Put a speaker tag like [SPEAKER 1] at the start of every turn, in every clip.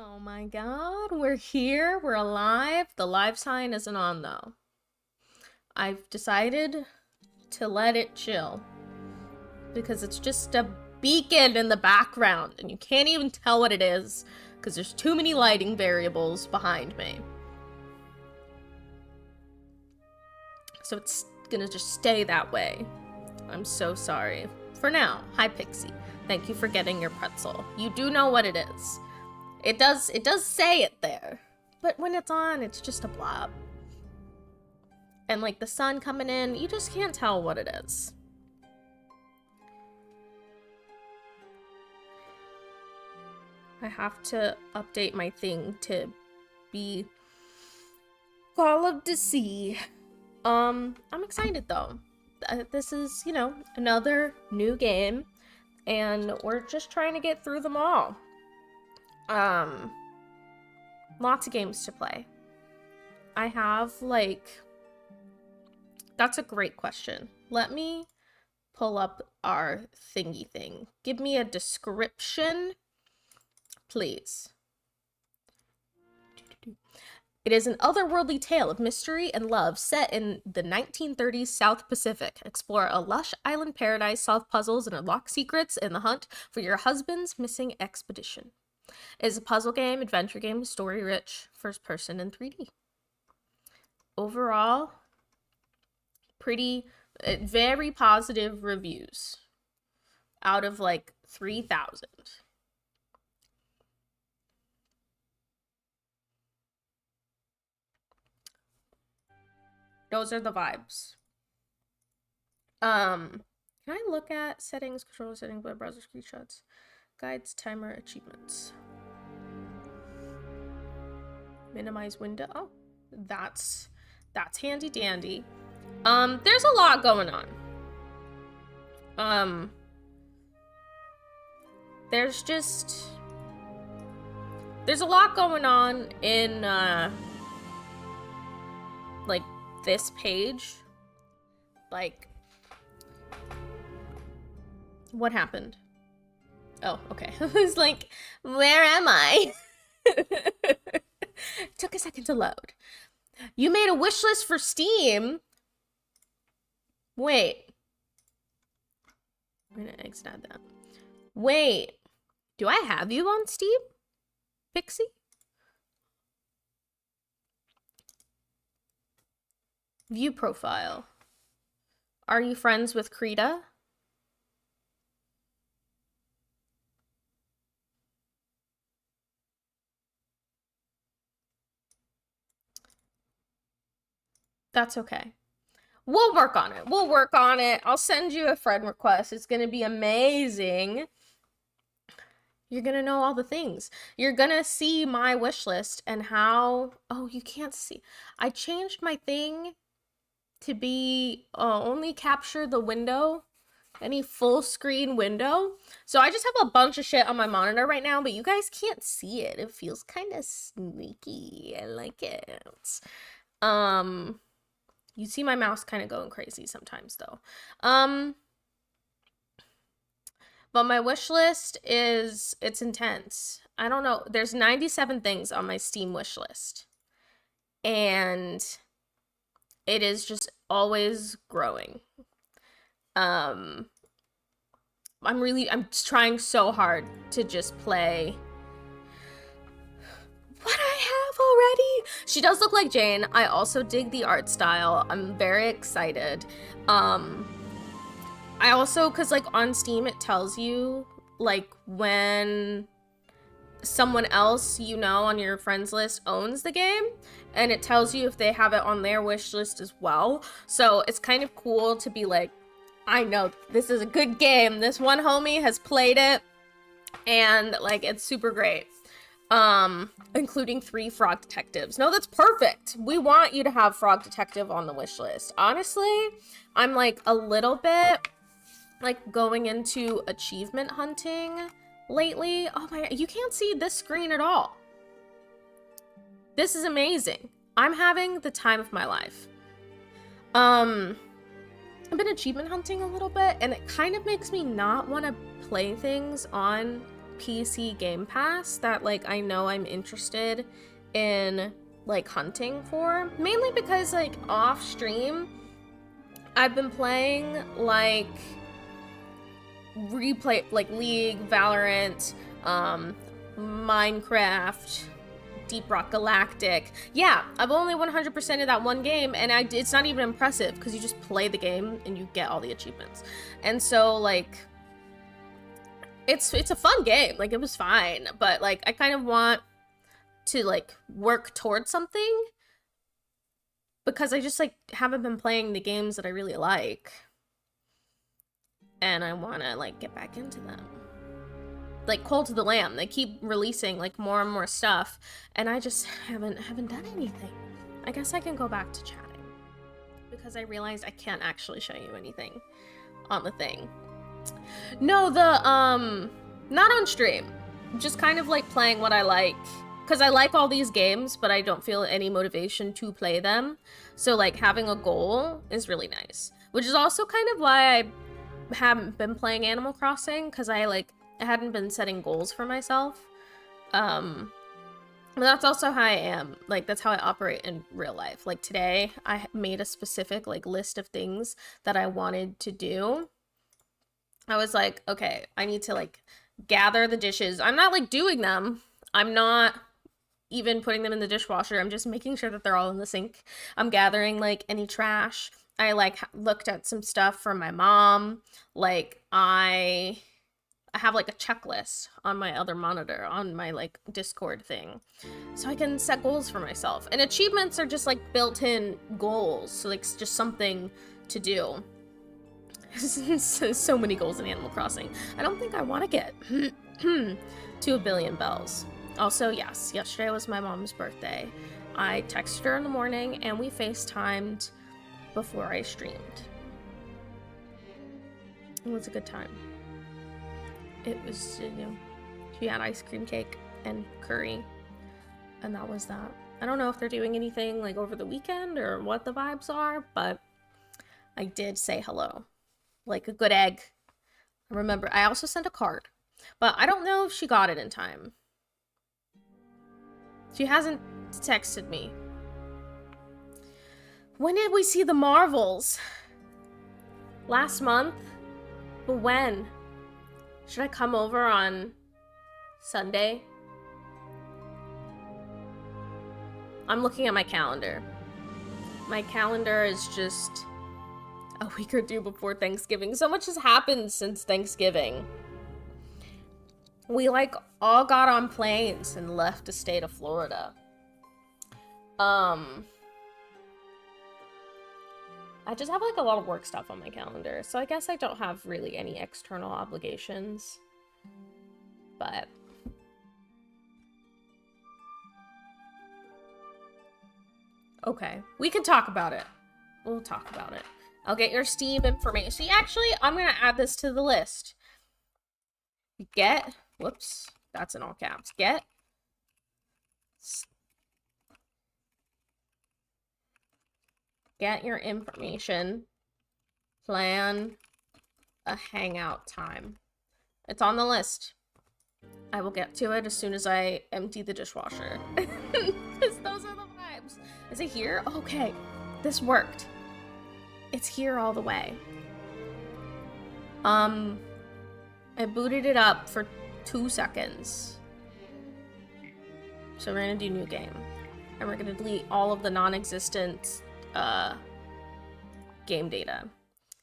[SPEAKER 1] Oh my god, we're here, we're alive. The live sign isn't on though. I've decided to let it chill because it's just a beacon in the background and you can't even tell what it is because there's too many lighting variables behind me. So it's gonna just stay that way. I'm so sorry. For now, hi Pixie. Thank you for getting your pretzel. You do know what it is. It does say it there, but when it's on, it's just a blob. And like the sun coming in, you just can't tell what it is. I have to update my thing to be Call of the Sea. I'm excited though. This is, you know, another new game, and we're just trying to get through them all. Lots of games to play. I have, like... That's a great question. Let me pull up our thingy thing. Give me a description, please. It is an otherworldly tale of mystery and love set in the 1930s South Pacific. Explore a lush island paradise, solve puzzles, and unlock secrets in the hunt for your husband's missing expedition. It is a puzzle game, adventure game, story-rich, first-person, and 3D. Overall, very positive reviews out of like 3,000. Those are the vibes. Can I look at settings, control settings, web browser screenshots, guides, timer, achievements? Minimize window. Oh, that's handy dandy. There's a lot going on. There's a lot going on in, like, this page. Like, what happened? Oh, okay. I was like, where am I? Took a second to load. You made a wish list for Steam? Wait. I'm gonna exit out that. Wait. Do I have you on Steam? Pixie? View profile. Are you friends with Krita? That's okay. We'll work on it. We'll work on it. I'll send you a friend request. It's gonna be amazing. You're gonna know all the things. You're gonna see my wish list and how... Oh, you can't see. I changed my thing to be only capture the window, any full screen window. So I just have a bunch of shit on my monitor right now, but you guys can't see it. It feels kind of sneaky. I like it. You see my mouse kind of going crazy sometimes though. But my wish list it's intense. I don't know. There's 97 things on my Steam wish list. And it is just always growing. I'm trying so hard to just play what I have already. She does look like Jane. I also dig the art style. I'm very excited. I also, cause like on Steam, it tells you like when someone else, you know, on your friends list owns the game, and it tells you if they have it on their wish list as well. So it's kind of cool to be like, I know this is a good game. This one homie has played it and like, it's super great. Including 3 Frog Detectives. No, that's perfect. We want you to have Frog Detective on the wish list. Honestly, I'm like a little bit like going into achievement hunting lately. Oh my, you can't see this screen at all. This is amazing. I'm having the time of my life. I've been achievement hunting a little bit, and it kind of makes me not want to play things on PC Game Pass that like I know I'm interested in like hunting for, mainly because like off stream I've been playing like League, Valorant, Minecraft, Deep Rock Galactic. Yeah, I've only 100%ed that one game, and it's not even impressive because you just play the game and you get all the achievements. And so like it's a fun game. Like it was fine, but like I kind of want to like work towards something because I just like haven't been playing the games that I really like. And I want to like get back into them. Like Call to the Lamb, they keep releasing like more and more stuff, and I just haven't done anything. I guess I can go back to chatting because I realized I can't actually show you anything on the thing. No, not on stream. Just kind of like playing what I like, because I like all these games, but I don't feel any motivation to play them. So like having a goal is really nice, which is also kind of why I haven't been playing Animal Crossing, because I hadn't been setting goals for myself. But that's also how I am. Like, that's how I operate in real life. Like, today, I made a specific, like, list of things that I wanted to do. I was like, okay, I need to, like, gather the dishes. I'm not, like, doing them. I'm not even putting them in the dishwasher. I'm just making sure that they're all in the sink. I'm gathering, like, any trash. I, like, looked at some stuff from my mom. Like, I have like a checklist on my other monitor on my like Discord thing, so I can set goals for myself. And achievements are just like built-in goals, so like just something to do. So many goals in Animal Crossing. I don't think I want to get to 1 billion bells. Also, yes, yesterday was my mom's birthday. I texted her in the morning and we FaceTimed before I streamed. It was a good time. It was, you know, she had ice cream cake and curry, and that was that. I don't know if they're doing anything like over the weekend or what the vibes are, but I did say hello, like a good egg. I remember I also sent a card, but I don't know if she got it in time. She hasn't texted me. When did we see the Marvels? Last month? But when? Should I come over on Sunday? I'm looking at my calendar. My calendar is just a week or two before Thanksgiving. So much has happened since Thanksgiving. We like all got on planes and left the state of Florida. I just have like a lot of work stuff on my calendar, so I guess I don't have really any external obligations. But okay, we can talk about it. We'll talk about it. I'll get your Steam information. See, actually, I'm gonna add this to the list. Whoops, that's in all caps. Get your information. Plan a hangout time. It's on the list. I will get to it as soon as I empty the dishwasher. Because those are the vibes. Is it here? Okay. This worked. It's here all the way. I booted it up for 2 seconds. So we're gonna do new game. And we're gonna delete all of the non-existent game data.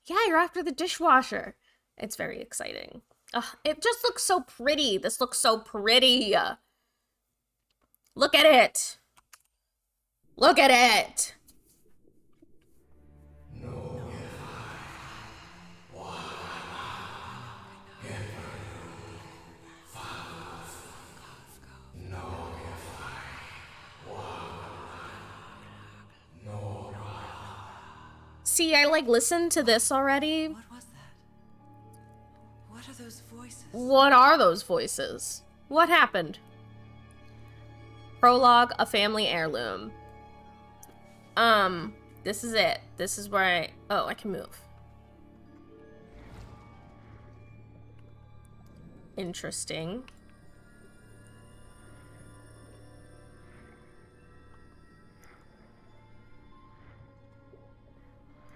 [SPEAKER 1] Yeah, you're after the dishwasher. It's very exciting. It just looks so pretty. This looks so pretty. Look at it. Look at it. See, I like listened to this already.
[SPEAKER 2] What was that? What are those voices?
[SPEAKER 1] What are those voices? What happened? Prologue, a family heirloom. This is it. This is where I can move. Interesting.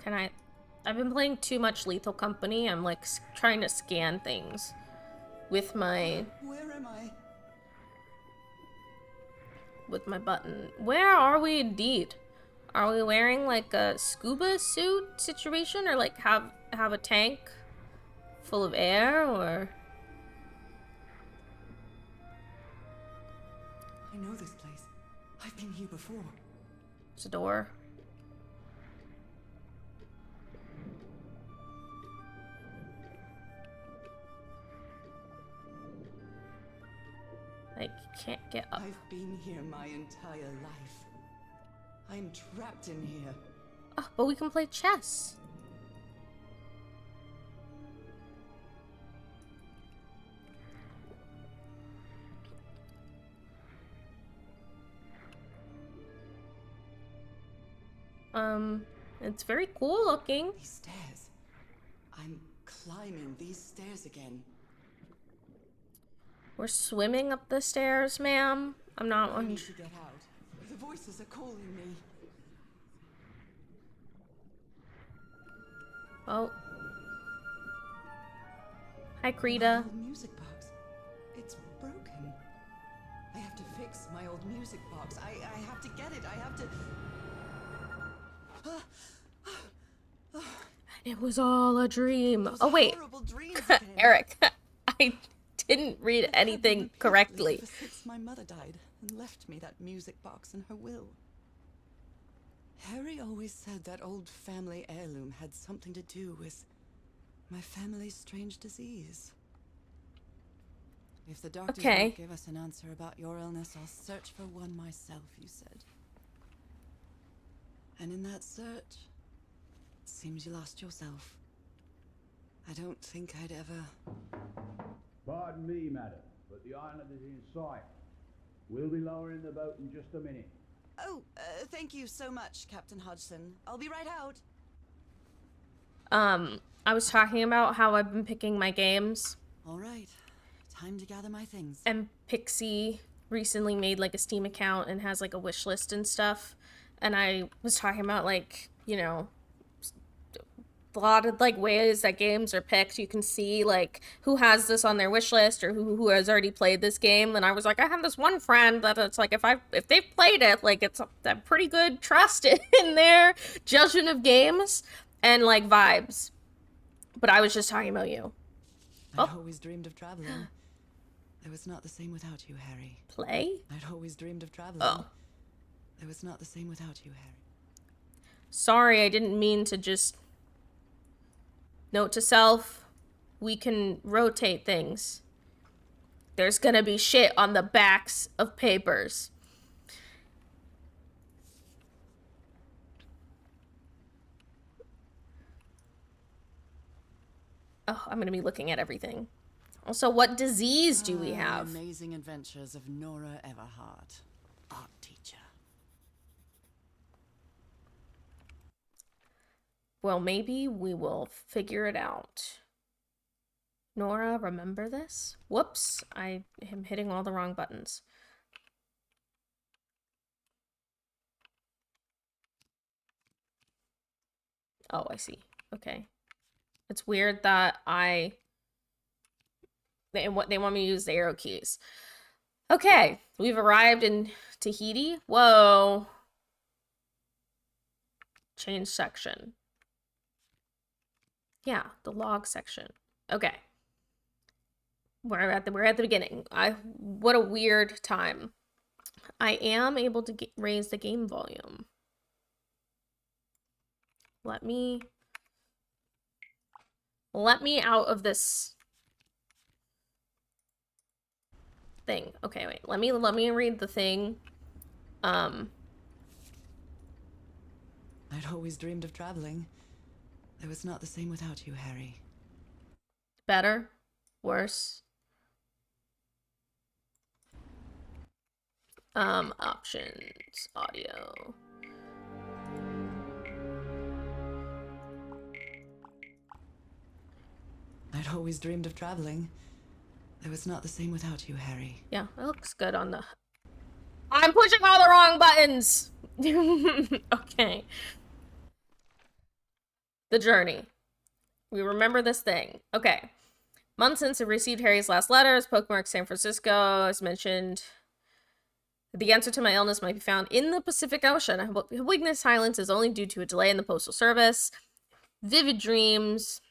[SPEAKER 1] Can I... I've been playing too much Lethal Company. I'm, like, trying to scan things with my...
[SPEAKER 2] Where am I?
[SPEAKER 1] With my button. Where are we indeed? Are we wearing, like, a scuba suit situation? Or, like, have a tank full of air? Or...
[SPEAKER 2] I know this place. I've been here before.
[SPEAKER 1] There's a door. Like, can't get up.
[SPEAKER 2] I've been here my entire life. I'm trapped in here.
[SPEAKER 1] Oh, but we can play chess. It's very cool looking.
[SPEAKER 2] These stairs. I'm climbing these stairs again.
[SPEAKER 1] We're swimming up the stairs, ma'am. I'm not
[SPEAKER 2] I
[SPEAKER 1] one.
[SPEAKER 2] need to get out. The voices are calling me.
[SPEAKER 1] Oh. Hi,
[SPEAKER 2] My
[SPEAKER 1] Krita.
[SPEAKER 2] old music box. It's broken. I have to fix my old music box. I have to get it. I have to...
[SPEAKER 1] It was all a dream.
[SPEAKER 2] Those
[SPEAKER 1] Oh, wait.
[SPEAKER 2] horrible dreams again.
[SPEAKER 1] Eric, I didn't read
[SPEAKER 2] I've had them
[SPEAKER 1] anything
[SPEAKER 2] repeatedly
[SPEAKER 1] correctly.
[SPEAKER 2] ever since my mother died and left me that music box in her will. Harry always said that old family heirloom had something to do with my family's strange disease. If the doctors
[SPEAKER 1] Okay.
[SPEAKER 2] won't give us an answer about your illness, I'll search for one myself, you said. And in that search, it seems you lost yourself. I don't think I'd ever...
[SPEAKER 3] Pardon me, madam, but the island is in sight. We'll be lowering the boat in just a minute.
[SPEAKER 2] Oh, thank you so much, Captain Hodgson. I'll be right out.
[SPEAKER 1] I was talking about how I've been picking my games,
[SPEAKER 2] All right, time to gather my things.
[SPEAKER 1] and Pixie recently made like a Steam account and has like a wish list and stuff. And I was talking about like, you know, a lot of like ways that games are picked. You can see like who has this on their wish list or who has already played this game. And I was like, I have this one friend that it's like if they've played it, like it's a pretty good trust in their judgment of games and like vibes. But I was just talking about you.
[SPEAKER 2] I'd always dreamed of traveling. It was not the same without you, Harry.
[SPEAKER 1] Play?
[SPEAKER 2] I'd always dreamed of traveling.
[SPEAKER 1] Oh.
[SPEAKER 2] It was not the same without you, Harry.
[SPEAKER 1] Sorry, I didn't mean to just... Note to self, we can rotate things. There's gonna be shit on the backs of papers. Oh, I'm gonna be looking at everything. Also, what disease do we have?
[SPEAKER 2] The amazing adventures of Nora Everhart, art teacher.
[SPEAKER 1] Well, maybe we will figure it out. Nora, remember this? Whoops, I am hitting all the wrong buttons. Oh, I see. Okay. It's weird that they want me to use the arrow keys. Okay, we've arrived in Tahiti. Whoa. Change section. Yeah, the log section. Okay. We're at the beginning. What a weird time. I am able to raise the game volume. Let me out of this thing. Okay, wait. Let me read the thing.
[SPEAKER 2] I'd always dreamed of traveling. It was not the same without you, Harry.
[SPEAKER 1] Better? Worse? Options, audio.
[SPEAKER 2] I'd always dreamed of traveling. It was not the same without you, Harry.
[SPEAKER 1] Yeah, it looks good on the... I'm pushing all the wrong buttons! Okay. The journey. We remember this thing. Okay. Months since I received Harry's last letter, as Pokemark San Francisco, as mentioned, the answer to my illness might be found in the Pacific Ocean. I hope weakness silence is only due to a delay in the postal service. Vivid dreams.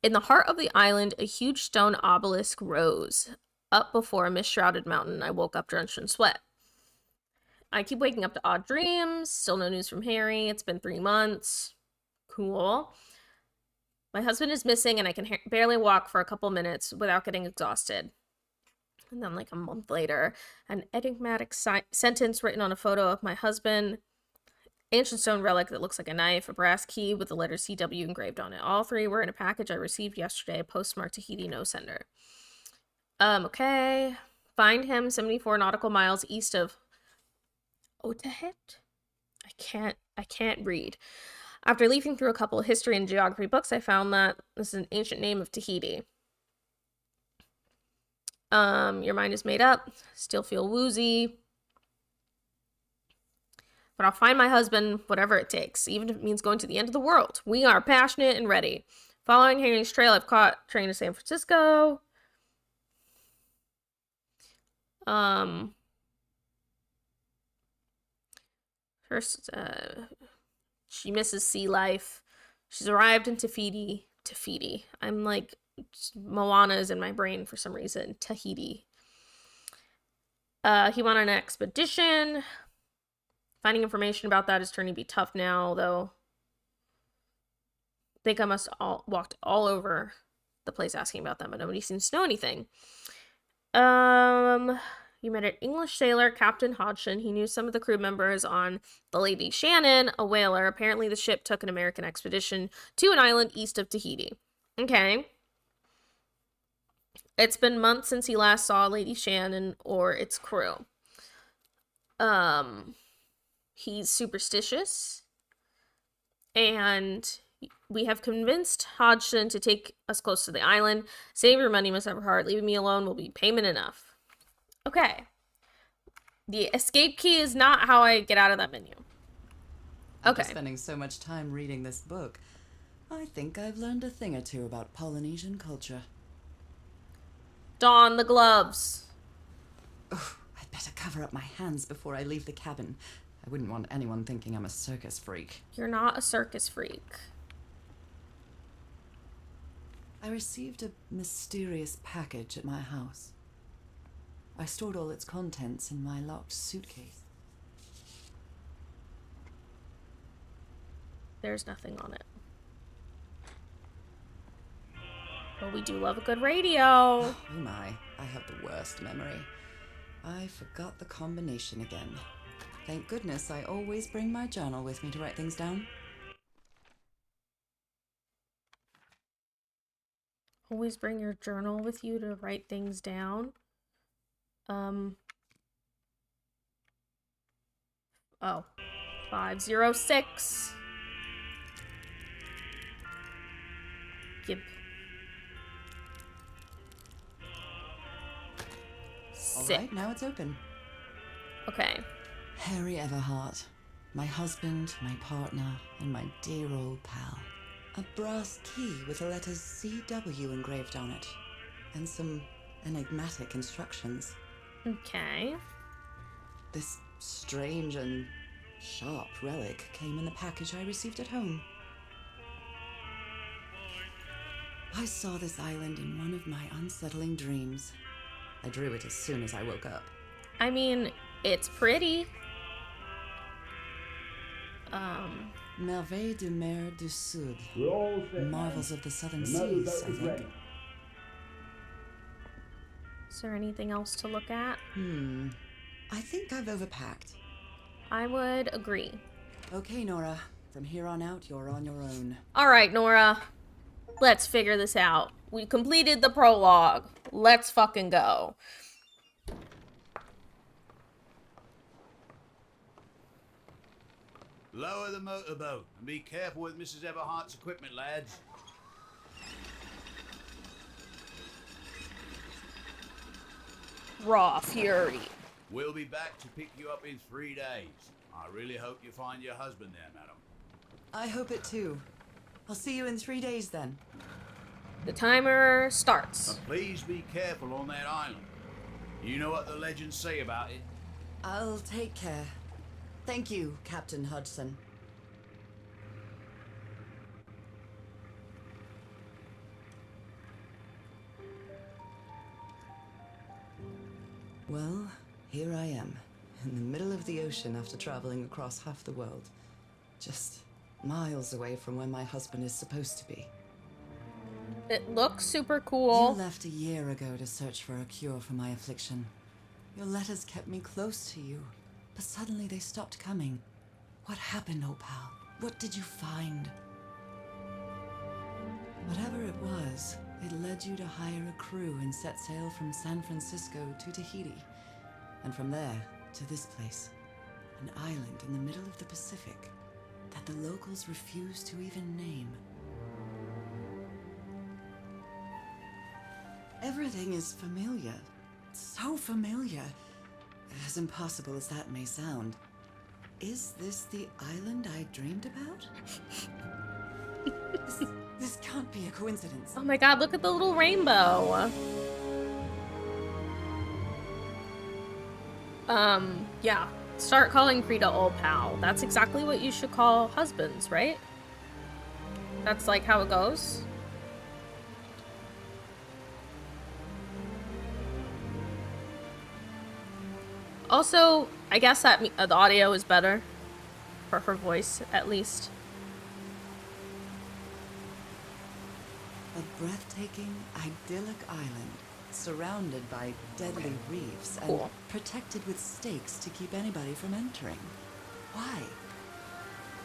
[SPEAKER 1] In the heart of the island, a huge stone obelisk rose. Up before a mist-shrouded mountain, I woke up drenched in sweat. I keep waking up to odd dreams. Still no news from Harry. It's been 3 months. Cool. My husband is missing, and I can barely walk for a couple minutes without getting exhausted. And then, like a month later, an enigmatic sentence written on a photo of my husband. Ancient stone relic that looks like a knife, a brass key with the letter CW engraved on it. All 3 were in a package I received yesterday, postmarked Tahiti, no sender. Okay. Find him 74 nautical miles east of Otahet? I can't read. After leafing through a couple of history and geography books, I found that this is an ancient name of Tahiti. Your mind is made up. Still feel woozy. But I'll find my husband, whatever it takes, even if it means going to the end of the world. We are passionate and ready. Following Harry's trail, I've caught train to San Francisco. First, she misses sea life. She's arrived in Tahiti. I'm like, Moana is in my brain for some reason. Tahiti. He went on an expedition. Finding information about that is turning to be tough now, though. I think I must walked all over the place asking about them, but nobody seems to know anything. You met an English sailor, Captain Hodgson. He knew some of the crew members on the Lady Shannon, a whaler. Apparently, the ship took an American expedition to an island east of Tahiti. Okay. It's been months since he last saw Lady Shannon or its crew. He's superstitious. And we have convinced Hodgson to take us close to the island. Save your money, Miss Everhart. Leaving me alone will be payment enough. Okay. The escape key is not how I get out of that menu.
[SPEAKER 2] After spending so much time reading this book, I think I've learned a thing or two about Polynesian culture.
[SPEAKER 1] Don the gloves.
[SPEAKER 2] Oh, I'd better cover up my hands before I leave the cabin. I wouldn't want anyone thinking I'm a circus freak.
[SPEAKER 1] You're not a circus freak.
[SPEAKER 2] I received a mysterious package at my house. I stored all its contents in my locked suitcase.
[SPEAKER 1] There's nothing on it. But we do love a good radio.
[SPEAKER 2] Oh my, I have the worst memory. I forgot the combination again. Thank goodness I always bring my journal with me to write things down.
[SPEAKER 1] Always bring your journal with you to write things down. Oh. 506. Gib.
[SPEAKER 2] All right, now it's open.
[SPEAKER 1] Okay.
[SPEAKER 2] Harry Everhart, my husband, my partner, and my dear old pal. A brass key with the letters CW engraved on it, and some enigmatic instructions.
[SPEAKER 1] Okay.
[SPEAKER 2] This strange and sharp relic came in the package I received at home. I saw this island in one of my unsettling dreams. I drew it as soon as I woke up.
[SPEAKER 1] I mean, it's pretty.
[SPEAKER 2] Merveilles de mer du Sud. Marvels of the Southern
[SPEAKER 3] Seas,
[SPEAKER 2] Seas, I think.
[SPEAKER 1] Is there anything else to look at?
[SPEAKER 2] I think I've overpacked.
[SPEAKER 1] I would agree.
[SPEAKER 2] Okay, Nora. From here on out, you're on your own.
[SPEAKER 1] All right, Nora. Let's figure this out. We completed the prologue. Let's fucking go.
[SPEAKER 3] Lower the motorboat and be careful with Mrs. Everhart's equipment, lads.
[SPEAKER 1] Raw fury.
[SPEAKER 3] We'll be back to pick you up in 3 days. I really hope you find your husband there, madam.
[SPEAKER 2] I hope it too. I'll see you in 3 days then.
[SPEAKER 1] The timer starts.
[SPEAKER 3] But please be careful on that island. You know what the legends say about it?
[SPEAKER 2] I'll take care. Thank you, Captain Hudson. Well, here I am, in the middle of the ocean after traveling across half the world. Just miles away from where my husband is supposed to be.
[SPEAKER 1] It looks super
[SPEAKER 2] You
[SPEAKER 1] cool.
[SPEAKER 2] left a year ago to search for a cure for my affliction. Your letters kept me close to you, but suddenly they stopped coming. What happened, old pal? What did you find? Whatever it was, it led you to hire a crew and set sail from San Francisco to Tahiti. And from there to this place, an island in the middle of the Pacific that the locals refuse to even name. Everything is familiar. So familiar. As impossible as that may sound. Is this the island I dreamed about? This can't be a coincidence.
[SPEAKER 1] Oh my god, look at the little rainbow. Yeah. Start calling Krita old pal. That's exactly what you should call husbands, right? That's like how it goes. Also, I guess that the audio is better for her voice, at least.
[SPEAKER 2] A breathtaking, idyllic island, surrounded by deadly reefs and
[SPEAKER 1] Cool.
[SPEAKER 2] protected with stakes to keep anybody from entering. Why?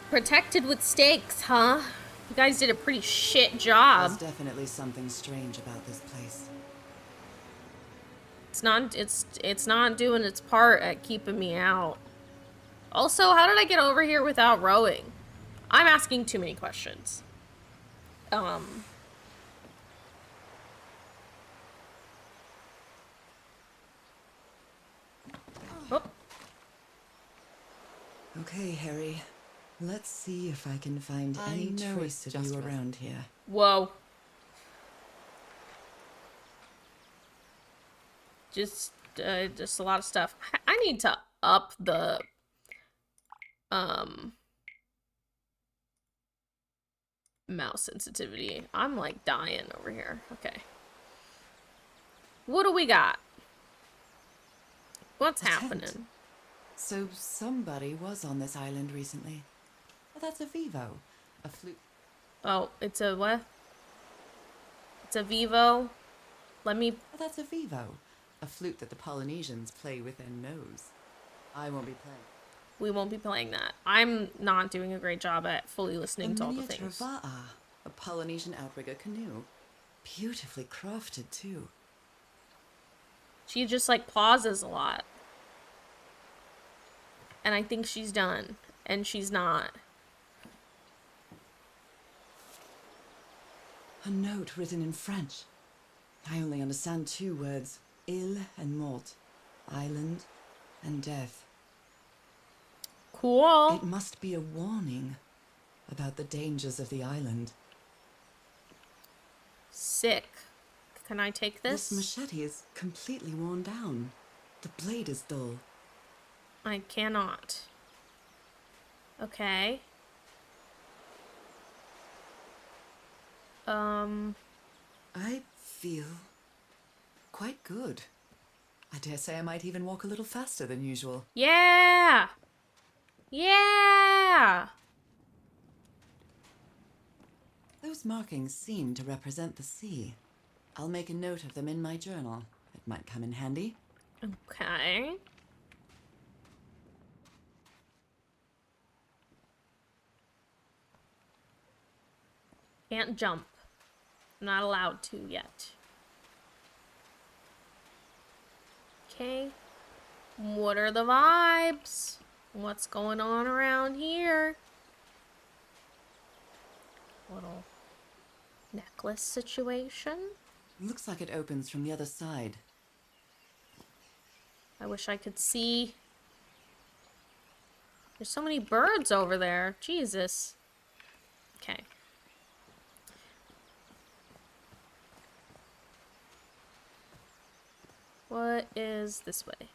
[SPEAKER 1] Protected with stakes, huh? You guys did a pretty shit
[SPEAKER 2] There's
[SPEAKER 1] job.
[SPEAKER 2] definitely something strange about this place.
[SPEAKER 1] It's not doing its part at keeping me out. Also, how did I get over here without rowing? I'm asking too many questions. Oh.
[SPEAKER 2] Okay, Harry. Let's see if I can find any trace of you around here.
[SPEAKER 1] Whoa. Just a lot of stuff. I need to up the mouse sensitivity. I'm like dying over here. Okay. What do we got? What's
[SPEAKER 2] A tent.
[SPEAKER 1] happening?
[SPEAKER 2] So somebody was on this island recently. Oh, that's a Vivo. A flute.
[SPEAKER 1] Oh, it's a what? It's a Vivo. Let me...
[SPEAKER 2] Oh, that's a Vivo. A flute that the Polynesians play with their nose. I won't be playing.
[SPEAKER 1] We won't be playing that. I'm not doing a great job at fully listening to all the things.
[SPEAKER 2] Va'a, a Polynesian outrigger canoe. Beautifully crafted, too.
[SPEAKER 1] She just like pauses a lot. And I think she's done. And she's not.
[SPEAKER 2] A note written in French. I only understand 2 words. Île and mort. Island and death.
[SPEAKER 1] Cool.
[SPEAKER 2] It must be a warning about the dangers of the island.
[SPEAKER 1] Sick. Can I take this?
[SPEAKER 2] This machete is completely worn down. The blade is dull.
[SPEAKER 1] I cannot. Okay.
[SPEAKER 2] I feel quite good. I dare say I might even walk a little faster than usual.
[SPEAKER 1] Yeah! Yeah!
[SPEAKER 2] Those markings seem to represent the sea. I'll make a note of them in my journal. It might come in handy.
[SPEAKER 1] Okay. Can't jump. Not allowed to yet. Okay. What are the vibes? What's going on around here? Little necklace situation.
[SPEAKER 2] Looks like it opens from the other side.
[SPEAKER 1] I wish I could see. There's so many birds over there. Jesus. Okay. What is this way?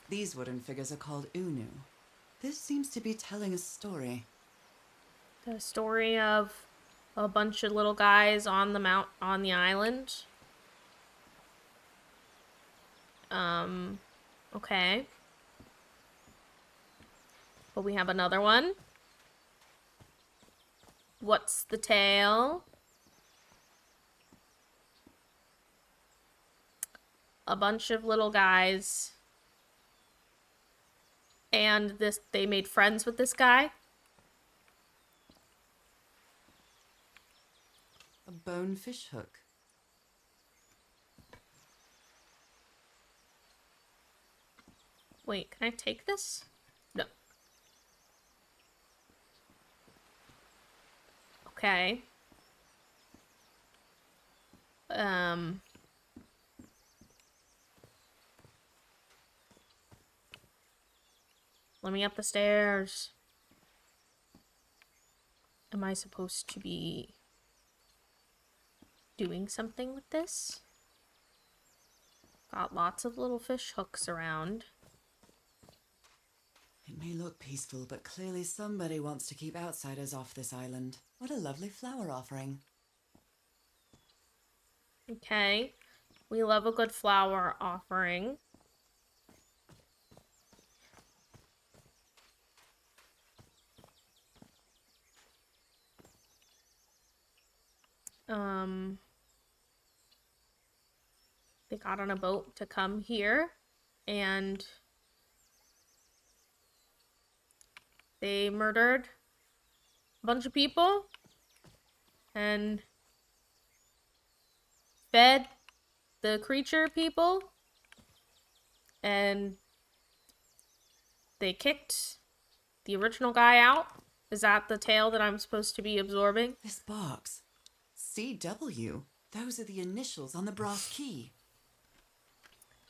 [SPEAKER 2] These wooden figures are called Unu. This seems to be telling a story.
[SPEAKER 1] The story of a bunch of little guys on the island. Okay. But we have another one. What's the tale? A bunch of little guys. And they made friends with this guy.
[SPEAKER 2] A bone fish hook.
[SPEAKER 1] Wait, can I take this? No. Okay. Let me up the stairs. Am I supposed to be doing something with this? Got lots of little fish hooks around.
[SPEAKER 2] It may look peaceful, but clearly somebody wants to keep outsiders off this island. What a lovely flower offering.
[SPEAKER 1] Okay. We love a good flower offering. They got on a boat to come here, and they murdered a bunch of people and fed the creature people, and they kicked the original guy out. Is that the tale that I'm supposed to be absorbing?
[SPEAKER 2] This box. CW. Those are the initials on the brass key.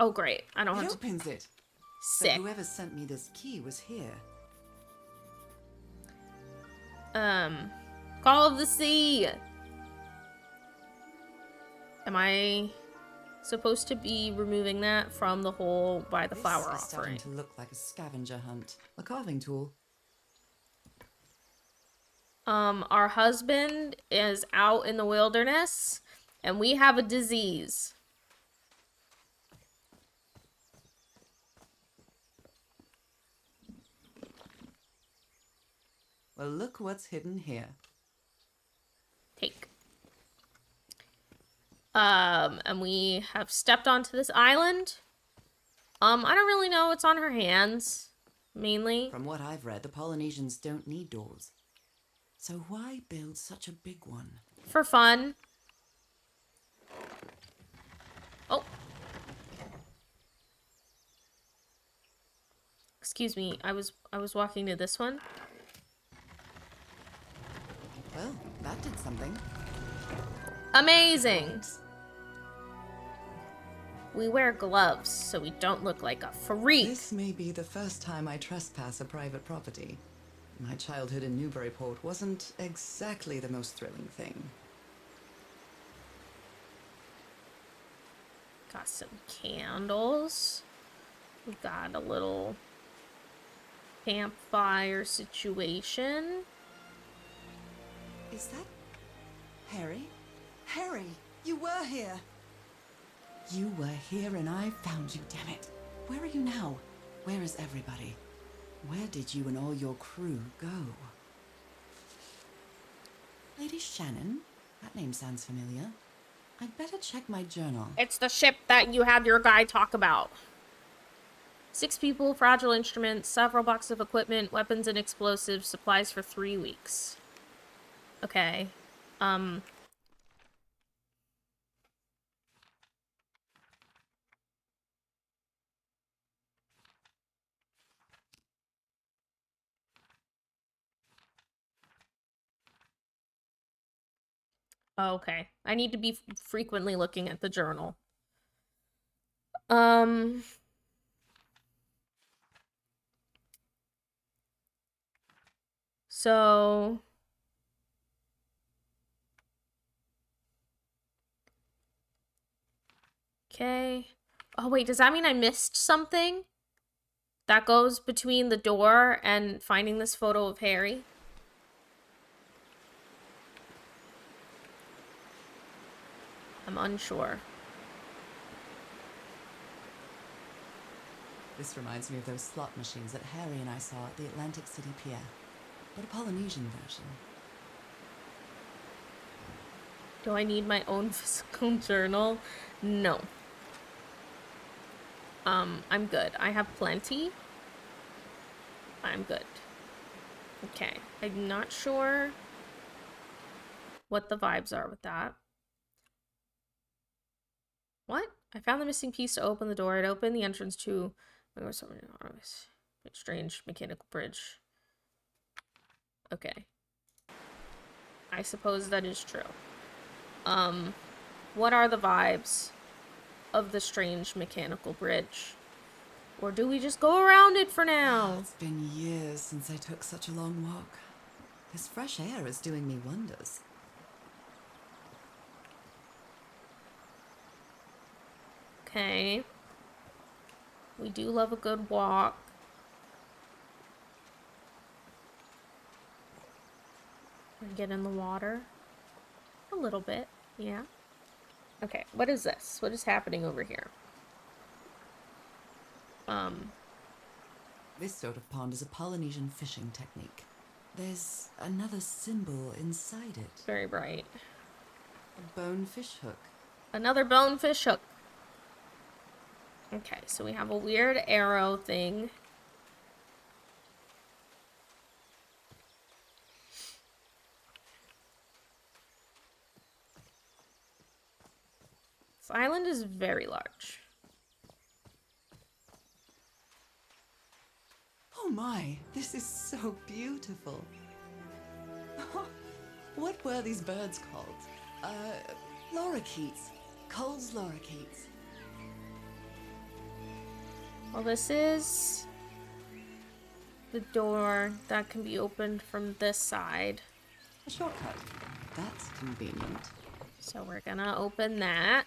[SPEAKER 1] Oh, great. I don't
[SPEAKER 2] It
[SPEAKER 1] have to...
[SPEAKER 2] opens it.
[SPEAKER 1] Sick.
[SPEAKER 2] But whoever sent me this key was here.
[SPEAKER 1] Call of the Sea. Am I supposed to be removing that from the hole by the flower
[SPEAKER 2] This is starting
[SPEAKER 1] offering?
[SPEAKER 2] to look like a scavenger hunt. A carving tool.
[SPEAKER 1] Our husband is out in the wilderness, and we have a disease.
[SPEAKER 2] Well, look what's hidden here.
[SPEAKER 1] Take. And we have stepped onto this island. I don't really know what's on her hands, mainly.
[SPEAKER 2] From what I've read, the Polynesians don't need doors. So why build such a big one?
[SPEAKER 1] For fun. Oh. Excuse me, I was walking to this one.
[SPEAKER 2] Well, that did something.
[SPEAKER 1] Amazing! We wear gloves so we don't look like a freak.
[SPEAKER 2] This may be the first time I trespass a private property. My childhood in Newburyport wasn't exactly the most thrilling thing.
[SPEAKER 1] Got some candles. We got a little campfire situation.
[SPEAKER 2] Is that Harry? Harry, you were here! You were here and I found you, damn it. Where are you now? Where is everybody? Where did you and all your crew go? Lady Shannon? That name sounds familiar. I'd better check my journal.
[SPEAKER 1] It's the ship that you had your guy talk about. 6 people, fragile instruments, several boxes of equipment, weapons and explosives, supplies for 3 weeks. Okay. Oh, okay. I need to be frequently looking at the journal. So Okay. Oh, wait, does that mean I missed something? That goes between the door and finding this photo of Harry? I'm unsure.
[SPEAKER 2] This reminds me of those slot machines that Harry and I saw at the Atlantic City Pier, but a Polynesian version.
[SPEAKER 1] Do I need my own physical journal? No. I'm good. I have plenty. I'm good. Okay. I'm not sure what the vibes are with that. What? I found the missing piece to open the door. It opened the entrance to a strange mechanical bridge. Okay. I suppose that is true. What are the vibes of the strange mechanical bridge? Or do we just go around it for now?
[SPEAKER 2] It's been years since I took such a long walk. This fresh air is doing me wonders.
[SPEAKER 1] Okay. We do love a good walk. And get in the water. A little bit, yeah. Okay, what is this? What is happening over here?
[SPEAKER 2] This sort of pond is a Polynesian fishing technique. There's another symbol inside it.
[SPEAKER 1] It's very bright.
[SPEAKER 2] A bonefish hook.
[SPEAKER 1] Another bonefish hook. Okay, so we have a weird arrow thing. This island is very large.
[SPEAKER 2] Oh my, this is so beautiful. What were these birds called? Lorikeets. Cole's lorikeets.
[SPEAKER 1] Well, this is the door that can be opened from this side.
[SPEAKER 2] A shortcut. That's convenient.
[SPEAKER 1] So we're gonna open that.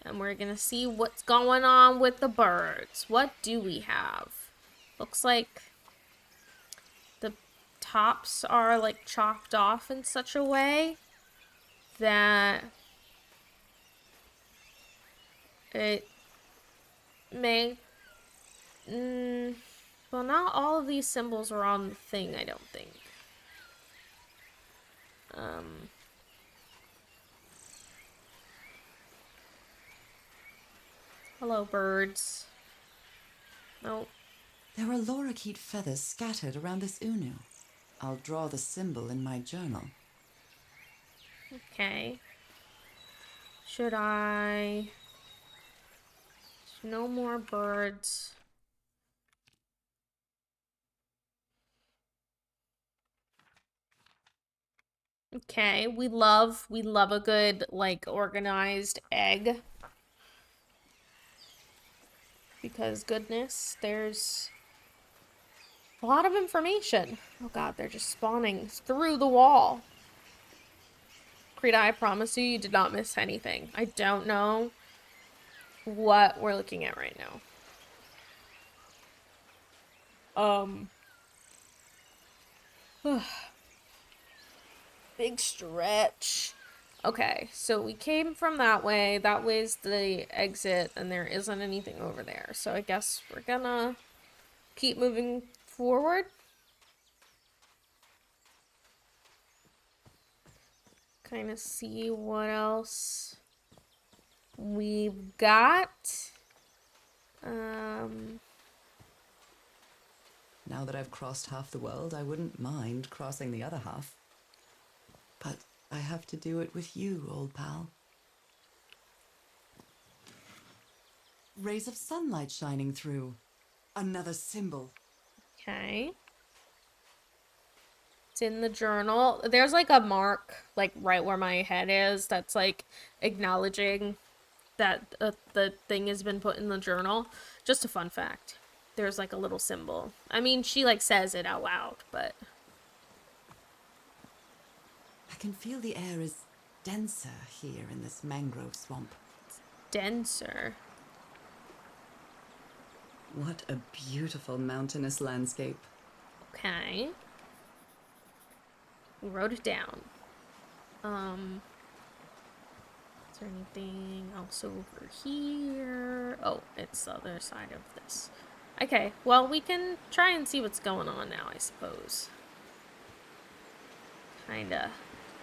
[SPEAKER 1] And we're gonna see what's going on with the birds. What do we have? Looks like the tops are like chopped off in such a way that it may... well, not all of these symbols are on the thing, I don't think. Hello, birds. Nope.
[SPEAKER 2] There are lorikeet feathers scattered around this unu. I'll draw the symbol in my journal.
[SPEAKER 1] Okay. Should I... No more birds. Okay, we love a good, like, organized egg. Because, goodness, there's a lot of information. Oh god, they're just spawning through the wall. Krita, I promise you, you did not miss anything. I don't know what we're looking at right now. Big stretch. Okay, so we came from that way. That way's the exit, and there isn't anything over there. So I guess we're gonna keep moving forward. Kind of see what else we've got.
[SPEAKER 2] Now that I've crossed half the world, I wouldn't mind crossing the other half. But I have to do it with you, old pal. Rays of sunlight shining through. Another symbol.
[SPEAKER 1] Okay. It's in the journal. There's like a mark, like right where my head is, that's like acknowledging that the thing has been put in the journal. Just a fun fact. There's like a little symbol. I mean, she like says it out loud, but...
[SPEAKER 2] I can feel the air is denser here in this mangrove swamp.
[SPEAKER 1] denser.
[SPEAKER 2] What a beautiful mountainous landscape.
[SPEAKER 1] Okay. We wrote it down. Is there anything else over here? Oh, it's the other side of this. Okay, well, we can try and see what's going on now, I suppose. Kinda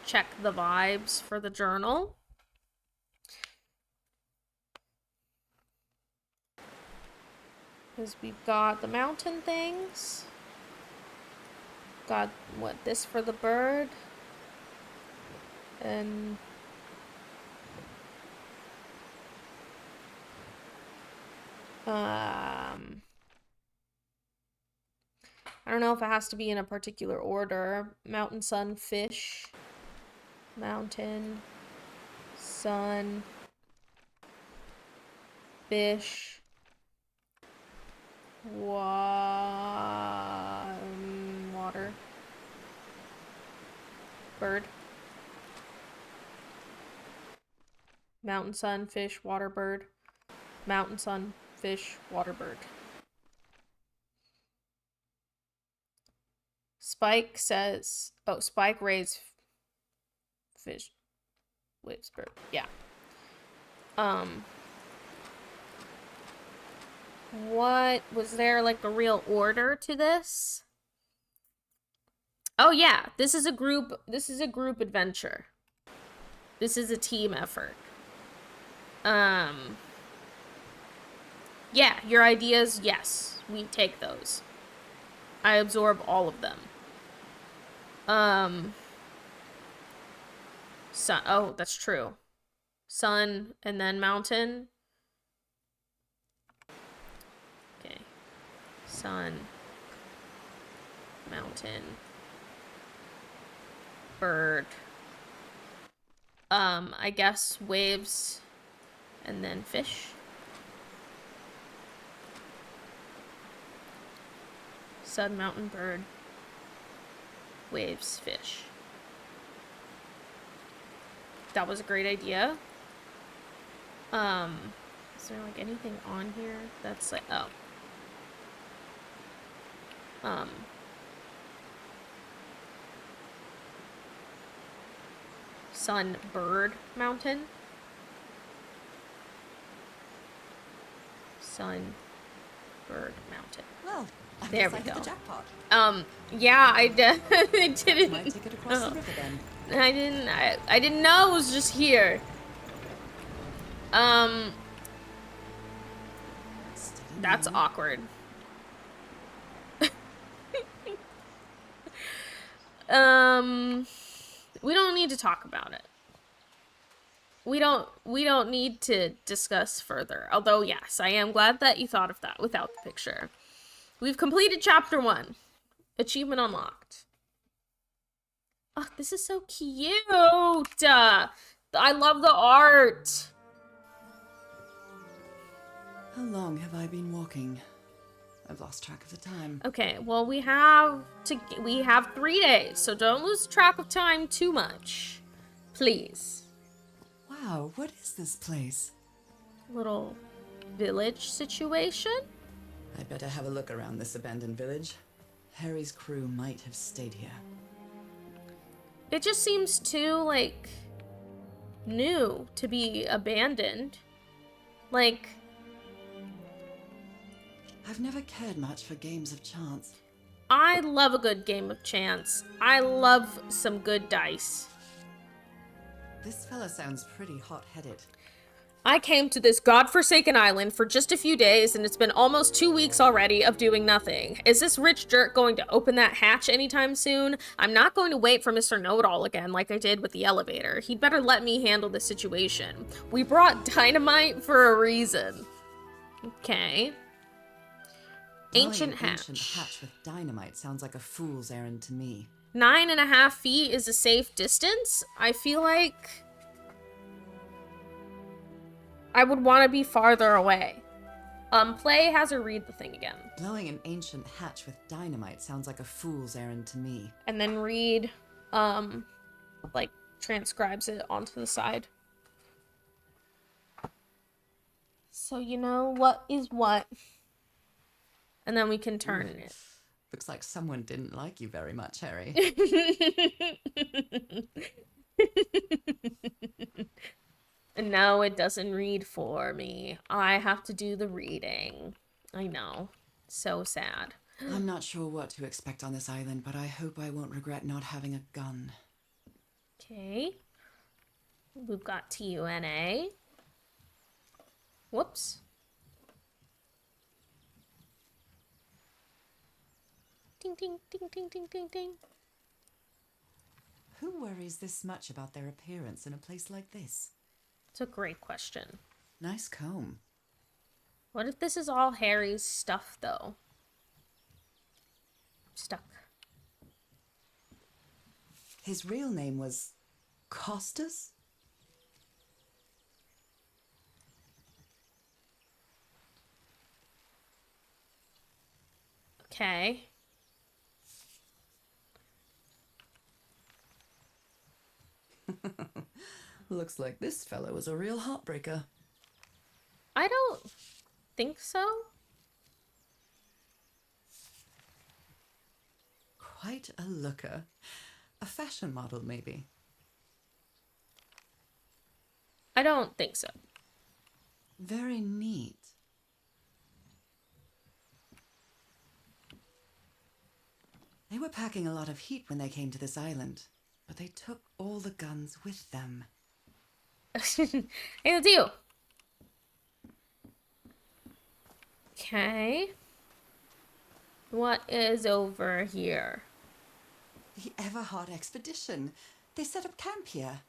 [SPEAKER 1] check the vibes for the journal. Because we've got the mountain things. Got, what, this for the bird? And... I don't know if it has to be in a particular order. Mountain, sun, fish. Mountain, sun, fish, water, bird. Mountain, sun, fish, water, bird. Mountain, sun, fish, water, bird. Spike says, oh, Spike raised fish, waves, bird. Yeah. What was there, like, a real order to this? Oh yeah, this is a group adventure. This is a team effort. Yeah, your ideas, yes, we take those. I absorb all of them. Sun, oh, that's true. Sun and then mountain. Okay. Sun, mountain, bird. I guess waves and then fish. Sun, mountain, bird, waves, fish. That was a great idea. Is there like anything on here that's like, oh. Sun, bird, mountain. Sun, bird, mountain.
[SPEAKER 2] Well, I
[SPEAKER 1] there
[SPEAKER 2] guess
[SPEAKER 1] we
[SPEAKER 2] I hit
[SPEAKER 1] go.
[SPEAKER 2] the jackpot.
[SPEAKER 1] Yeah, I didn't.
[SPEAKER 2] My ticket across the river then.
[SPEAKER 1] I didn't know it was just here. That's awkward. We don't need to talk about it. We don't need to discuss further. Although, yes, I am glad that you thought of that without the picture. We've completed chapter 1. Achievement unlocked. Oh, this is so cute. I love the art.
[SPEAKER 2] How long have I been walking? I've lost track of the time.
[SPEAKER 1] Okay, well, we have 3 days, so don't lose track of time too much. Please.
[SPEAKER 2] Wow, what is this place?
[SPEAKER 1] Little village situation?
[SPEAKER 2] I'd better have a look around this abandoned village. Harry's crew might have stayed here.
[SPEAKER 1] It just seems too, like, new to be abandoned. Like,
[SPEAKER 2] I've never cared much for games of chance.
[SPEAKER 1] I love a good game of chance. I love some good dice.
[SPEAKER 2] This fella sounds pretty hot-headed.
[SPEAKER 1] I came to this godforsaken island for just a few days, and it's been almost 2 weeks already of doing nothing. Is this rich jerk going to open that hatch anytime soon? I'm not going to wait for Mr. Know-It-All again like I did with the elevator. He'd better let me handle the situation. We brought dynamite for a reason. Okay. Ancient hatch.
[SPEAKER 2] Ancient hatch with dynamite sounds like a fool's errand to me.
[SPEAKER 1] 9.5 feet is a safe distance? I feel like I would want to be farther away. Play has her read the thing again.
[SPEAKER 2] Blowing an ancient hatch with dynamite sounds like a fool's errand to me.
[SPEAKER 1] And then read, like, transcribes it onto the side. So you know what is what. And then we can turn it.
[SPEAKER 2] Looks like someone didn't like you very much, Harry.
[SPEAKER 1] No, it doesn't read for me. I have to do the reading. I know. So sad.
[SPEAKER 2] I'm not sure what to expect on this island, but I hope I won't regret not having a gun.
[SPEAKER 1] Okay. We've got TUNA. Whoops. Ding, ding, ding, ding, ding, ding, ding.
[SPEAKER 2] Who worries this much about their appearance in a place like this?
[SPEAKER 1] It's a great question.
[SPEAKER 2] Nice comb.
[SPEAKER 1] What if this is all Harry's stuff, though? I'm stuck.
[SPEAKER 2] His real name was Costas?
[SPEAKER 1] Okay.
[SPEAKER 2] Looks like this fellow is a real heartbreaker.
[SPEAKER 1] I don't think so.
[SPEAKER 2] Quite a looker. A fashion model, maybe.
[SPEAKER 1] I don't think so.
[SPEAKER 2] Very neat. They were packing a lot of heat when they came to this island, but they took all the guns with them.
[SPEAKER 1] Hey, that's you. Okay. What is over here?
[SPEAKER 2] The Everhard expedition. They set up camp here.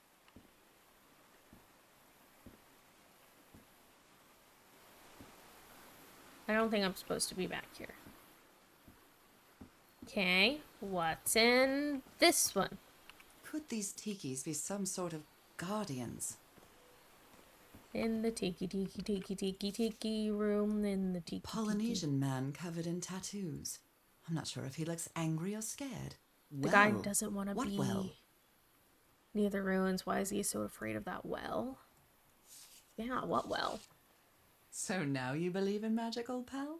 [SPEAKER 1] I don't think I'm supposed to be back here. Okay, what's in this one?
[SPEAKER 2] Could these tikis be some sort of guardians?
[SPEAKER 1] In the tiki room, in the tiki.
[SPEAKER 2] Polynesian man covered in tattoos. I'm not sure if he looks angry or scared.
[SPEAKER 1] The guy doesn't want to be
[SPEAKER 2] well?
[SPEAKER 1] near the ruins. Why is he so afraid of that well? Yeah, what well?
[SPEAKER 2] So now you believe in magic, old pal?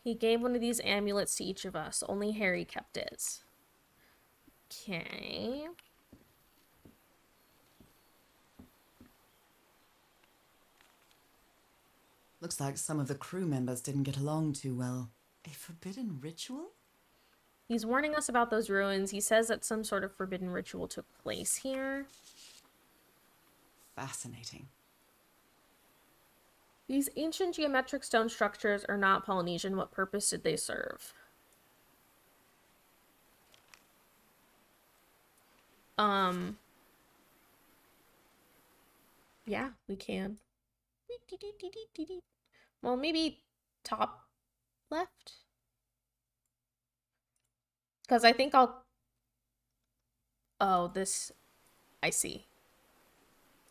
[SPEAKER 1] He gave one of these amulets to each of us. Only Harry kept his. Okay.
[SPEAKER 2] Looks like some of the crew members didn't get along too well. A forbidden ritual?
[SPEAKER 1] He's warning us about those ruins. He says that some sort of forbidden ritual took place here.
[SPEAKER 2] Fascinating.
[SPEAKER 1] These ancient geometric stone structures are not Polynesian. What purpose did they serve? Yeah, we can. Well, maybe top left? Because I think I'll... Oh, this... I see.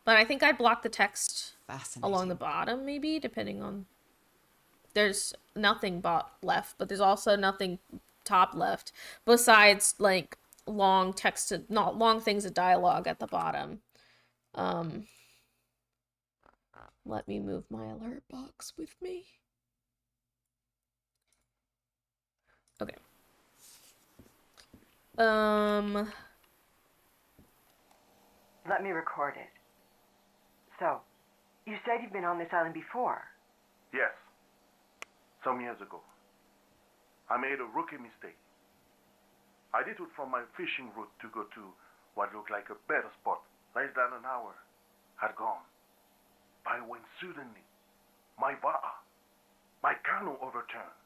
[SPEAKER 1] But I think I'd block the text along the bottom, maybe, depending on... There's nothing left, but there's also nothing top left, besides, like, long text, not long things of dialogue at the bottom. Let me move my alert box with me. Okay.
[SPEAKER 4] Let me record it. So, you said you've been on this island before.
[SPEAKER 5] Yes. Some years ago. I made a rookie mistake. I detoed from my fishing route to go to what looked like a better spot. Less than an hour had gone. By when suddenly, my canoe overturned.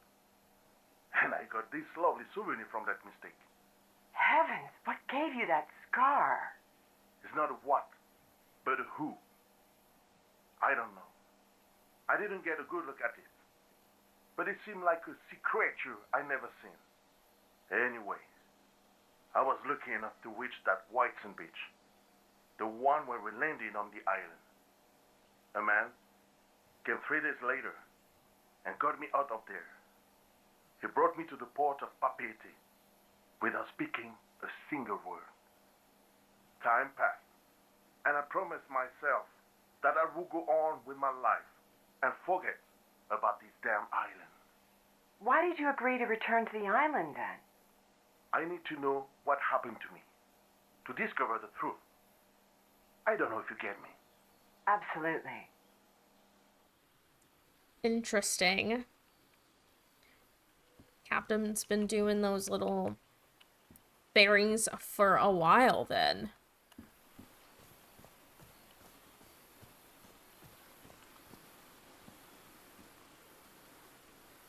[SPEAKER 5] And I got this lovely souvenir from that mistake.
[SPEAKER 4] Heavens, what gave you that scar?
[SPEAKER 5] It's not a what, but a who. I don't know. I didn't get a good look at it. But it seemed like a sea creature I never seen. Anyway, I was lucky enough to reach that white sand beach. The one where we landed on the island. A man came 3 days later and got me out of there. He brought me to the port of Papeete without speaking a single word. Time passed, and I promised myself that I will go on with my life and forget about these damn islands.
[SPEAKER 4] Why did you agree to return to the island then?
[SPEAKER 5] I need to know what happened to me, to discover the truth. I don't know if you get me.
[SPEAKER 4] Absolutely.
[SPEAKER 1] Interesting. Captain's been doing those little bearings for a while then.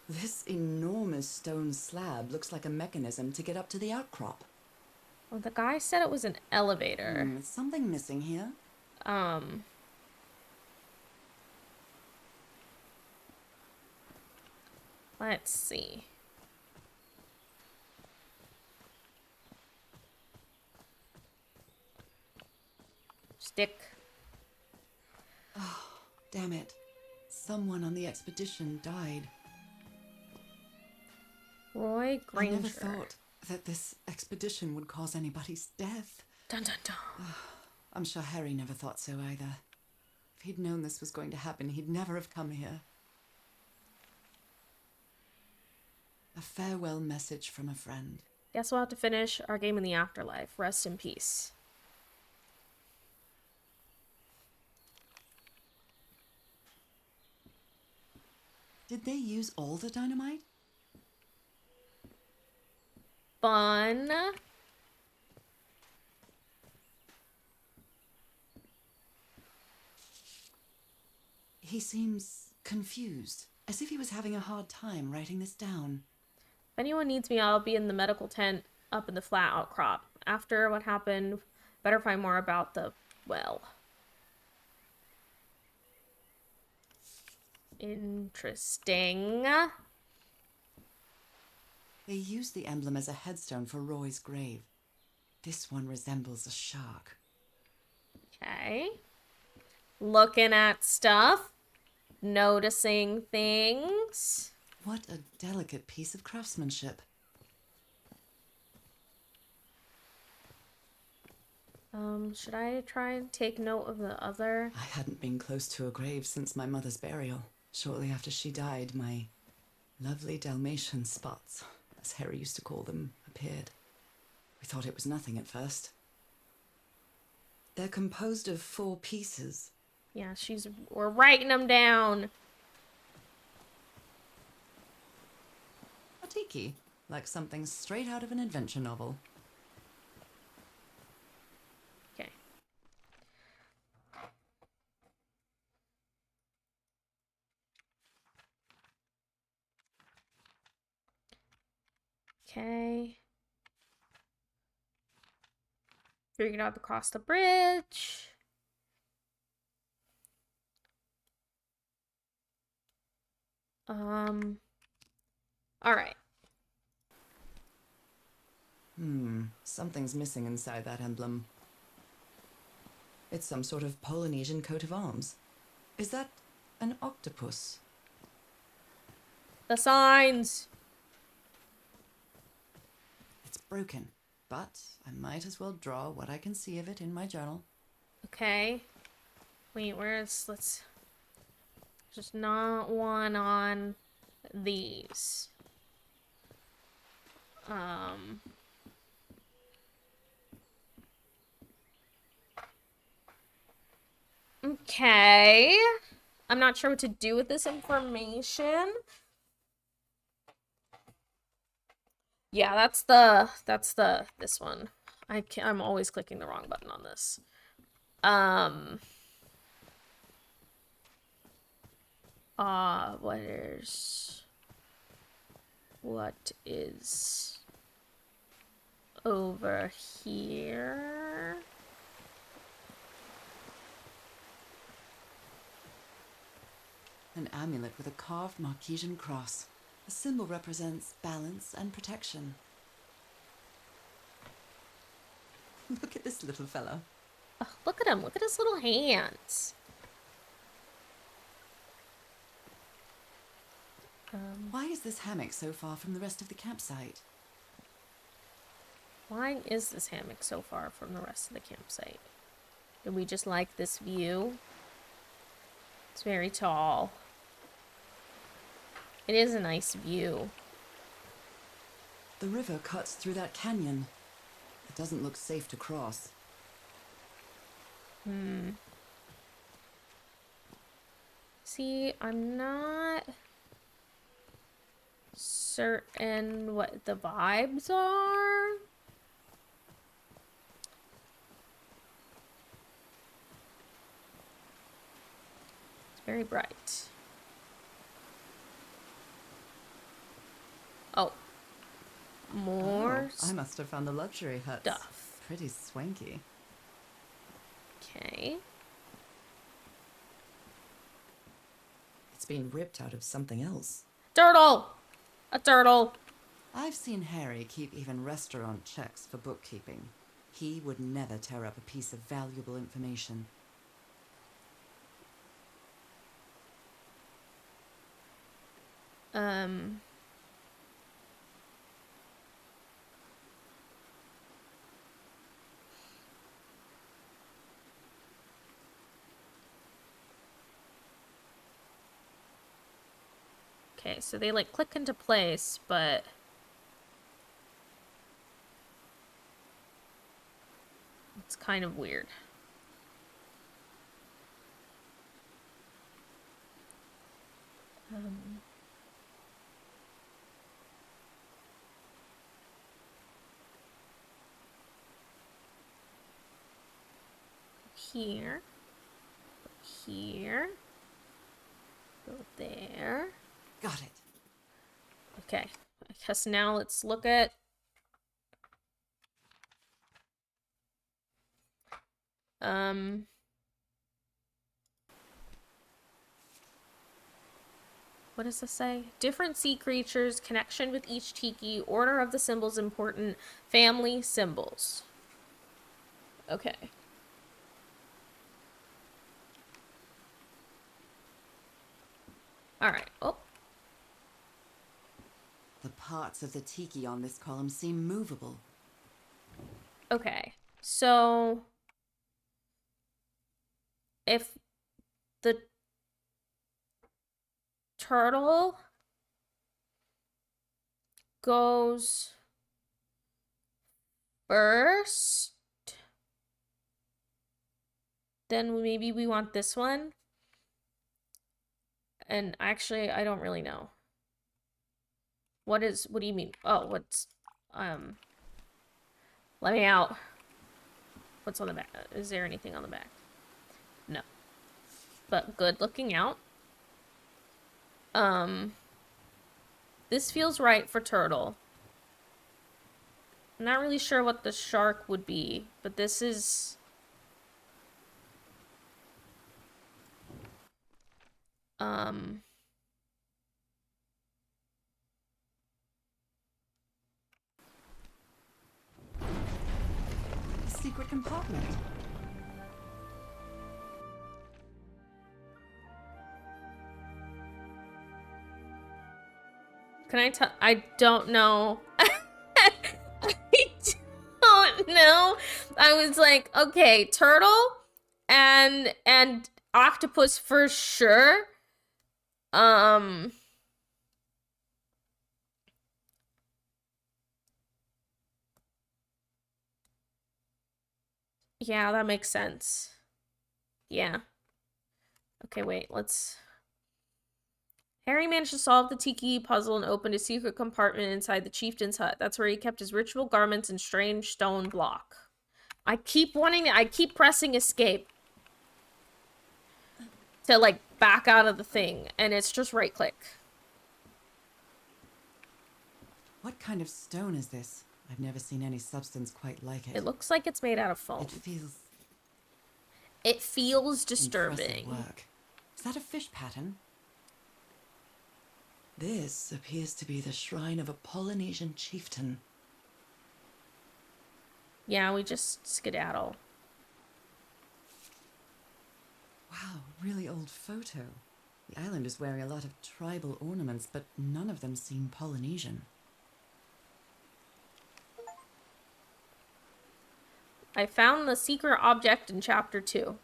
[SPEAKER 2] This enormous stone slab looks like a mechanism to get up to the outcrop.
[SPEAKER 1] Well, the guy said it was an elevator.
[SPEAKER 2] Is something missing here?
[SPEAKER 1] Let's see. Stick.
[SPEAKER 2] Oh, damn it. Someone on the expedition died.
[SPEAKER 1] Roy Granger.
[SPEAKER 2] I never thought that this expedition would cause anybody's death.
[SPEAKER 1] Dun dun dun.
[SPEAKER 2] I'm sure Harry never thought so either. If he'd known this was going to happen, he'd never have come here. A farewell message from a friend.
[SPEAKER 1] Guess we'll have to finish our game in the afterlife. Rest in peace.
[SPEAKER 2] Did they use all the dynamite?
[SPEAKER 1] Fun.
[SPEAKER 2] He seems confused, as if he was having a hard time writing this down.
[SPEAKER 1] If anyone needs me, I'll be in the medical tent up in the flat outcrop. After what happened, better find more about the well. Interesting.
[SPEAKER 2] They used the emblem as a headstone for Roy's grave. This one resembles a shark.
[SPEAKER 1] Okay. Looking at stuff. Noticing things.
[SPEAKER 2] What a delicate piece of craftsmanship.
[SPEAKER 1] Should I try and take note of the other?
[SPEAKER 2] I hadn't been close to a grave since my mother's burial. Shortly after she died, my lovely Dalmatian spots, as Harry used to call them, appeared. We thought it was nothing at first. They're composed of 4 pieces.
[SPEAKER 1] Yeah, we're writing them down.
[SPEAKER 2] A tiki, like something straight out of an adventure novel.
[SPEAKER 1] Okay. Okay. Figured out to cross the bridge. All right.
[SPEAKER 2] Something's missing inside that emblem. It's some sort of Polynesian coat of arms. Is that an octopus?
[SPEAKER 1] The signs.
[SPEAKER 2] It's broken, but I might as well draw what I can see of it in my journal.
[SPEAKER 1] Okay. Wait, let's just not one on these. Okay. I'm not sure what to do with this information. Yeah, this one. I'm always clicking the wrong button on this. What is over here?
[SPEAKER 2] An amulet with a carved Marquesian cross. The symbol represents balance and protection. Look at this little fellow.
[SPEAKER 1] Ugh, look at him. Look at his little hands.
[SPEAKER 2] Why is this hammock so far from the rest of the campsite?
[SPEAKER 1] Why is this hammock so far from the rest of the campsite? Do we just like this view? It's very tall. It is a nice view.
[SPEAKER 2] The river cuts through that canyon. It doesn't look safe to cross.
[SPEAKER 1] See, I'm not certain what the vibes are. It's very bright. Oh. More
[SPEAKER 2] I must have found the luxury huts.
[SPEAKER 1] stuff.
[SPEAKER 2] Pretty swanky.
[SPEAKER 1] Okay.
[SPEAKER 2] It's been ripped out of something else.
[SPEAKER 1] Turtle! A turtle!
[SPEAKER 2] I've seen Harry keep even restaurant checks for bookkeeping. He would never tear up a piece of valuable information.
[SPEAKER 1] Okay, so they like click into place, but it's kind of weird. Here. Here. Go there.
[SPEAKER 2] Got it.
[SPEAKER 1] Okay. I guess now let's look at what does this say? Different sea creatures, connection with each tiki, order of the symbols important, family symbols. Okay. Alright. Oh.
[SPEAKER 2] The parts of the tiki on this column seem movable.
[SPEAKER 1] Okay. So if the turtle goes first, then maybe we want this one. And actually, I don't really know. What do you mean? Oh, what's, let me out. What's on the back? Is there anything on the back? No. But good looking out. This feels right for turtle. I'm not really sure what the shark would be, but this is...
[SPEAKER 2] A secret compartment.
[SPEAKER 1] Can I tell? I don't know. I don't know. I was like, okay, turtle and octopus for sure. Yeah, that makes sense. Yeah. Okay, wait, let's... Harry managed to solve the tiki puzzle and opened a secret compartment inside the chieftain's hut. That's where he kept his ritual garments and strange stone block. I keep pressing escape to, like, back out of the thing, and it's just right click.
[SPEAKER 2] What kind of stone is this? I've never seen any substance quite like it.
[SPEAKER 1] It looks like it's made out of foam.
[SPEAKER 2] It
[SPEAKER 1] feels disturbing.
[SPEAKER 2] impressive work. Is that a fish pattern? This appears to be the shrine of a Polynesian chieftain.
[SPEAKER 1] Yeah, we just skedaddle.
[SPEAKER 2] Wow, really old photo. The island is wearing a lot of tribal ornaments, but none of them seem Polynesian. I
[SPEAKER 1] found the secret object in chapter 2.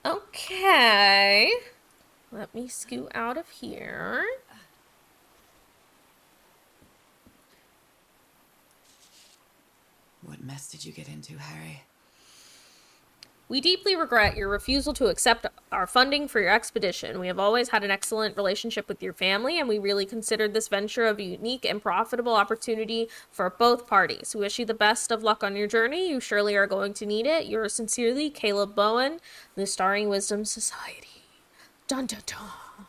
[SPEAKER 1] Okay. Let me scoot out of here.
[SPEAKER 2] What mess did you get into, Harry?
[SPEAKER 1] We deeply regret your refusal to accept our funding for your expedition. We have always had an excellent relationship with your family, and we really considered this venture a unique and profitable opportunity for both parties. We wish you the best of luck on your journey. You surely are going to need it. Yours sincerely, Caleb Bowen, the Starring Wisdom Society. Dun dun dun.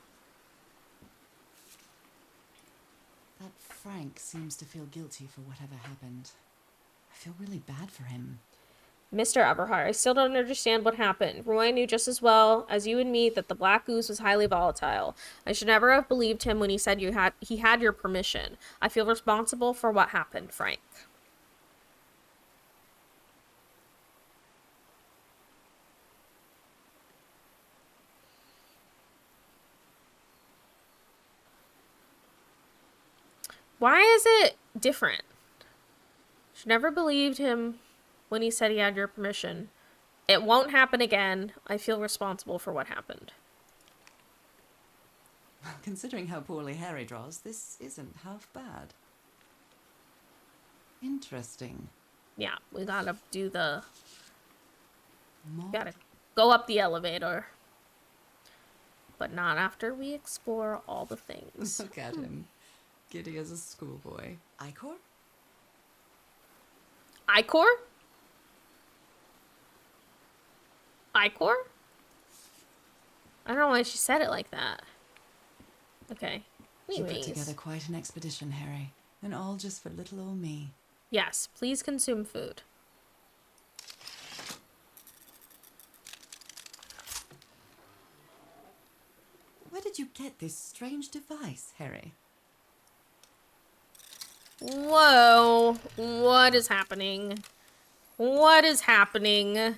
[SPEAKER 2] That Frank seems to feel guilty for whatever happened. I feel really bad for him.
[SPEAKER 1] Mr. Everhart, I still don't understand what happened. Roy knew just as well as you and me that the black goose was highly volatile. I should never have believed him when he said he had your permission. I feel responsible for what happened, Frank. Why is it different? Should never believed him when he said he had your permission. It won't happen again. I feel responsible for what happened.
[SPEAKER 2] Considering how poorly Harry draws, this isn't half bad. Interesting.
[SPEAKER 1] Yeah, we gotta do the...
[SPEAKER 2] More?
[SPEAKER 1] Gotta go up the elevator. But not after we explore all the things.
[SPEAKER 2] Look at him. Giddy as a schoolboy. Icor?
[SPEAKER 1] Icor? Icor? I don't know why she said it like that. Okay.
[SPEAKER 2] You
[SPEAKER 1] Anyways.
[SPEAKER 2] put together quite an expedition, Harry. And all just for little old me.
[SPEAKER 1] Yes, please consume food.
[SPEAKER 2] Where did you get this strange device, Harry?
[SPEAKER 1] Whoa. What is happening? What is happening?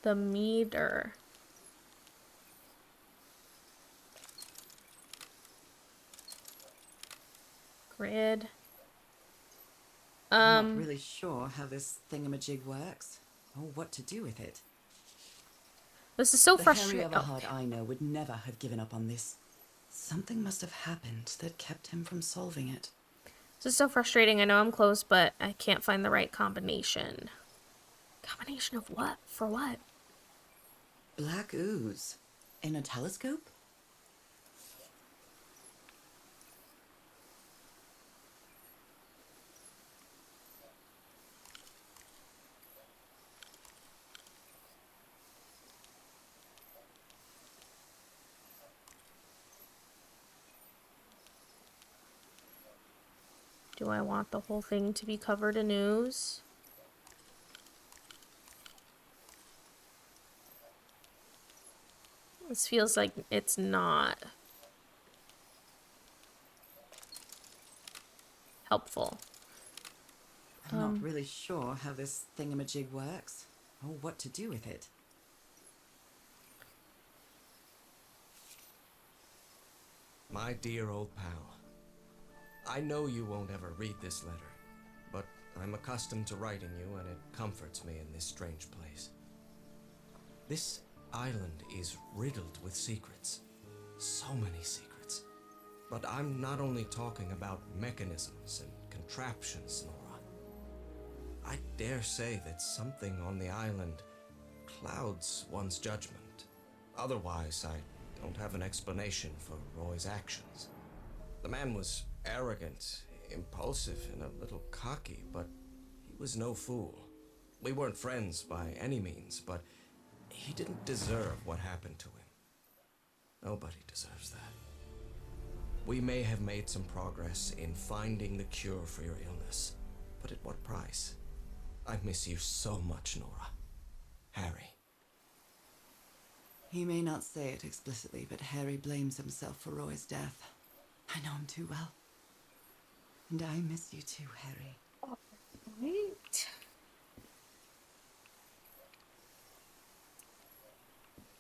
[SPEAKER 1] The meter. Grid.
[SPEAKER 2] I'm not really sure how this thingamajig works, or what to do with it.
[SPEAKER 1] This is so
[SPEAKER 2] The
[SPEAKER 1] frustrating.
[SPEAKER 2] Harry Everhart I know would never have given up on this. Something must have happened that kept him from solving it.
[SPEAKER 1] This is so frustrating. I know I'm close, but I can't find the right combination. Combination of what? For what?
[SPEAKER 2] Black ooze. In a telescope?
[SPEAKER 1] Do I want the whole thing to be covered in ooze? This feels like it's not helpful.
[SPEAKER 2] I'm not really sure how this thingamajig works, or what to do with it.
[SPEAKER 6] My dear old pal, I know you won't ever read this letter, but I'm accustomed to writing you, and it comforts me in this strange place. This island is riddled with secrets. So many secrets. But I'm not only talking about mechanisms and contraptions, Nora. I dare say that something on the island clouds one's judgment. Otherwise, I don't have an explanation for Roy's actions. The man was arrogant, impulsive, and a little cocky, but he was no fool. We weren't friends by any means, but he didn't deserve what happened to him. Nobody deserves that. We may have made some progress in finding the cure for your illness, but at what price? I miss you so much, Nora. Harry.
[SPEAKER 2] He may not say it explicitly, but Harry blames himself for Roy's death. I know him too well. And I miss you too, Harry.
[SPEAKER 1] Right.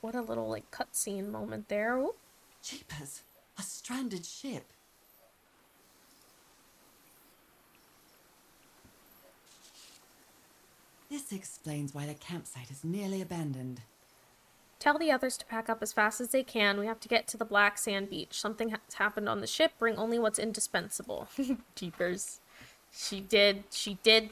[SPEAKER 1] what a little, like, cutscene moment there. Ooh.
[SPEAKER 2] Jeepers, a stranded ship. This explains why the campsite is nearly abandoned.
[SPEAKER 1] Tell the others to pack up as fast as they can. We have to get to the black sand beach. Something has happened on the ship. Bring only what's indispensable. Jeepers. She did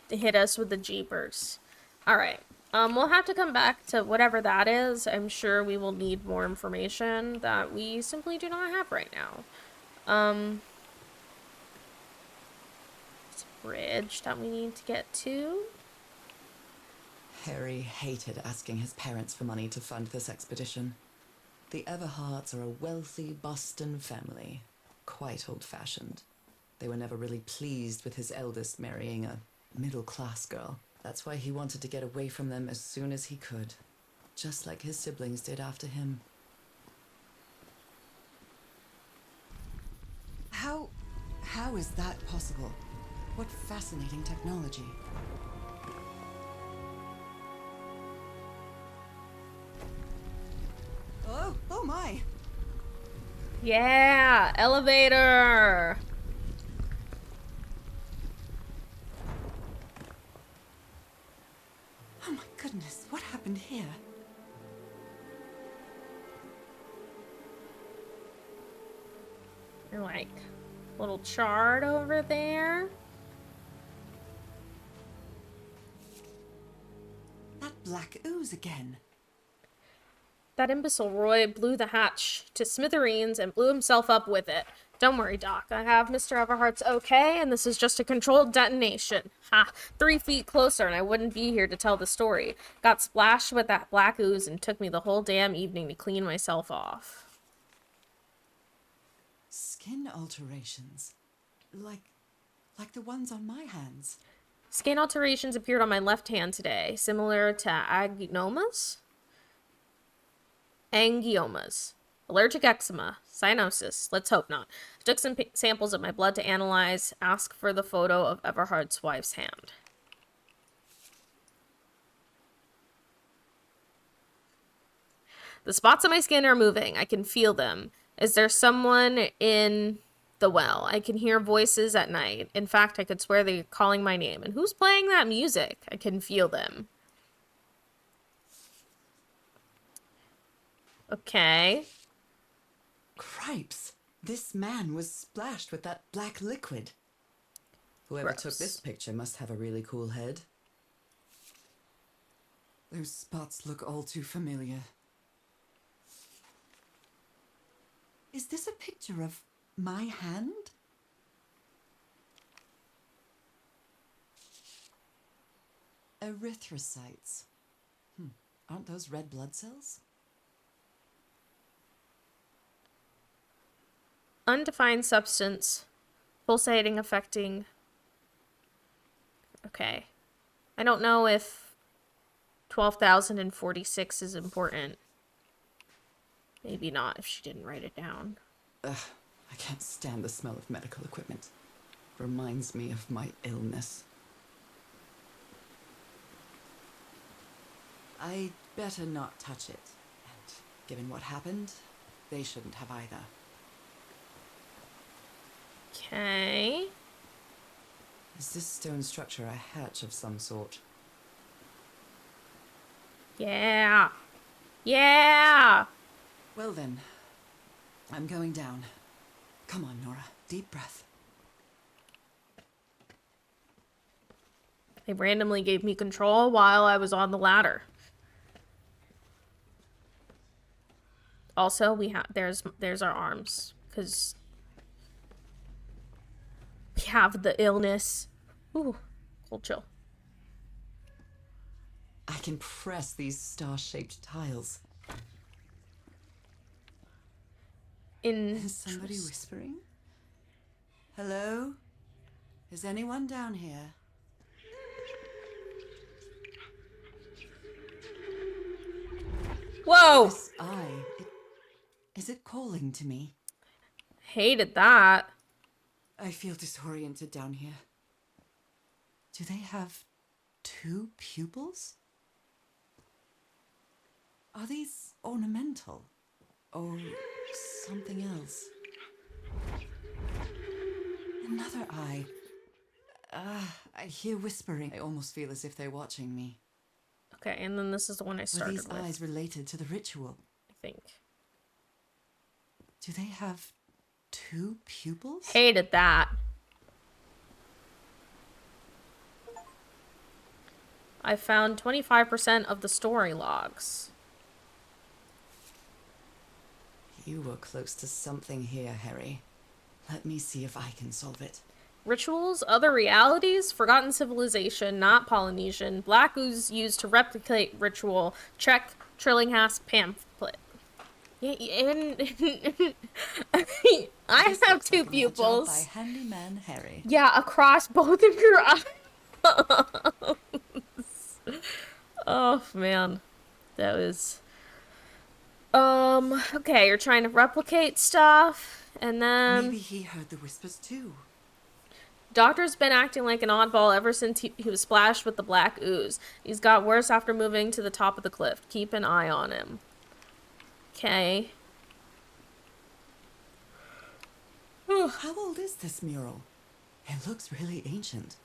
[SPEAKER 1] hit us with the jeepers. All right. We'll have to come back to whatever that is. I'm sure we will need more information that we simply do not have right now. It's a bridge that we need to get to.
[SPEAKER 2] Harry hated asking his parents for money to fund this expedition. The Everharts are a wealthy Boston family, quite old-fashioned. They were never really pleased with his eldest marrying a middle-class girl. That's why he wanted to get away from them as soon as he could, just like his siblings did after him. How is that possible? What fascinating technology. Oh my!
[SPEAKER 1] Yeah, elevator.
[SPEAKER 2] Oh my goodness, what happened here?
[SPEAKER 1] And like little chart over there.
[SPEAKER 2] That black ooze again.
[SPEAKER 1] That imbecile Roy blew the hatch to smithereens and blew himself up with it. Don't worry, Doc. I have Mr. Everhart's okay, and this is just a controlled detonation. Ha! 3 feet closer, and I wouldn't be here to tell the story. Got splashed with that black ooze, and took me the whole damn evening to clean myself off.
[SPEAKER 2] Skin alterations. Like the ones on my hands.
[SPEAKER 1] Skin alterations appeared on my left hand today, similar to angiomas, allergic eczema, cyanosis. Let's hope not. Took some samples of my blood to analyze. Ask for the photo of Everhart's wife's hand. The spots on my skin are moving. I can feel them. Is there someone in the well? I can hear voices at night. In fact, I could swear they're calling my name. And who's playing that music? I can feel them. Okay.
[SPEAKER 2] Cripes! This man was splashed with that black liquid. Whoever took this picture must have a really cool head. Those spots look all too familiar. Is this a picture of my hand? Erythrocytes. Aren't those red blood cells?
[SPEAKER 1] Undefined substance. Pulsating, affecting. Okay. I don't know if 12,046 is important. Maybe not if she didn't write it down.
[SPEAKER 2] Ugh, I can't stand the smell of medical equipment. Reminds me of my illness. I'd better not touch it. And given what happened, they shouldn't have either.
[SPEAKER 1] Okay.
[SPEAKER 2] Is this stone structure a hatch of some sort?
[SPEAKER 1] Yeah. Yeah.
[SPEAKER 2] Well then, I'm going down. Come on, Nora. Deep breath.
[SPEAKER 1] They randomly gave me control while I was on the ladder. Also, there's our arms, because we have the illness. Ooh, cold chill.
[SPEAKER 2] I can press these star-shaped tiles. Is somebody whispering? Hello? Is anyone down here?
[SPEAKER 1] Whoa!
[SPEAKER 2] This eye, is it calling to me?
[SPEAKER 1] Hated that.
[SPEAKER 2] I feel disoriented down here. Do they have 2 pupils? Are these ornamental? Or something else? Another eye. I hear whispering. I almost feel as if they're watching me.
[SPEAKER 1] Okay, and then this is the one I
[SPEAKER 2] Were
[SPEAKER 1] started
[SPEAKER 2] these
[SPEAKER 1] with,
[SPEAKER 2] eyes related to the ritual?
[SPEAKER 1] I think.
[SPEAKER 2] Do they have 2 pupils?
[SPEAKER 1] Hated that. I found 25% of the story logs.
[SPEAKER 2] You were close to something here, Harry. Let me see if I can solve it.
[SPEAKER 1] Rituals, other realities, forgotten civilization, not Polynesian, black ooze used to replicate ritual, check Trillinghast pamphlet. Yeah, and I
[SPEAKER 2] This
[SPEAKER 1] have
[SPEAKER 2] looks
[SPEAKER 1] 2
[SPEAKER 2] like another job by
[SPEAKER 1] pupils.
[SPEAKER 2] handyman Harry.
[SPEAKER 1] Yeah, across both of your eyes. Oh man, that was. Okay, you're trying to replicate stuff, and then
[SPEAKER 2] Maybe he heard the whispers too.
[SPEAKER 1] Doctor's been acting like an oddball ever since he was splashed with the black ooze. He's got worse after moving to the top of the cliff. Keep an eye on him. Okay.
[SPEAKER 2] How old is this mural? It looks really ancient.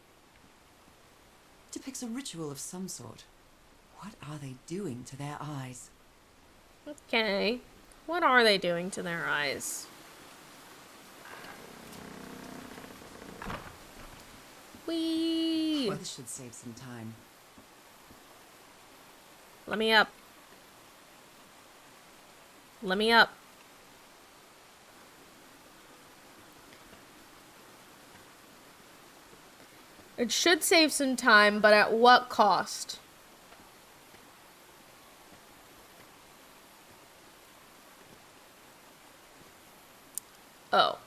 [SPEAKER 2] It depicts a ritual of some sort. What are they doing to their eyes?
[SPEAKER 1] Okay. What are they doing to their eyes? Whee!
[SPEAKER 2] Well, this should save some time.
[SPEAKER 1] Let me up. Let me up. It should save some time, but at what cost? Oh.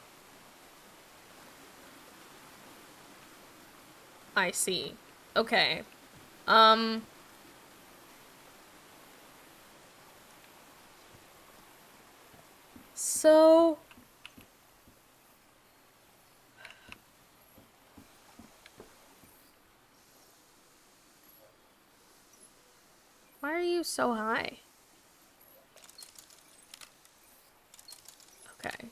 [SPEAKER 1] I see. Okay. So... Why are you so high? Okay.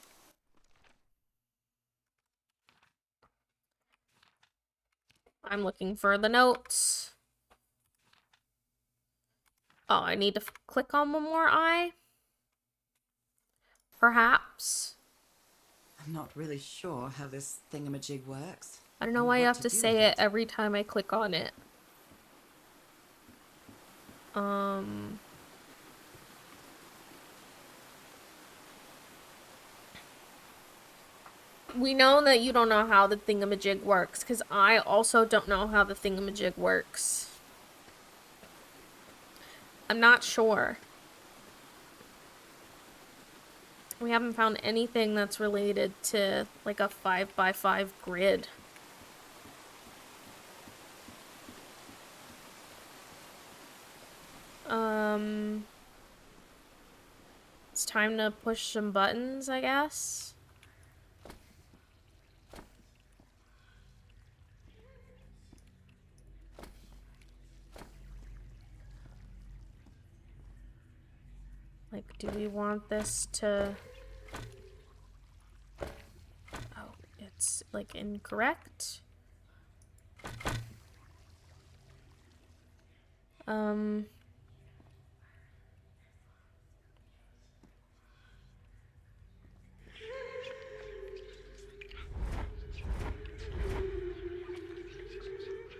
[SPEAKER 1] I'm looking for the notes. Oh, I need to click on one more eye? Perhaps?
[SPEAKER 2] I'm not really sure how this thingamajig works.
[SPEAKER 1] I don't know
[SPEAKER 2] or
[SPEAKER 1] why you
[SPEAKER 2] what
[SPEAKER 1] have to
[SPEAKER 2] do
[SPEAKER 1] say
[SPEAKER 2] with
[SPEAKER 1] it every time I click on it. We know that you don't know how the thingamajig works, because I also don't know how the thingamajig works. I'm not sure. We haven't found anything that's related to, like, a 5x5 grid. It's time to push some buttons, I guess. Like, do we want this to... Oh, it's, like, incorrect?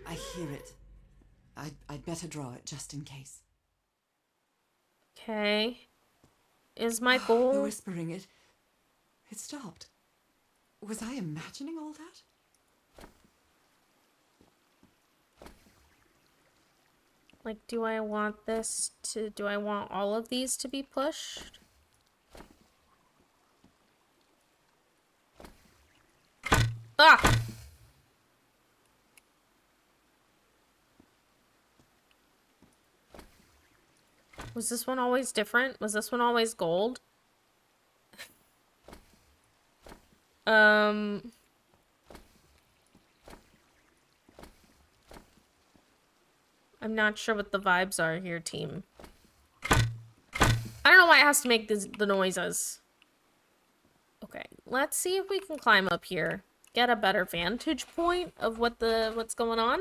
[SPEAKER 2] I hear it. I'd better draw it just in case.
[SPEAKER 1] Okay. Is my
[SPEAKER 2] The
[SPEAKER 1] goal...
[SPEAKER 2] whispering, it stopped. Was I imagining all that?
[SPEAKER 1] Like, do I want this to... Do I want all of these to be pushed? Ah! Was this one always different? Was this one always gold? I'm not sure what the vibes are here, team. it has to make the noises. Okay, let's see if we can climb up here. Get a better vantage point of what's going on.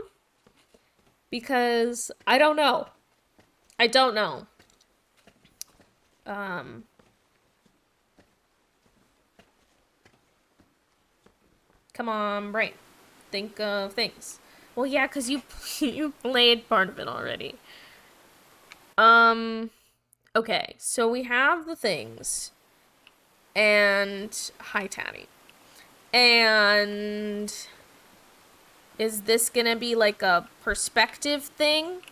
[SPEAKER 1] Because I don't know. I don't know. Come on, brain. Think of things. Well, yeah, because you you played part of it already. Okay, so we have the things. And hi, Tatty. And is this gonna be like a perspective thing?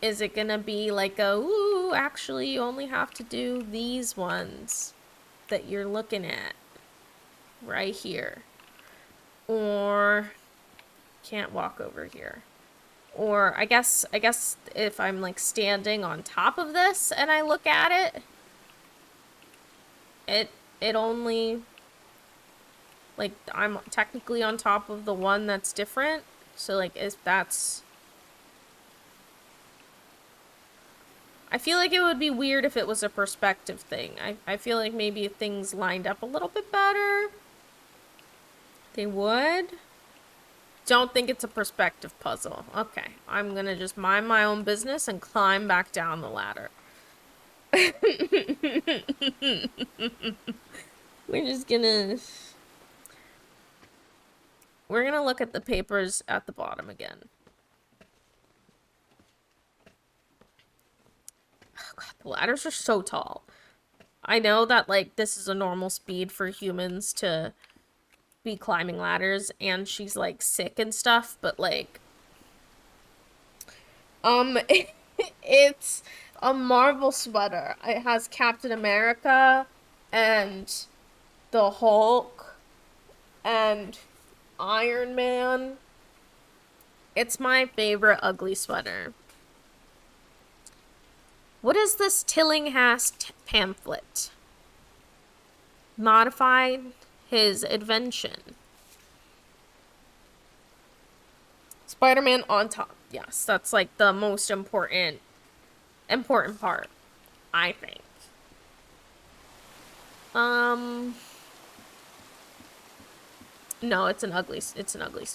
[SPEAKER 1] Is it gonna be like a, ooh, actually you only have to do these ones that you're looking at right here? Or can't walk over here. Or I guess if I'm like standing on top of this and I look at it, it only, like, I'm technically on top of the one that's different. So like, I feel like it would be weird if it was a perspective thing. I feel like maybe if things lined up a little bit better, they would. Don't think it's a perspective puzzle. Okay, I'm gonna just mind my own business and climb back down the ladder. We're gonna look at the papers at the bottom again. Oh God, the ladders are so tall. I know that, like, this is a normal speed for humans to be climbing ladders, and she's, like, sick and stuff, but, like, it's a Marvel sweater. It has Captain America and the Hulk and Iron Man. It's my favorite ugly sweater. What is this Tillinghast pamphlet? Modified his invention. Spider-Man on top. Yes, that's like the most important part, I think. No, it's an ugly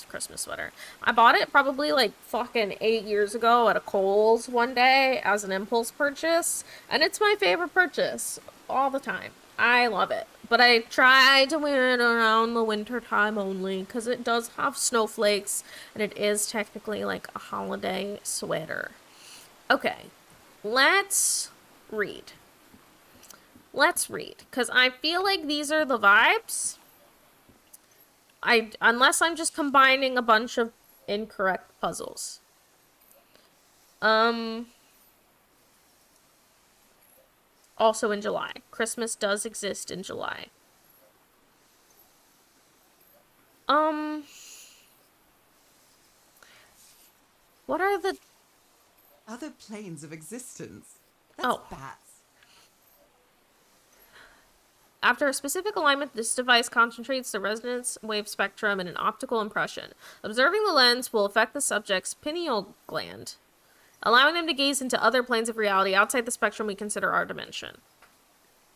[SPEAKER 1] Christmas sweater. I bought it probably like fucking 8 years ago at a Kohl's one day as an impulse purchase, and it's my favorite purchase all the time. I love it. But I try to wear it around the winter time only because it does have snowflakes and it is technically like a holiday sweater. Okay, let's read. Because I feel like these are the vibes. Unless I'm just combining a bunch of incorrect puzzles. Also in July. Christmas does exist in July. What are the
[SPEAKER 2] other planes of existence? That's bats.
[SPEAKER 1] After a specific alignment, this device concentrates the resonance wave spectrum in an optical impression. Observing the lens will affect the subject's pineal gland, allowing them to gaze into other planes of reality outside the spectrum we consider our dimension.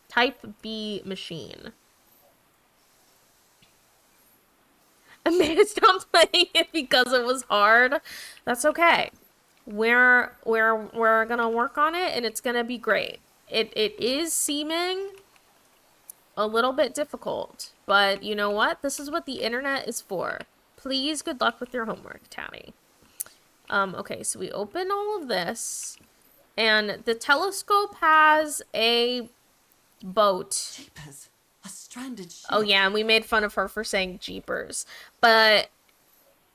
[SPEAKER 1] Type B machine. I made it stop playing it because it was hard. That's okay. We're gonna work on it and it's gonna be great. It is seeming a little bit difficult, but you know what? This is what the internet is for. Please, good luck with your homework, Tammy. Okay, so we open all of this, and the telescope has a boat.
[SPEAKER 2] Jeepers, a stranded ship.
[SPEAKER 1] Oh yeah, and we made fun of her for saying jeepers, but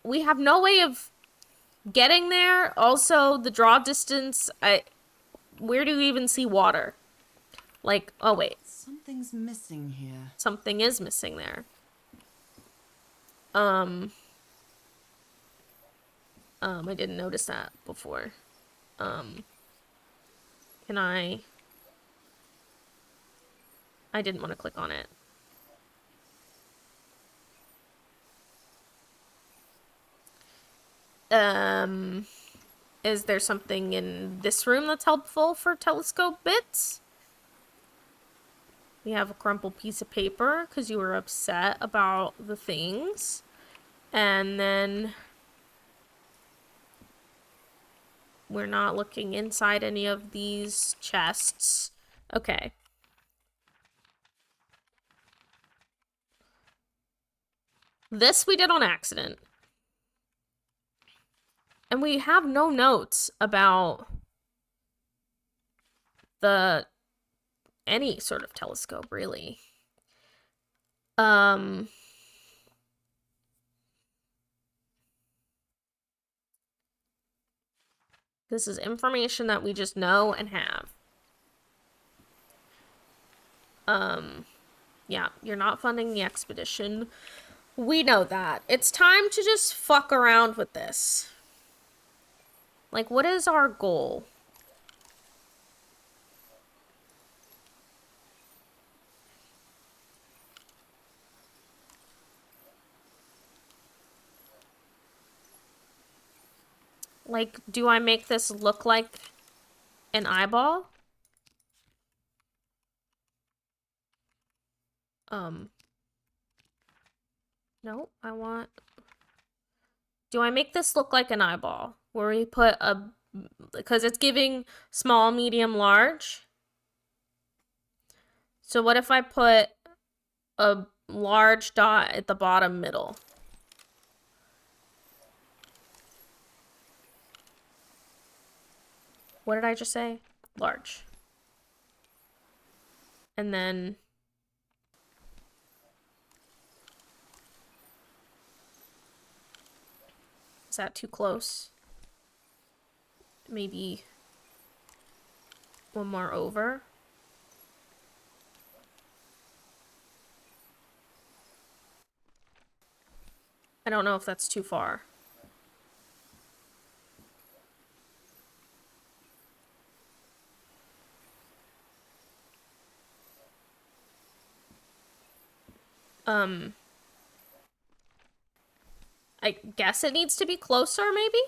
[SPEAKER 1] we have no way of getting there. Also, the draw distance, where do you even see water? Like, oh wait.
[SPEAKER 2] Something's missing here.
[SPEAKER 1] Something is missing there. I didn't notice that before. Can I didn't want to click on it. Is there something in this room that's helpful for telescope bits? We have a crumpled piece of paper because you were upset about the things. And then we're not looking inside any of these chests. Okay. This we did on accident. And we have no notes about any sort of telescope, really. This is information that we just know and have. Yeah, you're not funding the expedition. We know that. It's time to just fuck around with this. Like, what is our goal? Like, do I make this look like an eyeball? No, I want... Do I make this look like an eyeball? Where we put a... Because it's giving small, medium, large. So what if I put a large dot at the bottom middle? What did I just say? Large. And then... Is that too close? Maybe one more over. I don't know if that's too far. I guess it needs to be closer, maybe?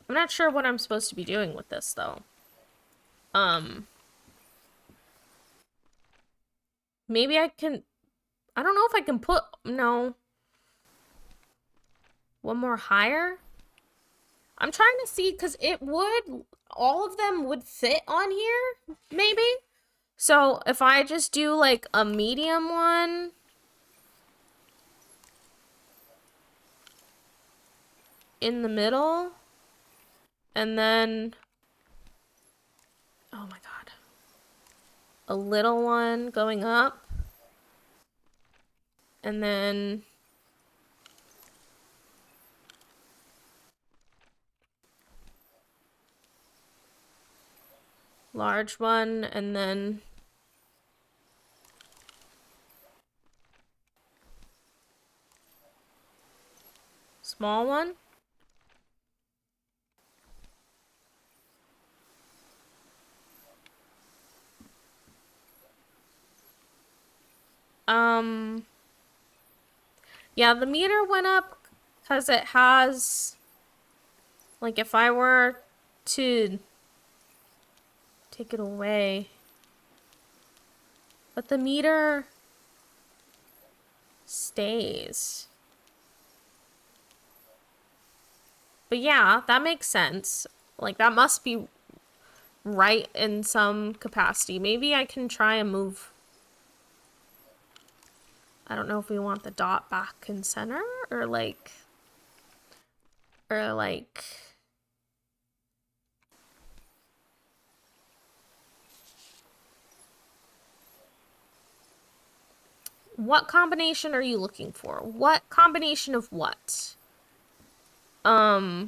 [SPEAKER 1] I'm not sure what I'm supposed to be doing with this, though. Maybe I can... I don't know if I can put... No. One more higher? I'm trying to see, because it would... All of them would fit on here, maybe? So, if I just do, like, a medium one... in the middle... And then... Oh my god. A little one going up. And then... large one, and then... small one. Yeah, the meter went up because it has... Like, if I were to take it away... But the meter stays. But yeah, that makes sense. Like, that must be right in some capacity. Maybe I can try and move... I don't know if we want the dot back in center, or like... What combination are you looking for? What combination of what? I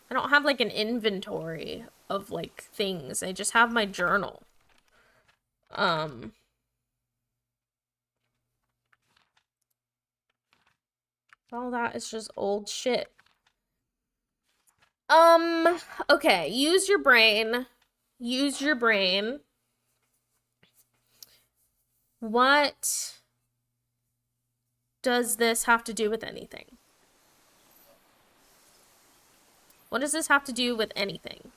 [SPEAKER 1] don't have like an inventory of like things. I just have my journal. All that is just old shit. Okay, use your brain. Use your brain. What does this have to do with anything? What does this have to do with anything?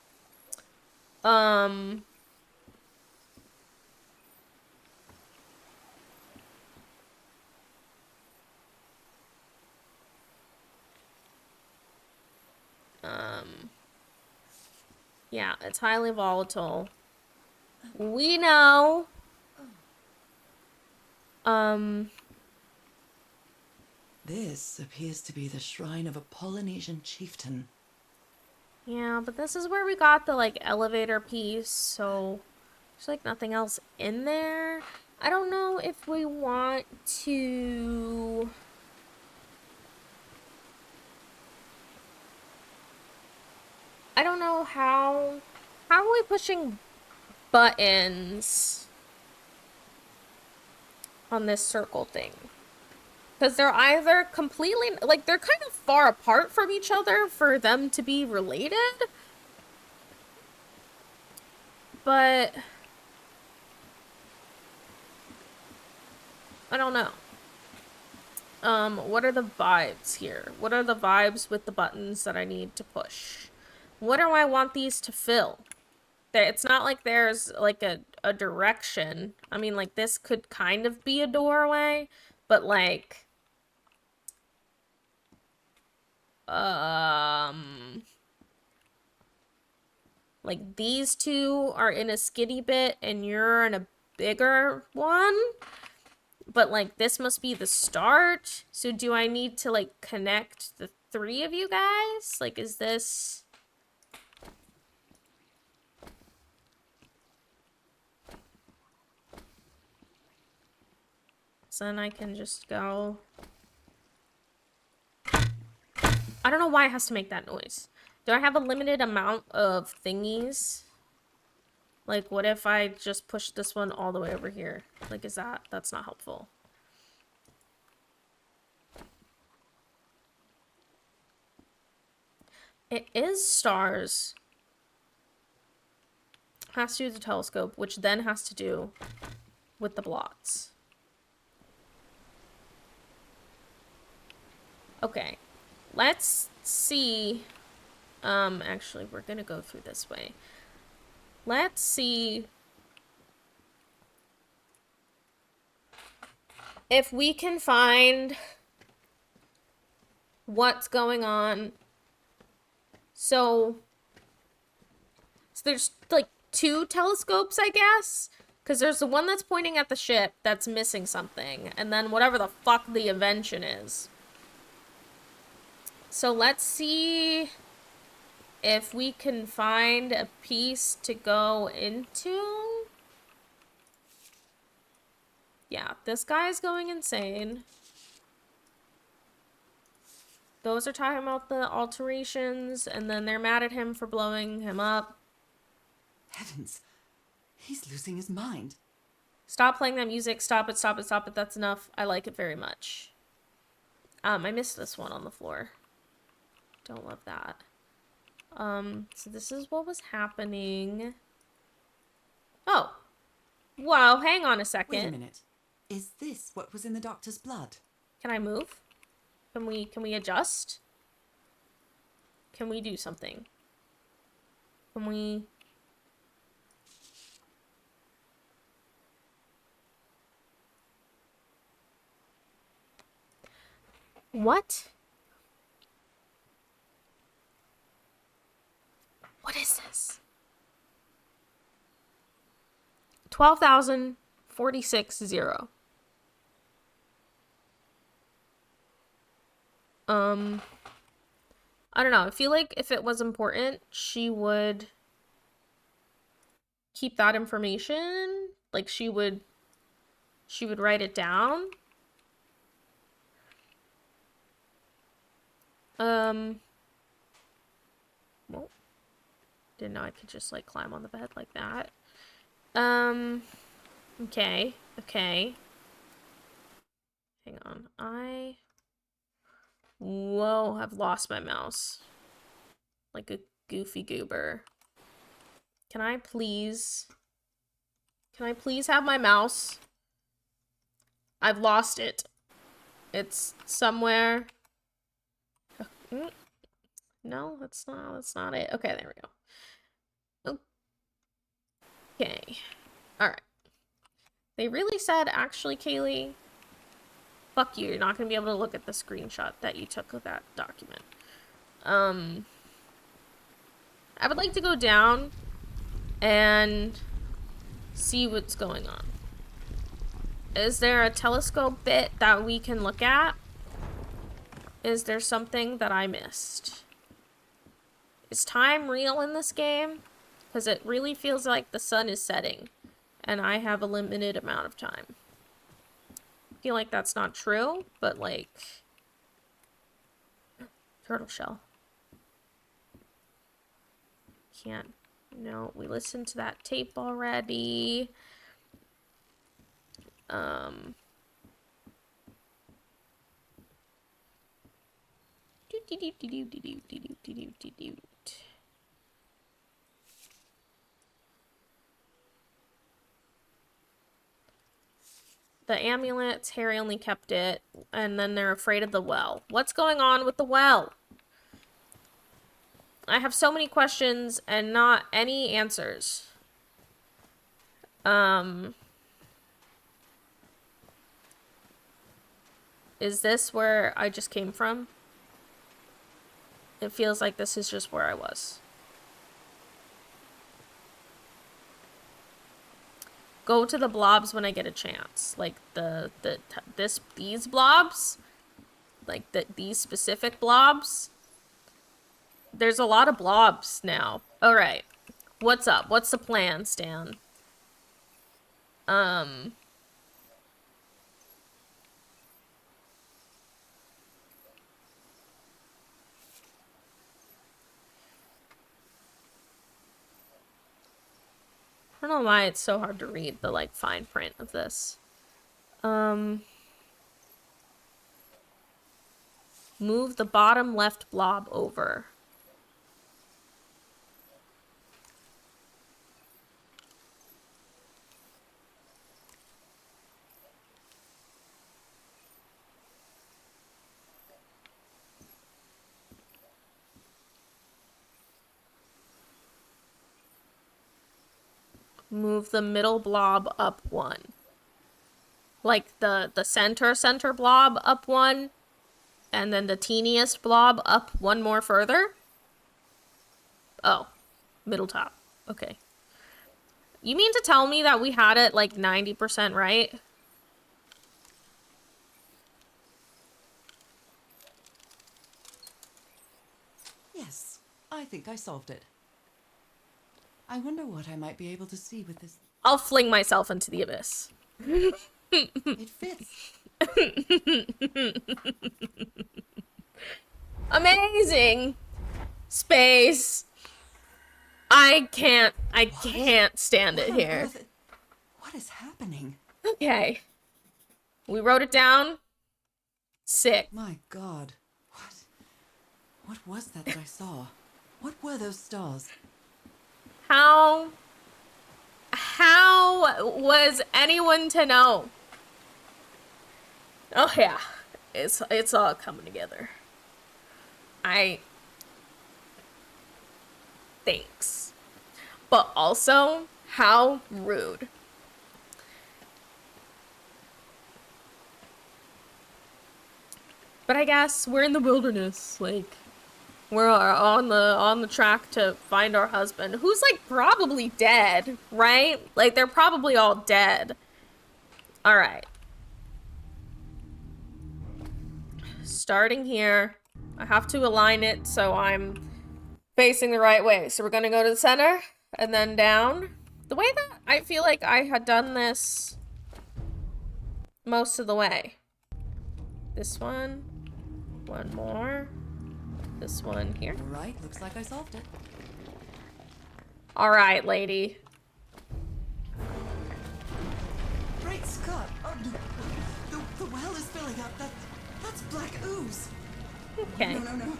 [SPEAKER 1] Yeah, it's highly volatile. We know.
[SPEAKER 2] This appears to be the shrine of a Polynesian chieftain.
[SPEAKER 1] Yeah, but this is where we got the, like, elevator piece, so there's, like, nothing else in there. I don't know if we want to... I don't know how are we pushing buttons on this circle thing? Because they're either completely, like, they're kind of far apart from each other for them to be related. But I don't know. What are the vibes here? What are the vibes with the buttons that I need to push? What do I want these to fill? It's not like there's, like, a direction. I mean, like, this could kind of be a doorway, but, like... Like, these two are in a skinny bit, and you're in a bigger one? But, like, this must be the start. So do I need to, like, connect the three of you guys? Like, is this... So then I can just go... I don't know why it has to make that noise. Do I have a limited amount of thingies? Like, what if I just push this one all the way over here? Like, is that... That's not helpful. It is stars. Has to do with the telescope, which then has to do with the blots. Okay. Let's see. Actually, we're gonna go through this way. Let's see if we can find what's going on. So there's, like, two telescopes, I guess? Because there's the one that's pointing at the ship that's missing something, and then whatever the fuck the invention is. So let's see if we can find a piece to go into. Yeah, this guy's going insane. Those are talking about the alterations, and then they're mad at him for blowing him up.
[SPEAKER 2] Heavens, he's losing his mind.
[SPEAKER 1] Stop playing that music. Stop it, stop it, stop it. That's enough. I like it very much. I missed this one on the floor. Don't love that. So this is what was happening. Oh. Whoa, hang on a second.
[SPEAKER 2] Wait a minute. Is this what was in the doctor's blood?
[SPEAKER 1] Can I move? Can we adjust? Can we do something? Can we... What? What is this? 12,046.0. I don't know. I feel like if it was important, she would keep that information. Like, she would write it down. Well, didn't know I could just, like, climb on the bed like that. Okay. Hang on. Whoa, I've lost my mouse. Like a goofy goober. Can I please have my mouse? I've lost it. It's somewhere. No, that's not it. Okay, there we go. Okay. Alright. They really said, actually, Kaylee, fuck you. You're not going to be able to look at the screenshot that you took of that document. I would like to go down and see what's going on. Is there a telescope bit that we can look at? Is there something that I missed? Is time real in this game? Because it really feels like the sun is setting and I have a limited amount of time. I feel like that's not true, but like... Turtle shell. Can't. No, we listened to that tape already. The amulet, Harry only kept it, and then they're afraid of the well. What's going on with the well? I have so many questions and not any answers. Is this where I just came from? It feels like this is just where I was. Go to the blobs when I get a chance. Like these blobs? Like these specific blobs? There's a lot of blobs now. Alright. What's up? What's the plan, Stan? I don't know why it's so hard to read the, like, fine print of this. Move the bottom left blob over. Move the middle blob up one. Like the center blob up one. And then the teeniest blob up one more further. Oh. Middle top. Okay. You mean to tell me that we had it like 90% right?
[SPEAKER 2] Yes, I think I solved it. I wonder what I might be able to see with this.
[SPEAKER 1] I'll fling myself into the abyss.
[SPEAKER 2] It fits.
[SPEAKER 1] Amazing! Space. I can't stand it here.
[SPEAKER 2] What is happening?
[SPEAKER 1] Okay. We wrote it down. Sick.
[SPEAKER 2] My God. What was that I saw? What were those stars?
[SPEAKER 1] How was anyone to know? Oh yeah. It's all coming together. Thanks. But also, how rude. But I guess we're in the wilderness, like we're on the track to find our husband, who's like probably dead, right? Like they're probably all dead. All right. Starting here, I have to align it so I'm facing the right way. So we're gonna go to the center and then down. The way that I feel like I had done this most of the way. This one more. This one here.
[SPEAKER 2] All right, looks like I solved it.
[SPEAKER 1] All right, lady.
[SPEAKER 2] Great Scott! Oh, no. The well is filling up. That's black ooze.
[SPEAKER 1] Okay.
[SPEAKER 2] No.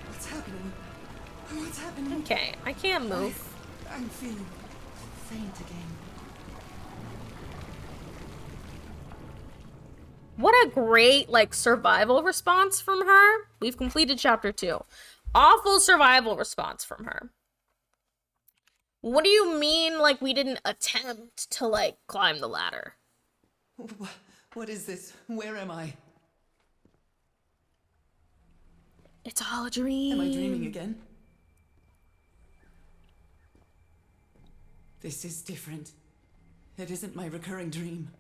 [SPEAKER 2] What's happening? What's happening?
[SPEAKER 1] Okay, I can't move.
[SPEAKER 2] I'm feeling faint again.
[SPEAKER 1] What a great, like, survival response from her. We've completed chapter 2. Awful survival response from her. What do you mean, like, we didn't attempt to, like, climb the ladder?
[SPEAKER 2] What is this? Where am I?
[SPEAKER 1] It's all a dream.
[SPEAKER 2] Am I dreaming again? This is different. It isn't my recurring dream.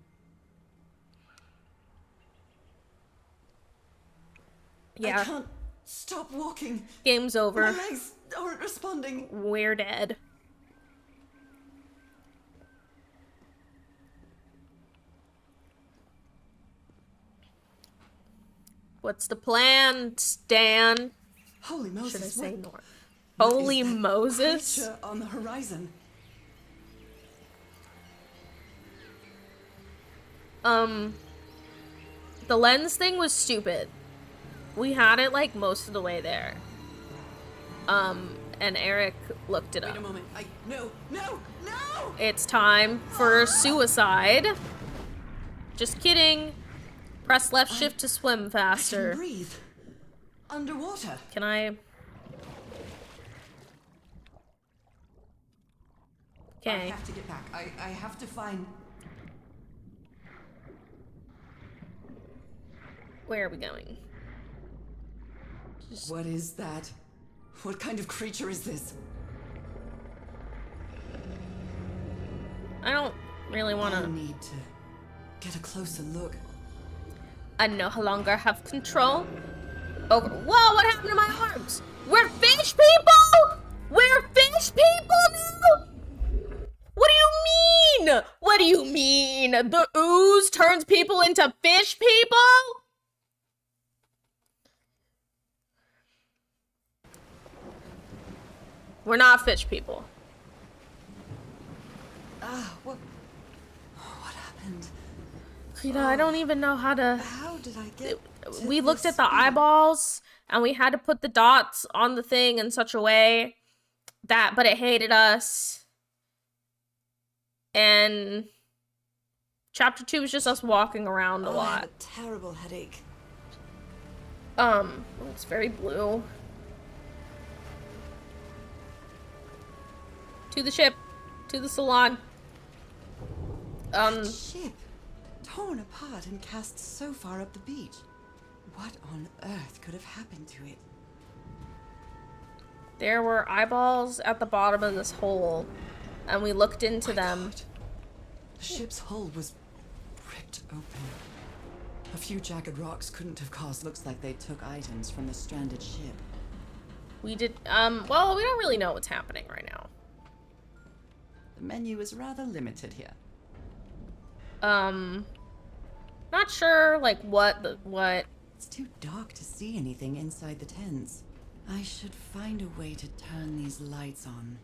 [SPEAKER 1] Yeah.
[SPEAKER 2] I can't stop walking.
[SPEAKER 1] Game's over.
[SPEAKER 2] My legs aren't responding.
[SPEAKER 1] We're dead. What's the plan, Stan?
[SPEAKER 2] Holy Moses!
[SPEAKER 1] Should I say
[SPEAKER 2] what-
[SPEAKER 1] Nor?
[SPEAKER 2] what
[SPEAKER 1] Holy
[SPEAKER 2] is that
[SPEAKER 1] Moses?
[SPEAKER 2] creature on the horizon.
[SPEAKER 1] The lens thing was stupid. We had it like most of the way there. And Eric looked it
[SPEAKER 2] Wait
[SPEAKER 1] up.
[SPEAKER 2] a moment. No!
[SPEAKER 1] It's time for suicide. Just kidding. Press left shift to swim
[SPEAKER 2] I can
[SPEAKER 1] faster.
[SPEAKER 2] breathe. Underwater.
[SPEAKER 1] Can I?
[SPEAKER 2] I
[SPEAKER 1] Okay.
[SPEAKER 2] have to get back. I have to find.
[SPEAKER 1] Where are we going?
[SPEAKER 2] What is that? What kind of creature is this?
[SPEAKER 1] I don't really want
[SPEAKER 2] I
[SPEAKER 1] to.
[SPEAKER 2] need to get a closer look.
[SPEAKER 1] I no longer have control over. Whoa! What happened to my arms? We're fish people. We're fish people now. What do you mean? What do you mean? The ooze turns people into fish people? We're not fish people.
[SPEAKER 2] What happened?
[SPEAKER 1] Krita, I don't even know how to.
[SPEAKER 2] How did I get? to
[SPEAKER 1] We looked
[SPEAKER 2] this
[SPEAKER 1] at the
[SPEAKER 2] speed?
[SPEAKER 1] eyeballs and we had to put the dots on the thing in such a way that, but it hated us. And chapter 2 was just us walking around a
[SPEAKER 2] Oh, I have
[SPEAKER 1] lot.
[SPEAKER 2] a terrible headache.
[SPEAKER 1] It's very blue. To the ship. To the salon.
[SPEAKER 2] Ship, torn apart and cast so far up the beach. What on earth could have happened to it?
[SPEAKER 1] There were eyeballs at the bottom of this hole, and we looked into
[SPEAKER 2] My
[SPEAKER 1] them.
[SPEAKER 2] God. The ship's hull was ripped open. A few jagged rocks couldn't have caused looks like they took items from the stranded ship.
[SPEAKER 1] We did, well, we don't really know what's happening right now.
[SPEAKER 2] The menu is rather limited here.
[SPEAKER 1] Not sure, like, what.
[SPEAKER 2] It's too dark to see anything inside the tents. I should find a way to turn these lights on.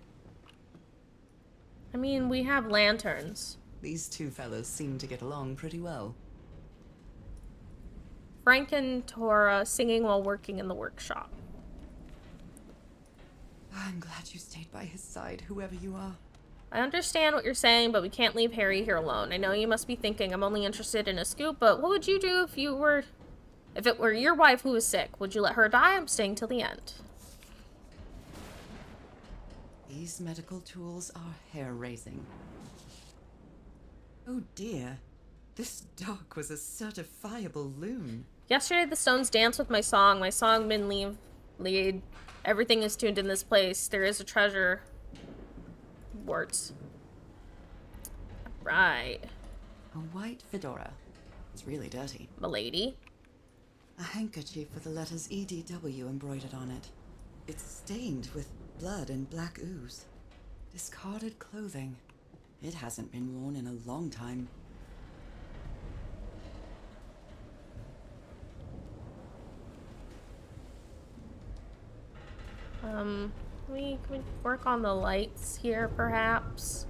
[SPEAKER 1] I mean, we have lanterns.
[SPEAKER 2] These two fellows seem to get along pretty well.
[SPEAKER 1] Frank and Tora singing while working in the workshop.
[SPEAKER 2] I'm glad you stayed by his side, whoever you are.
[SPEAKER 1] I understand what you're saying, but we can't leave Harry here alone. I know you must be thinking I'm only interested in a scoop, but what would you do if it were your wife who was sick? Would you let her die? I'm staying till the end.
[SPEAKER 2] These medical tools are hair-raising. Oh dear. This dog was a certifiable loon.
[SPEAKER 1] Yesterday the stones danced with my song. My song min lead. Everything is tuned in this place. There is a treasure. Words. Right.
[SPEAKER 2] A white fedora. It's really dirty.
[SPEAKER 1] Milady.
[SPEAKER 2] A handkerchief with the letters EDW embroidered on it. It's stained with blood and black ooze. Discarded clothing. It hasn't been worn in a long time.
[SPEAKER 1] Can we work on the lights here, perhaps?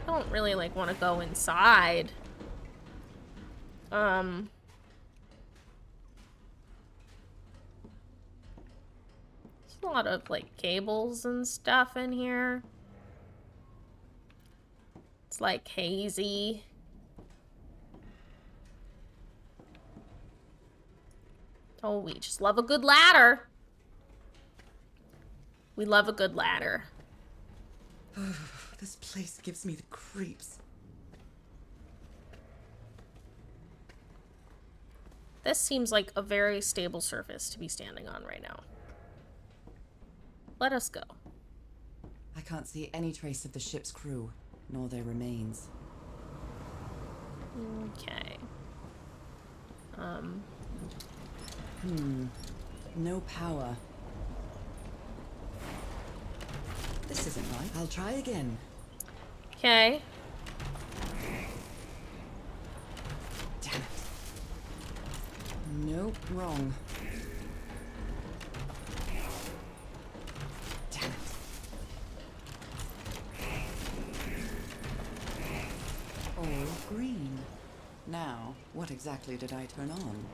[SPEAKER 1] I don't really, like, want to go inside. There's a lot of, like, cables and stuff in here. It's, like, hazy. Oh, we just love a good ladder. We love a good ladder.
[SPEAKER 2] This place gives me the creeps.
[SPEAKER 1] This seems like a very stable surface to be standing on right now. Let us go.
[SPEAKER 2] I can't see any trace of the ship's crew, nor their remains.
[SPEAKER 1] Okay.
[SPEAKER 2] No power. This isn't right. I'll try again.
[SPEAKER 1] Okay.
[SPEAKER 2] Damn it. Nope, wrong. Damn it. All green. Now, what exactly did I turn on?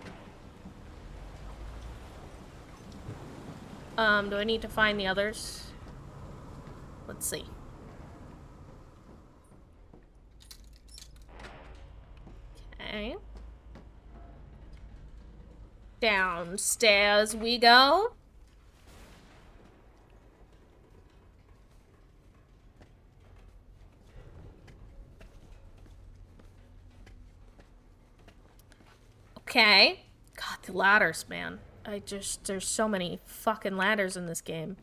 [SPEAKER 1] Do I need to find the others? Let's see. Okay. Downstairs we go. Okay. God, the ladders, man. There's so many fucking ladders in this game.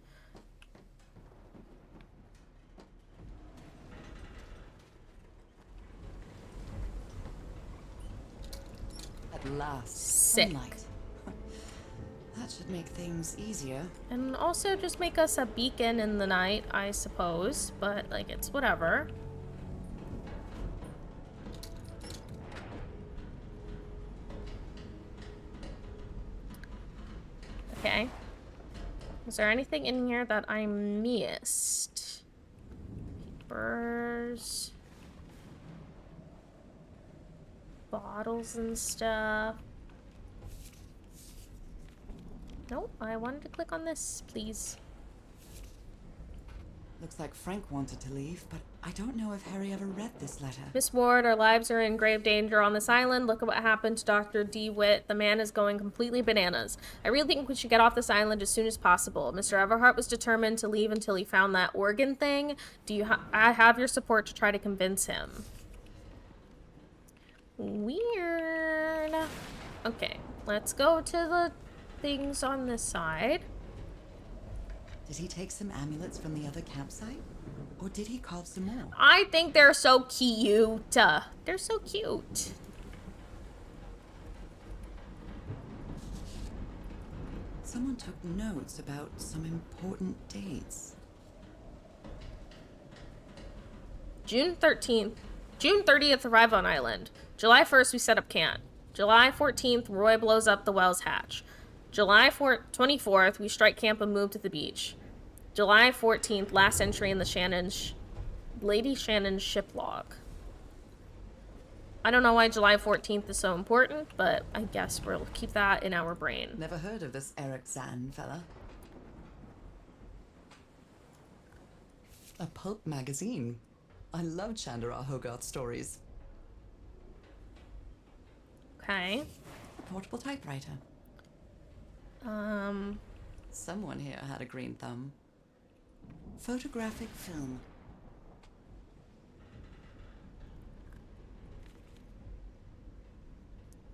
[SPEAKER 2] At last,
[SPEAKER 1] Sick.
[SPEAKER 2] sunlight. That should make things easier.
[SPEAKER 1] And also just make us a beacon in the night, I suppose. But, like, it's whatever. Okay. Is there anything in here that I missed? Papers. Bottles and stuff. Nope, I wanted to click on this, please.
[SPEAKER 2] Looks like Frank wanted to leave, but I don't know if Harry ever read this letter.
[SPEAKER 1] Miss Ward, our lives are in grave danger on this island. Look at what happened to Dr. DeWitt. The man is going completely bananas. I really think we should get off this island as soon as possible. Mr. Everhart was determined to leave until he found that organ thing. I have your support to try to convince him. Weird. Okay, let's go to the things on this side.
[SPEAKER 2] Did he take some amulets from the other campsite? Or did he carve some more?
[SPEAKER 1] I think they're so cute. They're so cute.
[SPEAKER 2] Someone took notes about some important dates.
[SPEAKER 1] June 30th, arrive on island. July 1st, we set up camp. July 14th, Roy blows up the Wells hatch. July 24th, we strike camp and move to the beach. July 14th, last entry in the Lady Shannon's ship log. I don't know why July 14th is so important, but I guess we'll keep that in our brain.
[SPEAKER 2] Never heard of this Eric Zan fella. A pulp magazine. I love Chandra Hogarth stories.
[SPEAKER 1] Okay.
[SPEAKER 2] A portable typewriter. Someone here had a green thumb. Photographic film.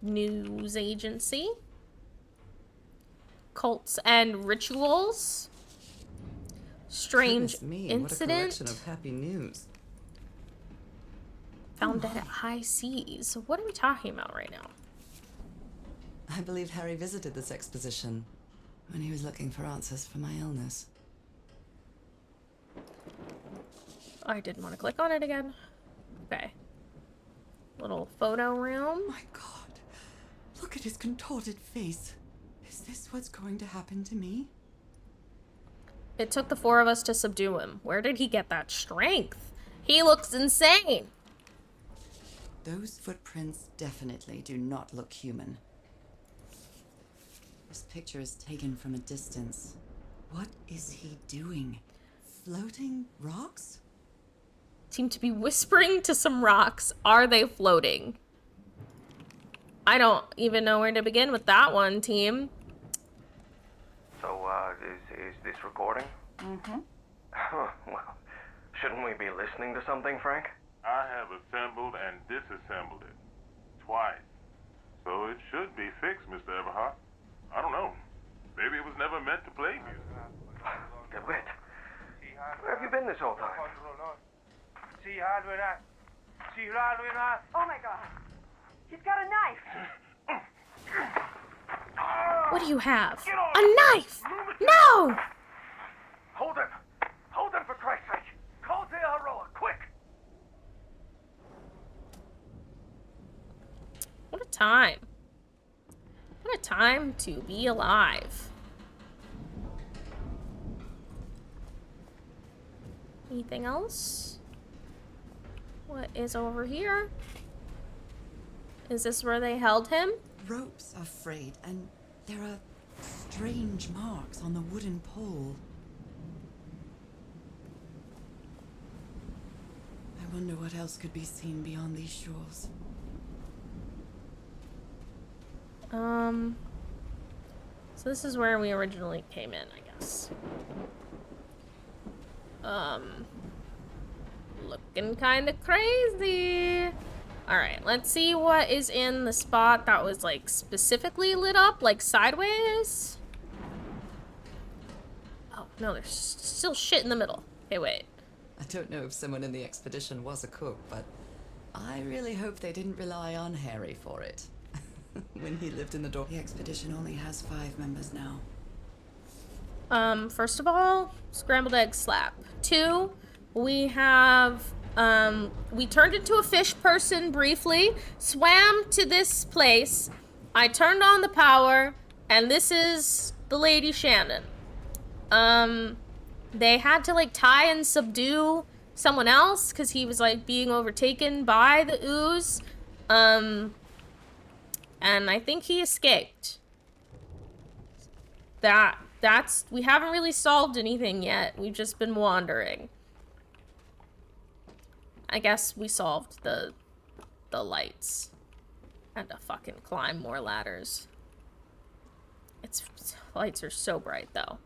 [SPEAKER 1] News agency. Cults and rituals. Strange
[SPEAKER 2] Goodness me,
[SPEAKER 1] incident.
[SPEAKER 2] What a collection of happy news.
[SPEAKER 1] Found dead at high seas. So what are we talking about right now?
[SPEAKER 2] I believe Harry visited this exposition when he was looking for answers for my illness.
[SPEAKER 1] I didn't want to click on it again. Okay. Little photo room.
[SPEAKER 2] My God, look at his contorted face. Is this what's going to happen to me?
[SPEAKER 1] It took the 4 of us to subdue him. Where did he get that strength? He looks insane.
[SPEAKER 2] Those footprints definitely do not look human. This picture is taken from a distance. What is he doing? Floating rocks?
[SPEAKER 1] Seem to be whispering to some rocks. Are they floating? I don't even know where to begin with that one, team.
[SPEAKER 6] So, is this recording?
[SPEAKER 4] Mm-hmm.
[SPEAKER 6] Well, shouldn't we be listening to something, Frank?
[SPEAKER 7] I have assembled and disassembled it. Twice. So it should be fixed, Mr. Everhart. I don't know. Maybe it was never meant to play music.
[SPEAKER 6] DeWitt, where have you been this whole time?
[SPEAKER 4] Oh my god. He's got a knife.
[SPEAKER 1] What do you have? A knife! No!
[SPEAKER 5] Hold him! Hold him, for Christ's sake! Call De Aroa, quick!
[SPEAKER 1] What a time. What a time to be alive. Anything else? What is over here? Is this where they held him?
[SPEAKER 2] Ropes are frayed, and there are strange marks on the wooden pole. I wonder what else could be seen beyond these shores.
[SPEAKER 1] So this is where we originally came in, I guess. Looking kind of crazy. Alright, let's see what is in the spot that was, like, specifically lit up, like, sideways. Oh, no, there's still shit in the middle. Okay, wait.
[SPEAKER 2] I don't know if someone in the expedition was a cook, but I really hope they didn't rely on Harry for it. When he lived in the door. The expedition only has 5 members now.
[SPEAKER 1] First of all, scrambled egg slap. 2, we have, we turned into a fish person briefly, swam to this place, I turned on the power, and this is the Lady Shannon. They had to, like, tie and subdue someone else, because he was, like, being overtaken by the ooze, and I think he escaped. We haven't really solved anything yet. We've just been wandering. I guess we solved the lights. Had to fucking climb more ladders. Lights are so bright, though.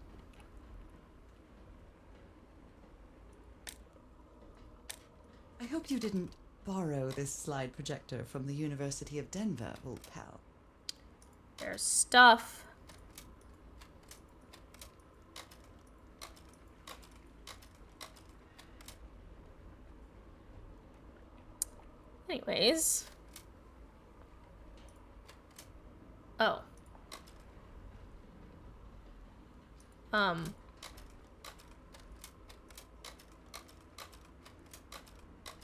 [SPEAKER 2] I hope you didn't borrow this slide projector from the University of Denver, old pal.
[SPEAKER 1] There's stuff. Anyways. Oh.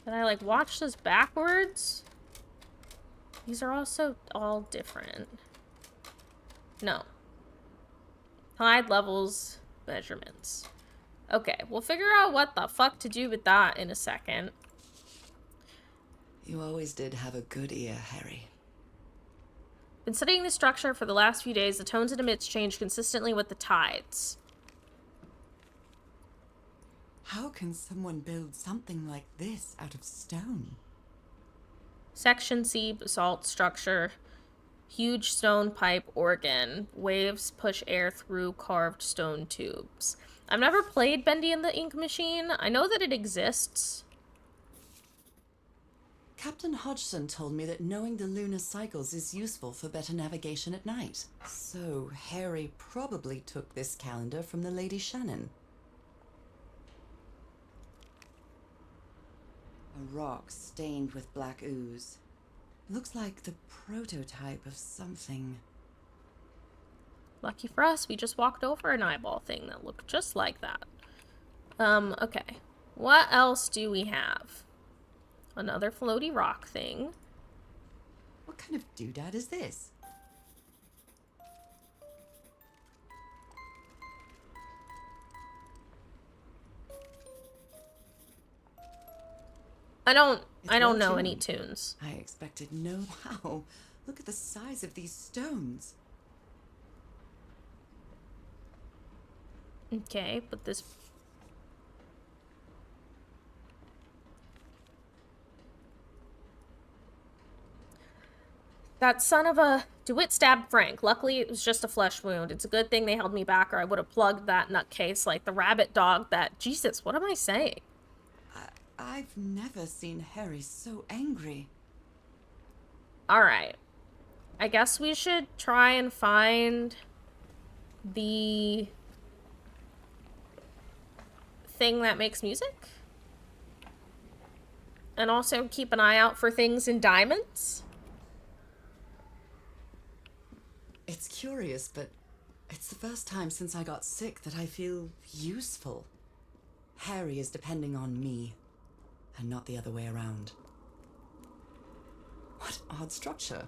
[SPEAKER 1] Can I, like, watch this backwards? These are also all different. No. Tide levels, measurements. Okay, we'll figure out what the fuck to do with that in a second.
[SPEAKER 2] You always did have a good ear, Harry.
[SPEAKER 1] Been studying the structure for the last few days. The tones it emits change consistently with the tides.
[SPEAKER 2] How can someone build something like this out of stone?
[SPEAKER 1] Section C, basalt structure. Huge stone pipe organ. Waves push air through carved stone tubes. I've never played Bendy and the Ink Machine. I know that it exists.
[SPEAKER 2] Captain Hodgson told me that knowing the lunar cycles is useful for better navigation at night. So Harry probably took this calendar from the Lady Shannon. A rock stained with black ooze. Looks like the prototype of something.
[SPEAKER 1] Lucky for us, we just walked over an eyeball thing that looked just like that. Okay. What else do we have? Another floaty rock thing.
[SPEAKER 2] What kind of doodad is this?
[SPEAKER 1] I don't
[SPEAKER 2] well
[SPEAKER 1] know
[SPEAKER 2] tuned.
[SPEAKER 1] any tunes.
[SPEAKER 2] I expected no. Wow, look at the size of these stones.
[SPEAKER 1] Okay, but this... That son of a DeWitt stabbed Frank. Luckily, it was just a flesh wound. It's a good thing they held me back, or I would have plugged that nutcase like the rabbit dog that... Jesus, what am I saying?
[SPEAKER 2] I've never seen Harry so angry.
[SPEAKER 1] Alright. I guess we should try and find the thing that makes music. And also keep an eye out for things in diamonds.
[SPEAKER 2] It's curious, but it's the first time since I got sick that I feel useful. Harry is depending on me, and not the other way around. What odd structure.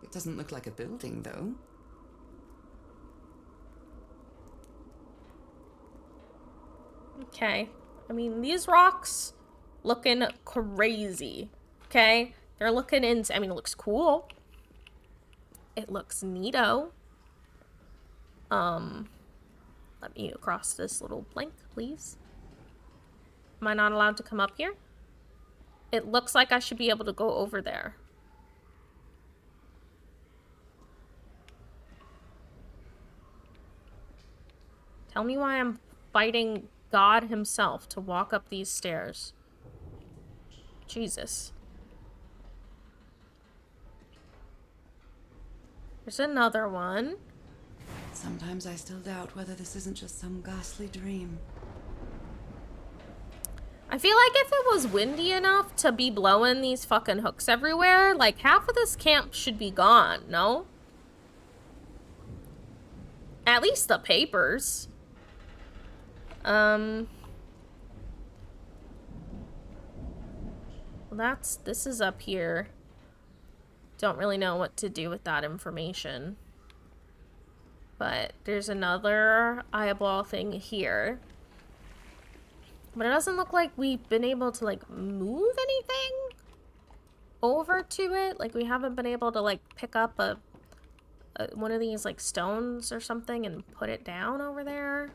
[SPEAKER 2] It doesn't look like a building, though.
[SPEAKER 1] Okay. I mean, these rocks looking crazy. Okay? They're looking in... I mean, it looks cool. It looks neato. Let me cross this little blank, please. Am I not allowed to come up here? It looks like I should be able to go over there. Tell me why I'm fighting God himself to walk up these stairs. Jesus. There's another one.
[SPEAKER 2] Sometimes I still doubt whether this isn't just some ghastly dream.
[SPEAKER 1] I feel like if it was windy enough to be blowing these fucking hooks everywhere, like half of this camp should be gone, no? At least the papers. Well, this is up here. Don't really know what to do with that information. But there's another eyeball thing here. But it doesn't look like we've been able to, like, move anything over to it. Like, we haven't been able to, like, pick up one of these, like, stones or something and put it down over there.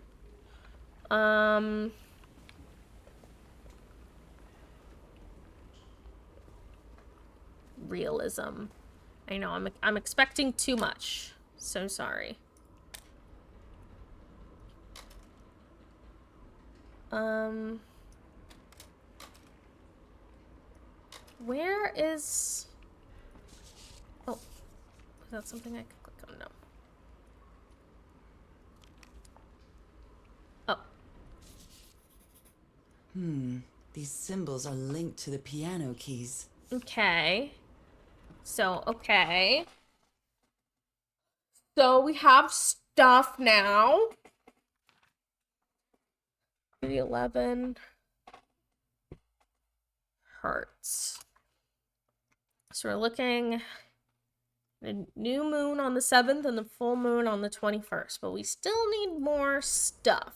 [SPEAKER 1] Realism. I know, I'm expecting too much. So sorry. Where is... Oh. Is that something I can click on? No. Oh.
[SPEAKER 2] These symbols are linked to the piano keys.
[SPEAKER 1] Okay. Okay. So we have stuff now. 311 hertz. So we're looking at a new moon on the 7th and the full moon on the 21st, but we still need more stuff.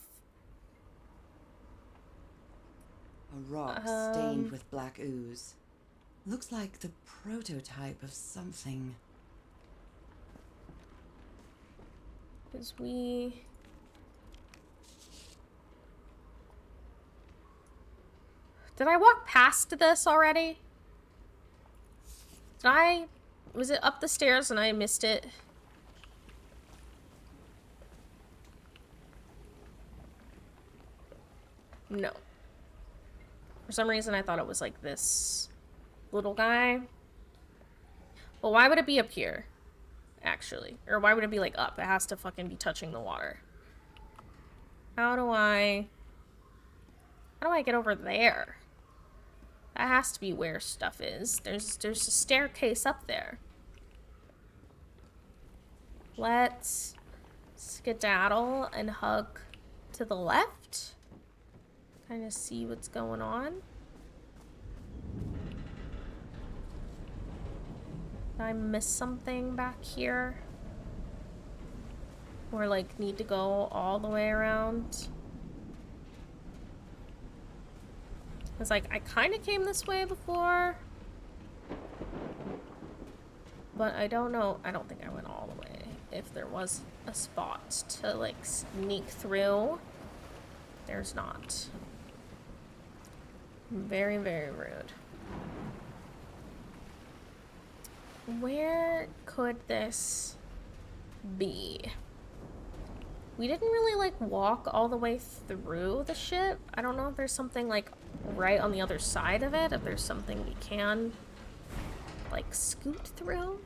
[SPEAKER 2] A rock stained with black ooze. Looks like the prototype of something.
[SPEAKER 1] Because we... Did I walk past this already? Was it up the stairs and I missed it? No. For some reason I thought it was like this little guy. Well, why would it be up here? Actually. Or why would it be like up? It has to fucking be touching the water. How do I get over there? That has to be where stuff is. There's a staircase up there. Let's skedaddle and hug to the left. Kind of see what's going on. Did I miss something back here? Or like need to go all the way around? It's like, I kind of came this way before. But I don't know. I don't think I went all the way. If there was a spot to, like, sneak through. There's not. Very, very rude. Where could this be? We didn't really, like, walk all the way through the ship. I don't know if there's something, like, right on the other side of it. If there's something we can, like, scoot through.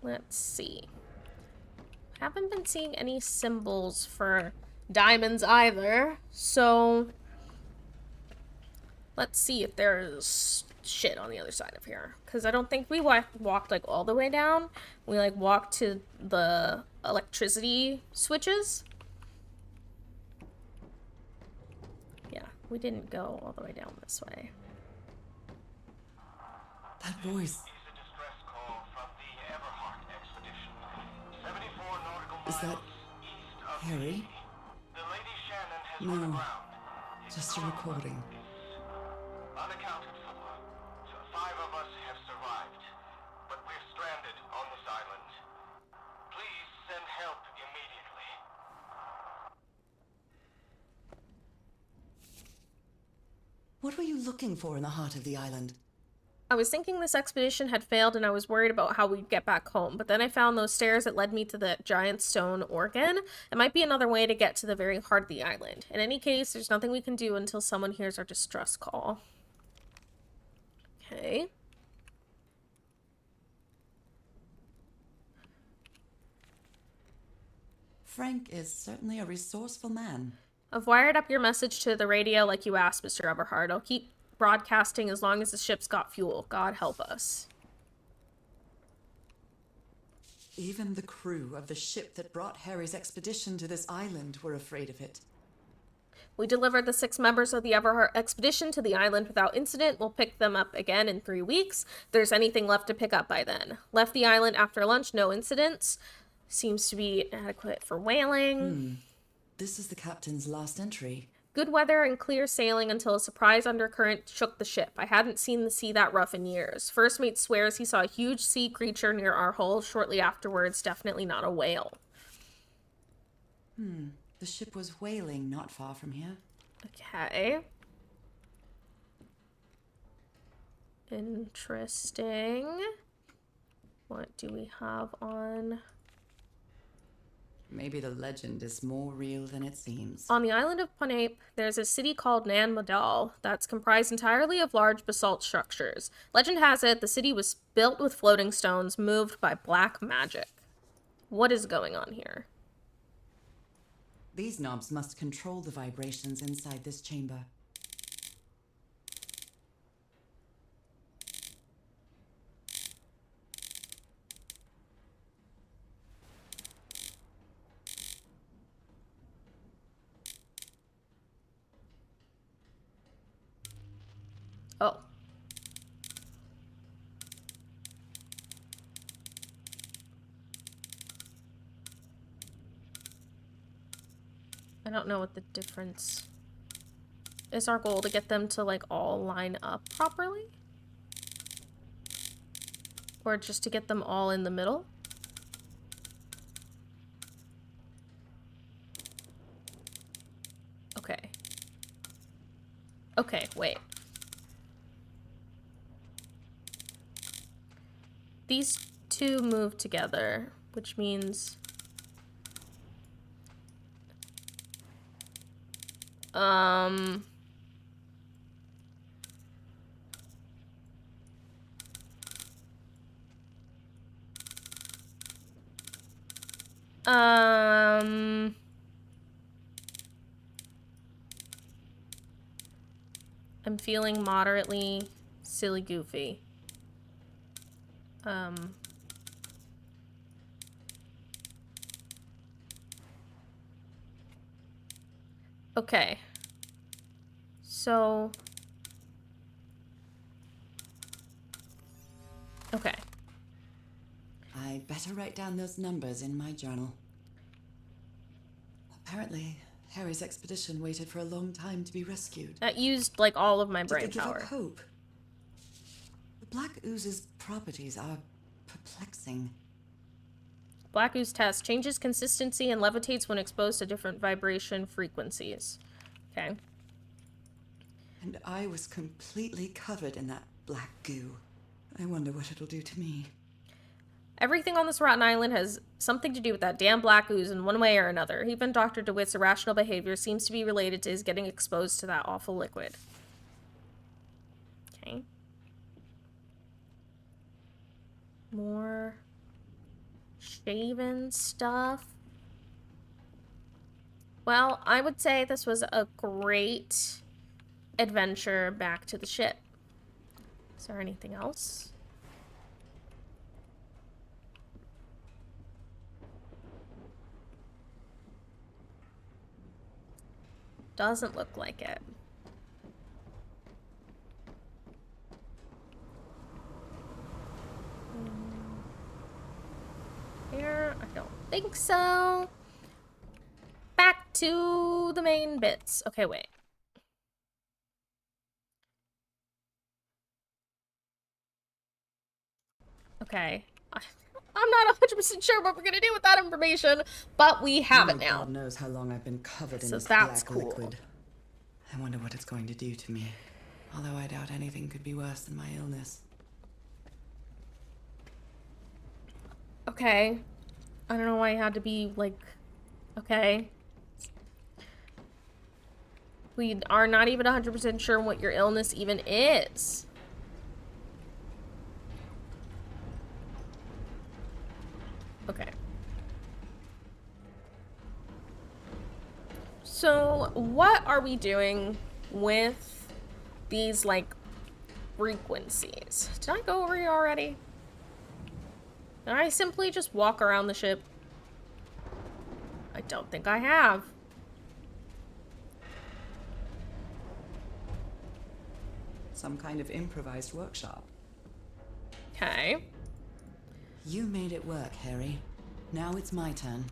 [SPEAKER 1] Let's see. Haven't been seeing any symbols for diamonds either, so let's see if there's shit on the other side of here. Because I don't think we walked, like, all the way down. We, like, walked to the electricity switches. Yeah, we didn't go all the way down this way.
[SPEAKER 2] That voice. Is that Harry? No, just a recording.
[SPEAKER 8] Unaccounted for. 5 of us have survived, but we're stranded on this island. Please send help immediately.
[SPEAKER 2] What were you looking for in the heart of the island?
[SPEAKER 1] I was thinking this expedition had failed and I was worried about how we'd get back home, but then I found those stairs that led me to the giant stone organ. It might be another way to get to the very heart of the island. In any case, there's nothing we can do until someone hears our distress call. Okay.
[SPEAKER 2] Frank is certainly a resourceful man.
[SPEAKER 1] I've wired up your message to the radio like you asked, Mr. Everhard. I'll keep broadcasting as long as the ship's got fuel. God help us.
[SPEAKER 2] Even the crew of the ship that brought Harry's expedition to this island were afraid of it.
[SPEAKER 1] We delivered the 6 members of the Everhard expedition to the island without incident. We'll pick them up again in 3 weeks. If there's anything left to pick up by then. Left the island after lunch, no incidents. Seems to be adequate for whaling.
[SPEAKER 2] This is the captain's last entry.
[SPEAKER 1] Good weather and clear sailing until a surprise undercurrent shook the ship. I hadn't seen the sea that rough in years. First mate swears he saw a huge sea creature near our hull shortly afterwards. Definitely not a whale.
[SPEAKER 2] The ship was whaling not far from here.
[SPEAKER 1] Okay. Interesting. What do we have on?
[SPEAKER 2] Maybe the legend is more real than it seems.
[SPEAKER 1] On the island of Punape, there's a city called Nan Madal that's comprised entirely of large basalt structures. Legend has it the city was built with floating stones moved by black magic. What is going on here?
[SPEAKER 2] These knobs must control the vibrations inside this chamber.
[SPEAKER 1] Oh. I don't know what the difference is. Our goal to get them to, like, all line up properly? Or just to get them all in the middle? Okay. Okay, wait. These 2 move together, which means... I'm feeling moderately silly goofy. Okay. So... Okay.
[SPEAKER 2] I better write down those numbers in my journal. Apparently, Harry's expedition waited for a long time to be rescued.
[SPEAKER 1] That used, like, all of my
[SPEAKER 2] Did
[SPEAKER 1] brain
[SPEAKER 2] they give
[SPEAKER 1] power.
[SPEAKER 2] up hope? The Black Ooze's properties are perplexing.
[SPEAKER 1] Black ooze test. Changes consistency and levitates when exposed to different vibration frequencies. Okay.
[SPEAKER 2] And I was completely covered in that black goo. I wonder what it'll do to me.
[SPEAKER 1] Everything on this rotten island has something to do with that damn black ooze in one way or another. Even Dr. DeWitt's irrational behavior seems to be related to his getting exposed to that awful liquid. Okay. More shaven stuff. Well, I would say this was a great adventure back to the ship. Is there anything else? Doesn't look like it. Here, I don't think so. Back to the main bits. Okay, wait. Okay. I'm not 100% sure what we're gonna do with that information, but we have it now.
[SPEAKER 2] God knows how long I've been covered in
[SPEAKER 1] So
[SPEAKER 2] this
[SPEAKER 1] that's
[SPEAKER 2] black
[SPEAKER 1] cool.
[SPEAKER 2] liquid. I wonder what it's going to do to me. Although I doubt anything could be worse than my illness.
[SPEAKER 1] Okay. I don't know why it had to be, like, okay. We are not even 100% sure what your illness even is. Okay. So, what are we doing with these, like, frequencies? Did I go over here already? Did I simply just walk around the ship? I don't think I have.
[SPEAKER 2] Some kind of improvised workshop.
[SPEAKER 1] Okay.
[SPEAKER 2] You made it work, Harry. Now it's my turn.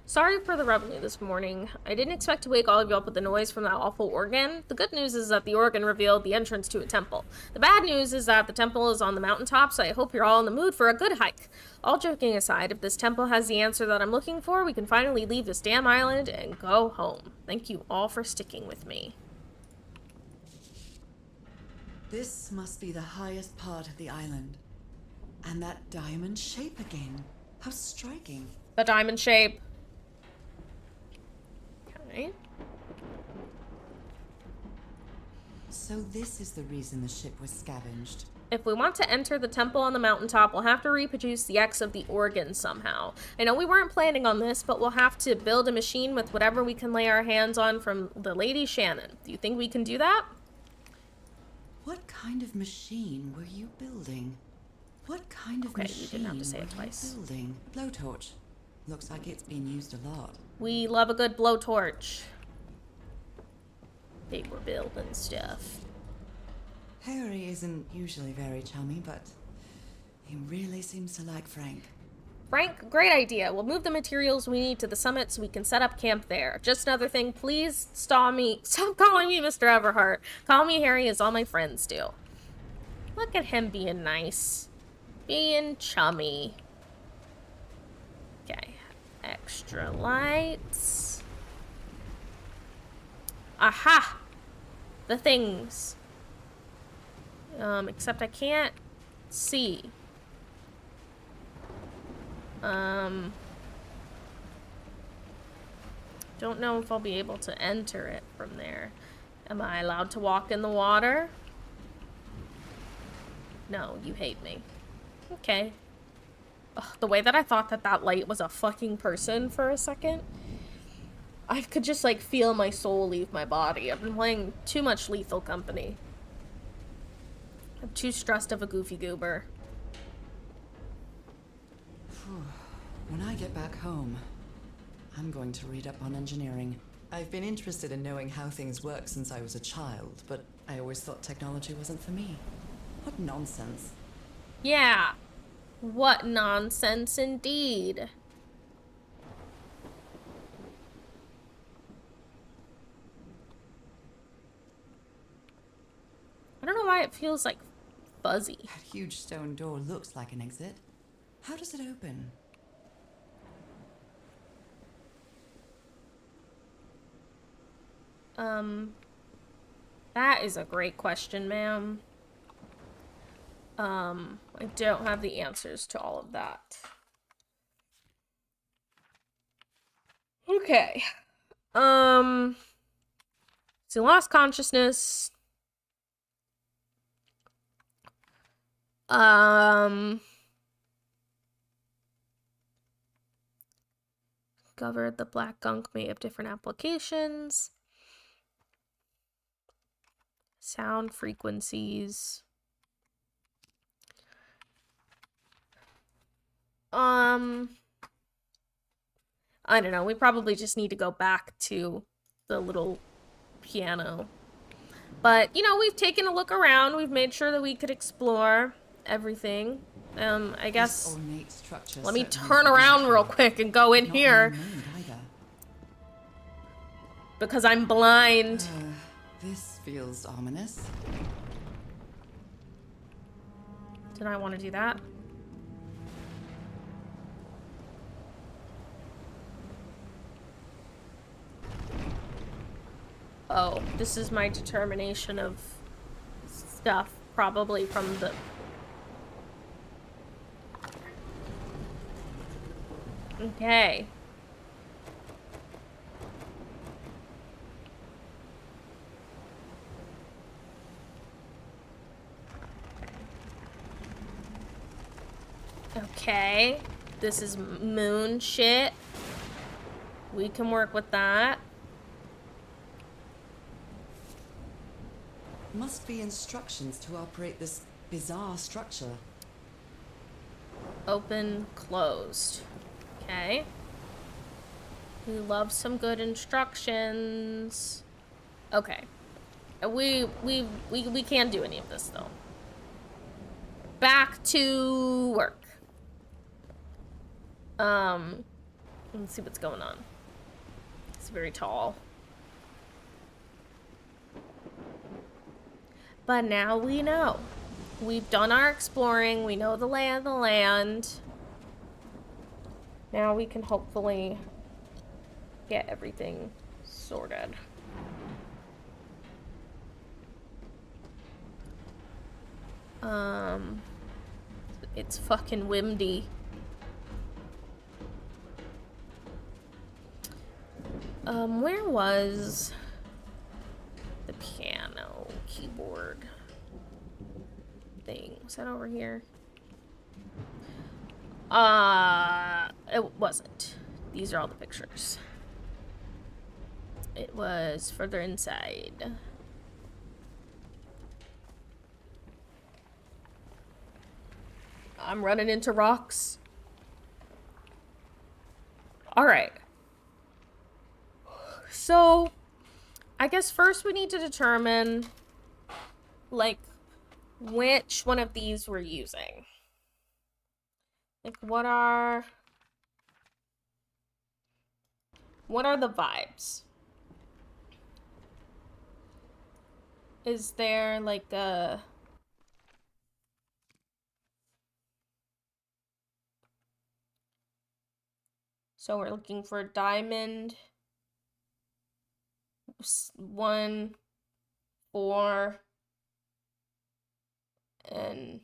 [SPEAKER 1] Sorry for the revenue this morning. I didn't expect to wake all of you up with the noise from that awful organ. The good news is that the organ revealed the entrance to a temple. The bad news is that the temple is on the mountaintop, so I hope you're all in the mood for a good hike. All joking aside, if this temple has the answer that I'm looking for, we can finally leave this damn island and go home. Thank you all for sticking with me.
[SPEAKER 2] This must be the highest part of the island. And that diamond shape again. How striking.
[SPEAKER 1] The diamond shape. Okay.
[SPEAKER 2] So this is the reason the ship was scavenged.
[SPEAKER 1] If we want to enter the temple on the mountaintop, we'll have to reproduce the X of the organ somehow. I know we weren't planning on this, but we'll have to build a machine with whatever we can lay our hands on from the Lady Shannon. Do you think we can do that?
[SPEAKER 2] What kind of machine were you building? What kind of
[SPEAKER 1] Okay,
[SPEAKER 2] machine
[SPEAKER 1] you didn't have to say
[SPEAKER 2] were
[SPEAKER 1] it twice.
[SPEAKER 2] you building? Blowtorch. Looks like it's been used a lot.
[SPEAKER 1] We love a good blowtorch. They were building stuff.
[SPEAKER 2] Harry isn't usually very chummy, but he really seems to like Frank.
[SPEAKER 1] Frank, great idea. We'll move the materials we need to the summit so we can set up camp there. Just another thing, please stop calling me Mr. Everhart. Call me Harry as all my friends do. Look at him being nice. Being chummy. Okay. Extra lights. Aha! The things. Except I can't see. Don't know if I'll be able to enter it from there. Am I allowed to walk in the water? No, you hate me. Okay. Ugh, the way that I thought that that light was a fucking person for a second. I could just, like, feel my soul leave my body. I've been playing too much Lethal Company. I'm too stressed of a goofy goober.
[SPEAKER 2] When I get back home, I'm going to read up on engineering. I've been interested in knowing how things work since I was a child, but I always thought technology wasn't for me. What nonsense.
[SPEAKER 1] Yeah. What nonsense indeed. I don't know why it feels like fuzzy.
[SPEAKER 2] That huge stone door looks like an exit. How does it open?
[SPEAKER 1] That is a great question, ma'am. I don't have the answers to all of that. Okay. So lost consciousness. Discovered the black gunk may have different applications. Sound frequencies. I don't know. We probably just need to go back to the little piano. But, you know, we've taken a look around. We've made sure that we could explore everything. I guess... Let me turn around real quick and go in here. Because I'm blind.
[SPEAKER 2] This feels ominous.
[SPEAKER 1] Did I want to do that? Oh, this is my determination of stuff, probably from the... Okay. Okay. This is moon shit. We can work with that.
[SPEAKER 2] Must be instructions to operate this bizarre structure.
[SPEAKER 1] Open, closed. Okay. We love some good instructions. Okay. We can't do any of this though. Back to work. Let's see what's going on. It's very tall. But now we know. We've done our exploring. We know the lay of the land. Now we can hopefully get everything sorted. It's fucking windy. Where was the piano keyboard thing? Was that over here? It wasn't. These are all the pictures. It was further inside. I'm running into rocks. All right. So, I guess first we need to determine, like, which one of these we're using. Like, what are the vibes? Is there, like, a... So we're looking for diamond, 1, 4, and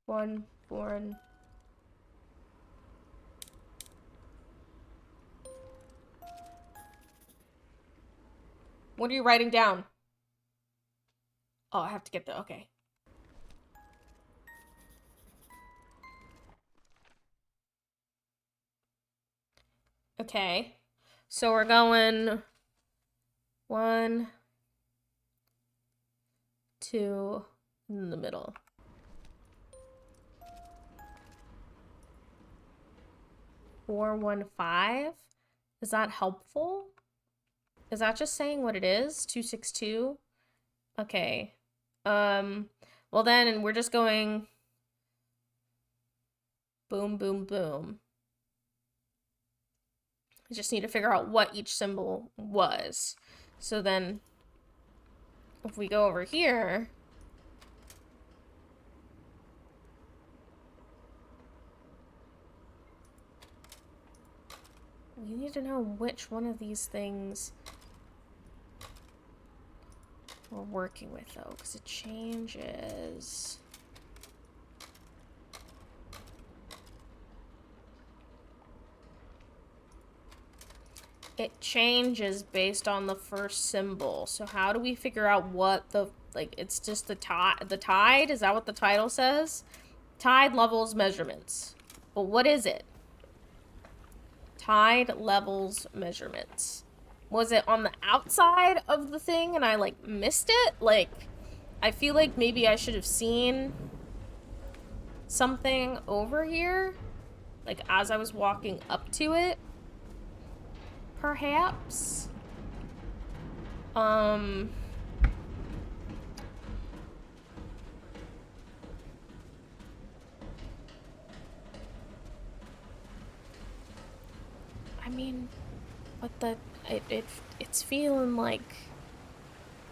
[SPEAKER 1] one, 4, and... What are you writing down? Oh, I have to get the... Okay. Okay. So we're going 1, 2, in the middle. 4, 1, 5. Is that helpful? Is that just saying what it is? 2, 6, 2? Okay. Well then, we're just going boom, boom, boom. I just need to figure out what each symbol was. So then, if we go over here, We need to know which one of these things we're working with, though, because it changes. It changes based on the first symbol. So how do we figure out what the, like, it's just the tide? Is that what the title says? Tide levels measurements. But what is it? Tide levels measurements. Was it on the outside of the thing and I, like, missed it? Like, I feel like maybe I should have seen something over here, like, as I was walking up to it. Perhaps. I mean, but it's feeling like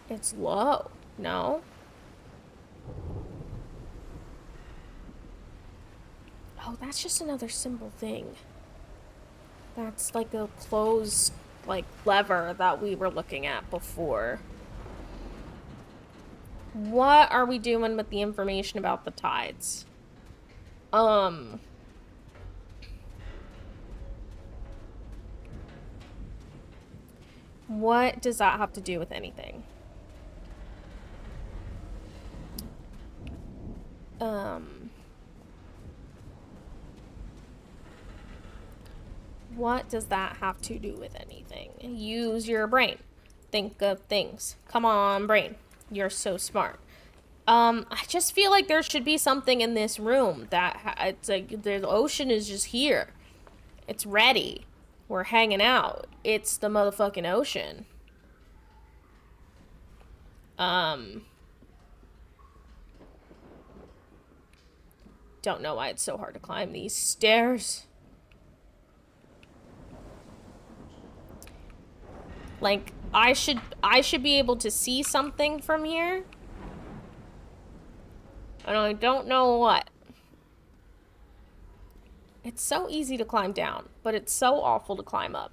[SPEAKER 1] it's low, no? Oh, that's just another symbol thing. That's like a closed, like, lever that we were looking at before. What are we doing with the information about the tides? What does that have to do with anything? What does that have to do with anything? Use your brain. Think of things. Come on, brain. You're so smart. I just feel like there should be something in this room that it's like the ocean is just here. It's ready. We're hanging out. It's the motherfucking ocean. Don't know why it's so hard to climb these stairs. Like, I should be able to see something from here. And I don't know what. It's so easy to climb down, but it's so awful to climb up.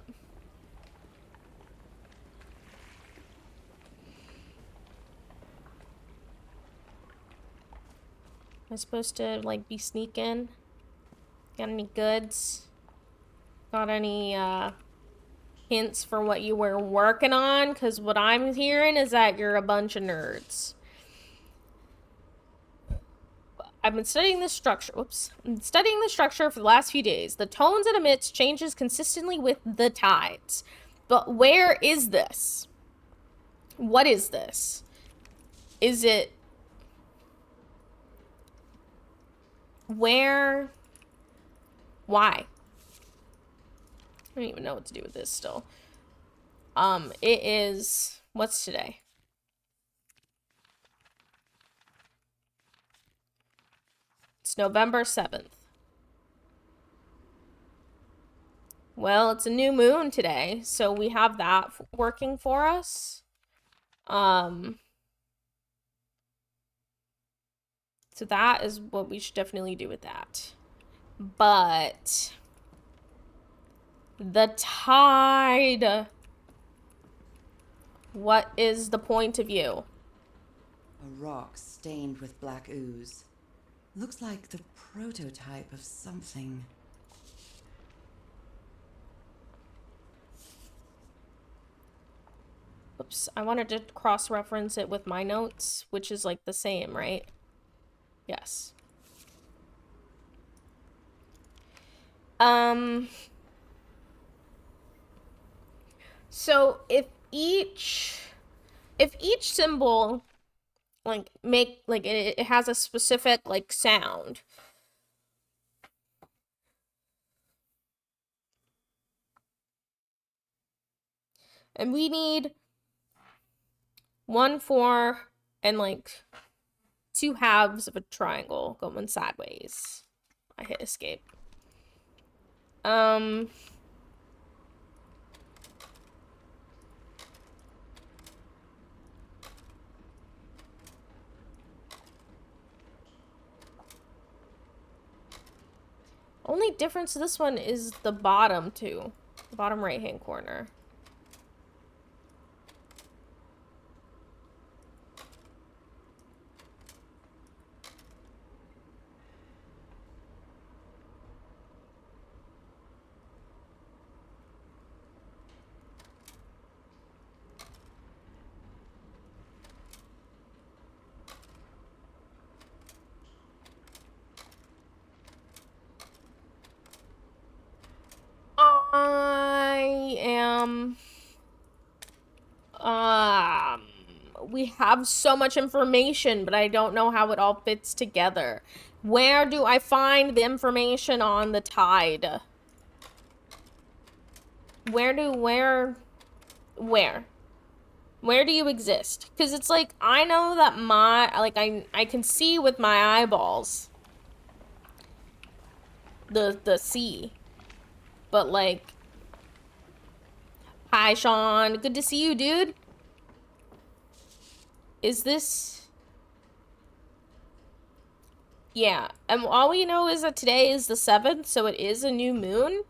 [SPEAKER 1] Am I supposed to, like, be sneaking? Got any goods? Got any, hints for what you were working on? Because what I'm hearing is that you're a bunch of nerds. I've been studying this structure. Whoops. I'm studying the structure for the last few days. The tones it emits changes consistently with the tides. But where is this? What is this? Is it... Where? Why? I don't even know what to do with this still. It is... What's today? It's November 7th. Well, it's a new moon today, so we have that working for us. So that is what we should definitely do with that. But the tide. What is the point of view?
[SPEAKER 2] A rock stained with black ooze. Looks like the prototype of something.
[SPEAKER 1] Oops, I wanted to cross-reference it with my notes, which is like the same, right? Yes. So if each symbol like it has a specific like sound. And we need 1, 4, and like 2 halves of a triangle going sideways. I hit escape. Only difference to this one is the bottom 2. The bottom right-hand corner. I am... we have so much information, but I don't know how it all fits together. Where do I find the information on the tide? Where do you exist? Because it's like, I know that I can see with my eyeballs the sea. But like, hi Sean, good to see you, dude. Is this... Yeah, and all we know is that today is the 7th, so it is a new moon.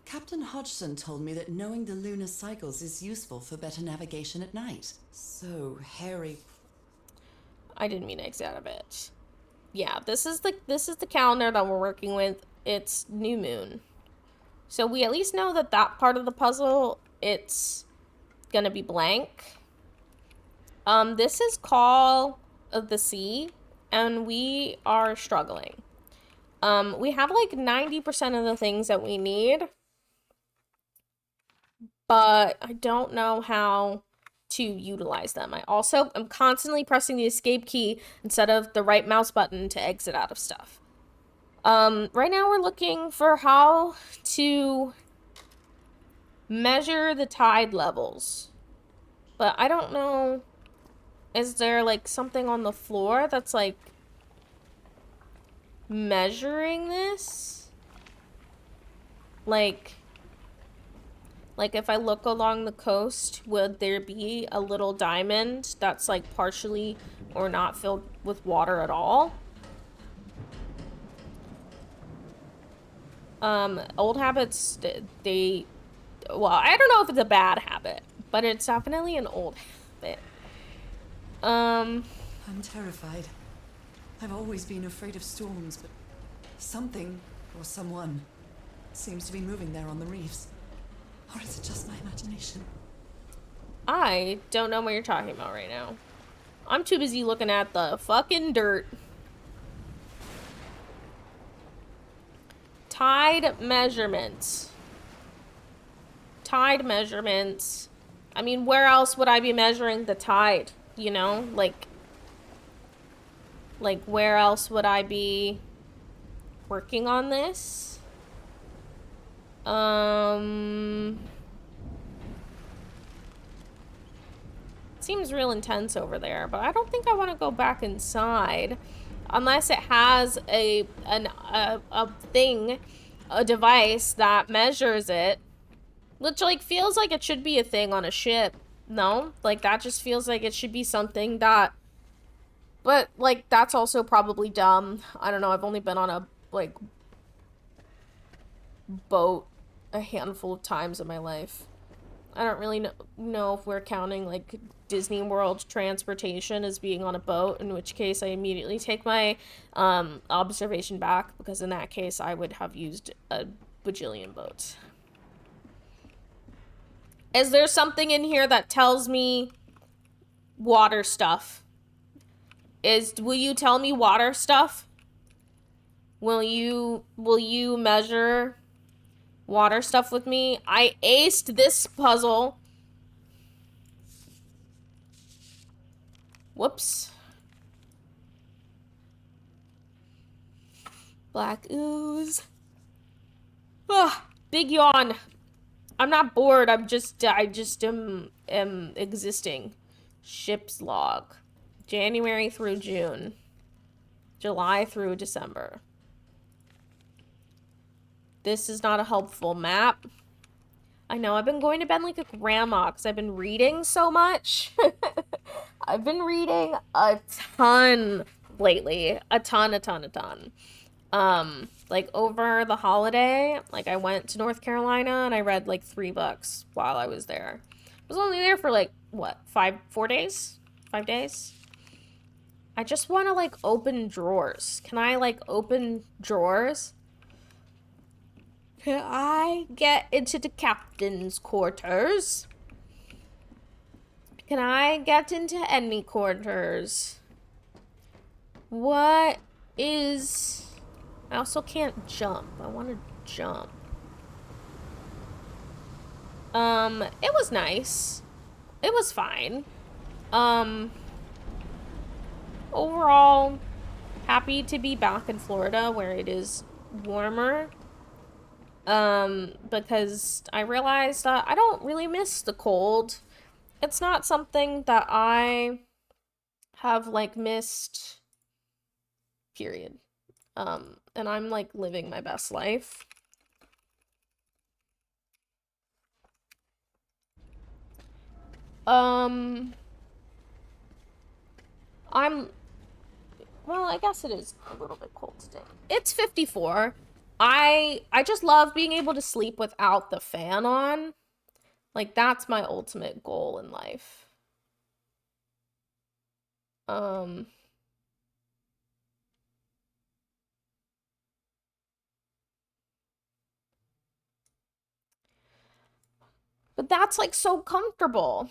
[SPEAKER 2] Captain Hodgson told me that knowing the lunar cycles is useful for better navigation at night. So, Harry...
[SPEAKER 1] I didn't mean to exit out of it. Yeah, this is the calendar that we're working with. It's new moon. So we at least know that that part of the puzzle, it's gonna be blank. This is Call of the Sea, and we are struggling. We have like 90% of the things that we need, but I don't know how to utilize them. I'm constantly pressing the escape key instead of the right mouse button to exit out of stuff. Right now we're looking for how to measure the tide levels, but I don't know. Is there like something on the floor that's like measuring this? Like if I look along the coast, would there be a little diamond that's like partially or not filled with water at all? Old habits, well, I don't know if it's a bad habit, but it's definitely an old habit.
[SPEAKER 2] I'm terrified. I've always been afraid of storms, but something or someone seems to be moving there on the reefs. Or is it just my imagination?
[SPEAKER 1] I don't know what you're talking about right now. I'm too busy looking at the fucking dirt. Tide measurements. Tide measurements. I mean, where else would I be measuring the tide? You know, like where else would I be working on this? Seems real intense over there, but I don't think I want to go back inside unless it has a device that measures it, which like feels like it should be a thing on a ship. No, like that just feels like it should be something that, but like that's also probably dumb. I don't know, I've only been on a like boat a handful of times in my life. I don't really know if we're counting like Disney World transportation as being on a boat, in which case I immediately take my observation back, because in that case I would have used a bajillion boats. Is there something in here that tells me water stuff? Will you tell me water stuff? Will you measure water stuff with me? I aced this puzzle. Whoops. Black ooze. Ugh, big yawn. I'm not bored. I just am existing. Ship's log. January through June. July through December. This is not a helpful map. I know, I've been going to bed like a grandma because I've been reading so much. I've been reading a ton lately. A ton. Like over the holiday, like I went to North Carolina and I read like 3 books while I was there. I was only there for like, what, 4 days? 5 days? I just want to like open drawers. Can I like open drawers? Can I get into the captain's quarters? Can I get into any quarters? What is... I also can't jump. I want to jump. It was nice. It was fine. Overall, happy to be back in Florida where it is warmer. Because I realized that I don't really miss the cold. It's not something that I have, like, missed, period. And I'm, like, living my best life. Well, I guess it is a little bit cold today. It's 54. I just love being able to sleep without the fan on. Like, that's my ultimate goal in life. But that's, like, so comfortable.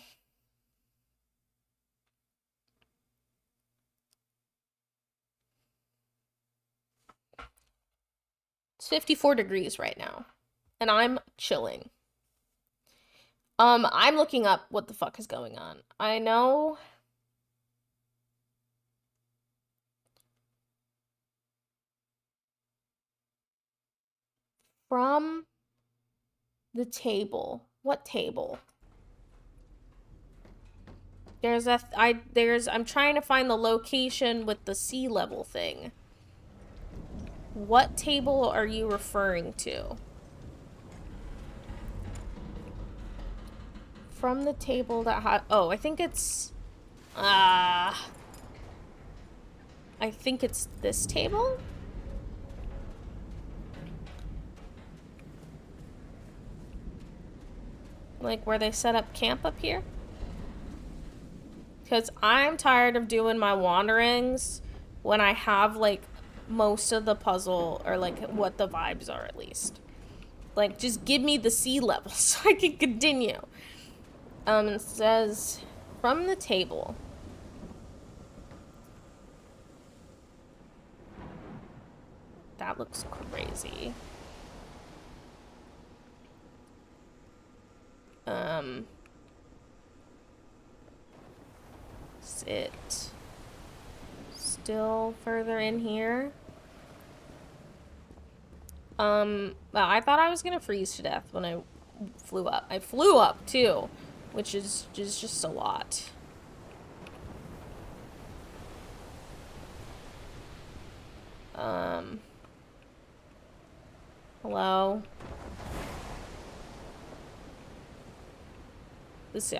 [SPEAKER 1] It's 54 degrees right now. And I'm chilling. I'm looking up what the fuck is going on. I know... From the table. What table? I'm trying to find the location with the sea level thing. What table are you referring to? From the table that had... Oh, I think it's... I think it's this table? Like, where they set up camp up here? Because I'm tired of doing my wanderings when I have, like, most of the puzzle, or, like, what the vibes are, at least. Like, just give me the sea level so I can continue. It says, from the table. That looks crazy. Sit. Still further in here. Well, I thought I was gonna freeze to death when I flew up. I flew up, too, which is just a lot. Hello? This,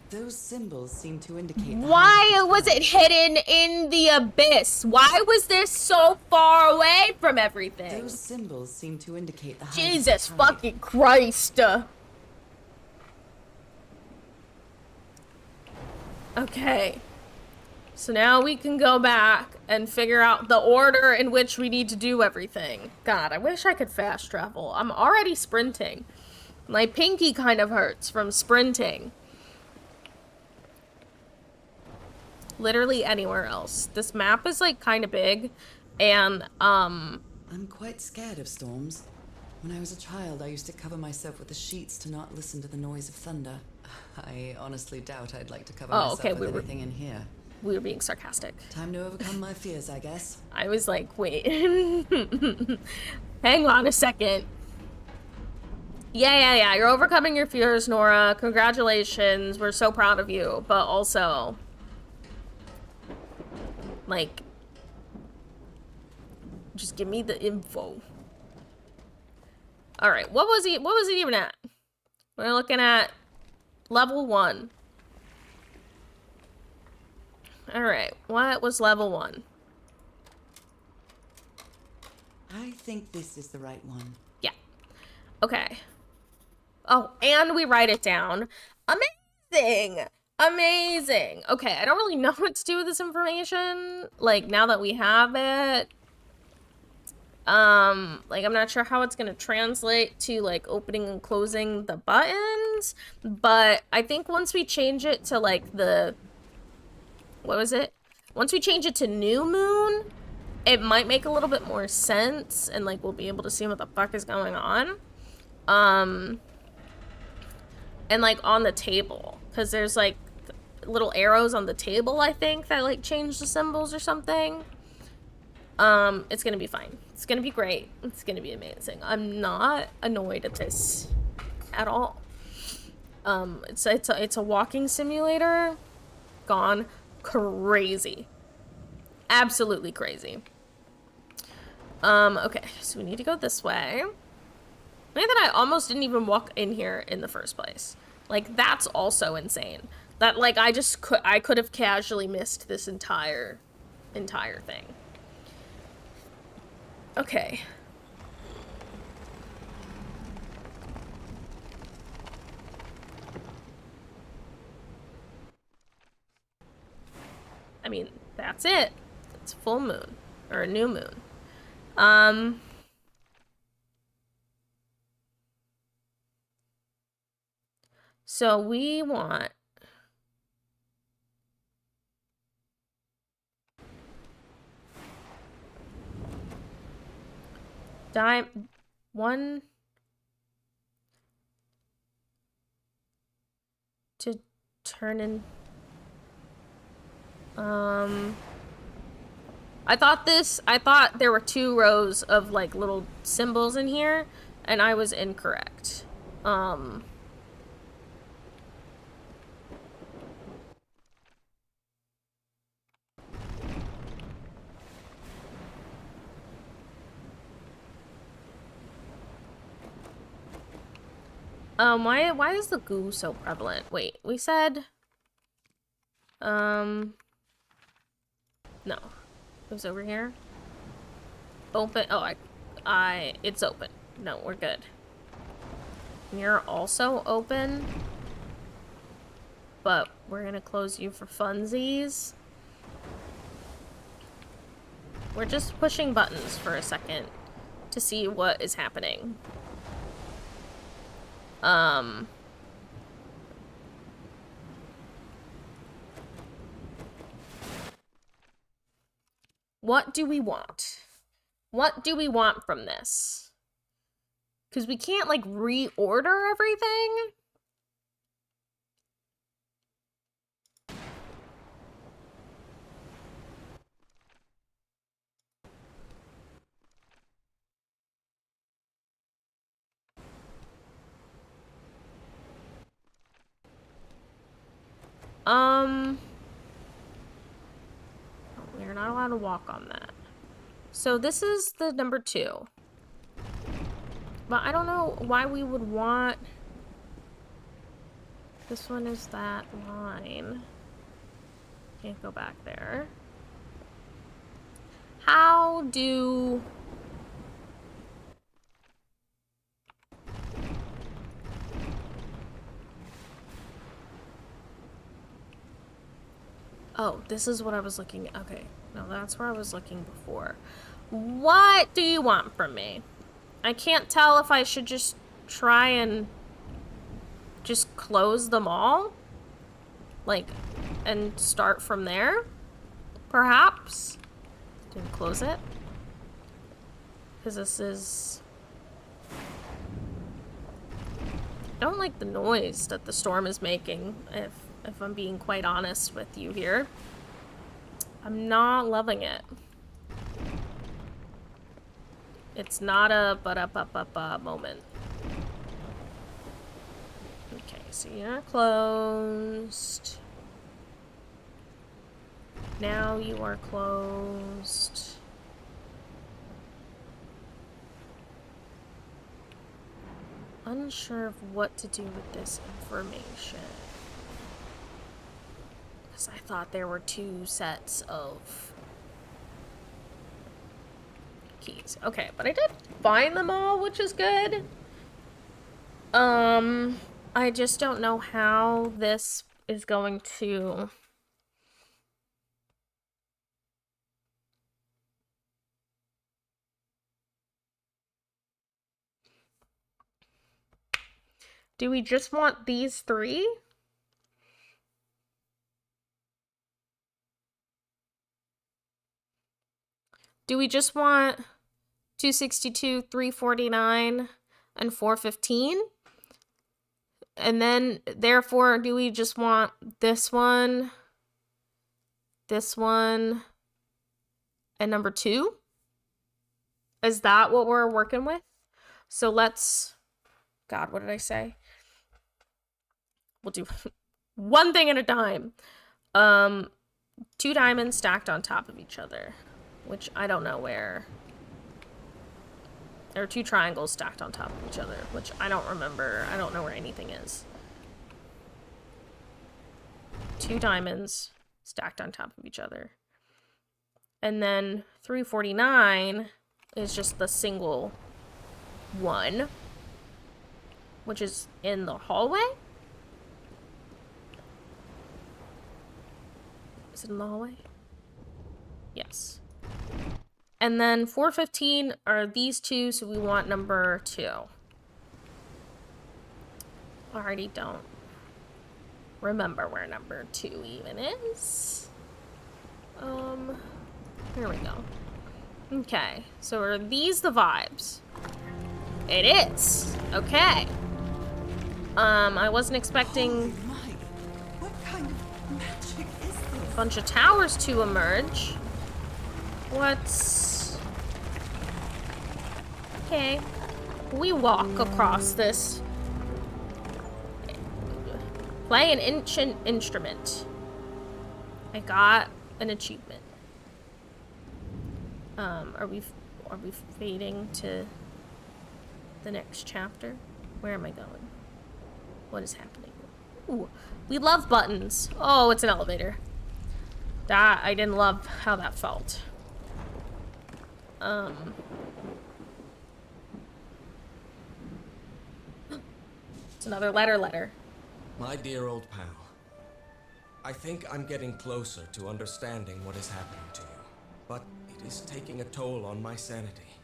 [SPEAKER 2] Those symbols seem to indicate...
[SPEAKER 1] Why was it hidden in the abyss? Why was this so far away from everything?
[SPEAKER 2] Those symbols seem to indicate the...
[SPEAKER 1] Jesus fucking Christ. Okay. So now we can go back and figure out the order in which we need to do everything. God, I wish I could fast travel. I'm already sprinting. My pinky kind of hurts from sprinting. Literally anywhere else. This map is, like, kind of big, and,
[SPEAKER 2] I'm quite scared of storms. When I was a child, I used to cover myself with the sheets to not listen to the noise of thunder. I honestly doubt I'd like to cover myself with anything in here.
[SPEAKER 1] We were being sarcastic.
[SPEAKER 2] Time to overcome my fears, I guess.
[SPEAKER 1] I was like, wait. Hang on a second. Yeah. You're overcoming your fears, Nora. Congratulations. We're so proud of you. But also, like, just give me the info. All right. What was he even at? We're looking at level 1. All right. What was level 1?
[SPEAKER 2] I think this is the right one.
[SPEAKER 1] Yeah. Okay. Oh, and we write it down. Amazing! Amazing! Okay, I don't really know what to do with this information. Like, now that we have it. Like, I'm not sure how it's gonna translate to, like, opening and closing the buttons. But I think once we change it to, like, the... What was it? Once we change it to New Moon, it might make a little bit more sense. And, like, we'll be able to see what the fuck is going on. And, like, on the table. Because there's, like, little arrows on the table, I think, that, like, change the symbols or something. It's gonna be fine. It's gonna be great. It's gonna be amazing. I'm not annoyed at this at all. It's a walking simulator gone crazy. Absolutely crazy. Okay, so we need to go this way. I think that I almost didn't even walk in here in the first place. Like, that's also insane. That, like, I could have casually missed this entire thing. Okay. I mean, that's it. It's full moon. Or a new moon. So we want... one... to turn in... I thought there were 2 rows of, like, little symbols in here, and I was incorrect. Why is the goo so prevalent? Wait, we said... No. It was over here. Open. Oh, it's open. No, we're good. You're also open. But we're gonna close you for funsies. We're just pushing buttons for a second to see what is happening. What do we want? What do we want from this? Because we can't, like, reorder everything. We're not allowed to walk on that. So this is the number 2. But I don't know why we would want... This one is that line. Can't go back there. How do... Oh, this is what I was looking at. Okay. No, that's where I was looking before. What do you want from me? I can't tell if I should just try and just close them all. Like, and start from there? Perhaps? Didn't close it. Because this is... I don't like the noise that the storm is making, if I'm being quite honest with you here. I'm not loving it. It's not a ba-da-ba-ba-ba moment. Okay, so you're closed. Now you are closed. Unsure of what to do with this information. Because I thought there were 2 sets of... keys. Okay, but I did find them all, which is good. I just don't know how this is going to... Do we just want these 3? Do we just want 262, 349, and 415? And then, therefore, do we just want this one, and number 2? Is that what we're working with? So let's... God, what did I say? We'll do one thing at a time. 2 diamonds stacked on top of each other, which I don't know where. There are 2 triangles stacked on top of each other, which I don't remember. I don't know where anything is. 2 diamonds stacked on top of each other. And then 349 is just the single one, which is in the hallway? Is it in the hallway? Yes. And then 415 are these 2, so we want number 2. Already don't remember where number 2 even is. Here we go. Okay, so are these the vibes? It is. Okay. I wasn't expecting...
[SPEAKER 2] Holy Mike, what kind of magic is this?
[SPEAKER 1] A bunch of towers to emerge. What's... Okay. We walk across this. Play an ancient instrument. I got an achievement. Are we fading to the next chapter? Where am I going? What is happening? Ooh, we love buttons. Oh, it's an elevator. That, I didn't love how that felt. It's another letter.
[SPEAKER 6] My dear old pal, I think I'm getting closer to understanding what is happening to you, but it is taking a toll on my sanity.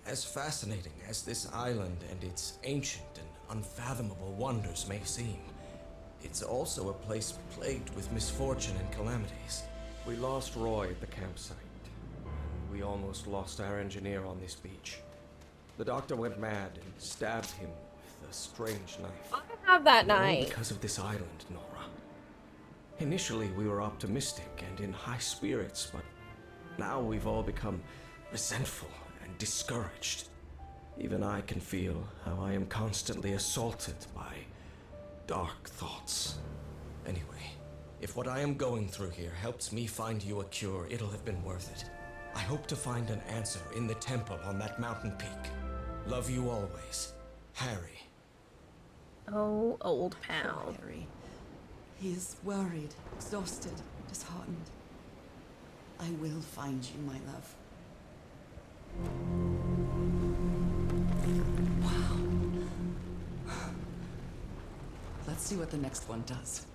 [SPEAKER 6] As fascinating as this island and its ancient and unfathomable wonders may seem, it's also a place plagued with misfortune and calamities. We lost Roy at the campsite. We almost lost our engineer on this beach. The doctor went mad and stabbed him with a strange knife.
[SPEAKER 1] I have that
[SPEAKER 6] All
[SPEAKER 1] knife.
[SPEAKER 6] because of this island, Nora. Initially, we were optimistic and in high spirits, but now we've all become resentful and discouraged. Even I can feel how I am constantly assaulted by dark thoughts. Anyway, if what I am going through here helps me find you a cure, it'll have been worth it. I hope to find an answer in the temple on that mountain peak. Love you always, Harry.
[SPEAKER 1] Oh, old pal.
[SPEAKER 2] Harry. He is worried, exhausted, disheartened. I will find you, my love. Wow. Let's see what the next one does.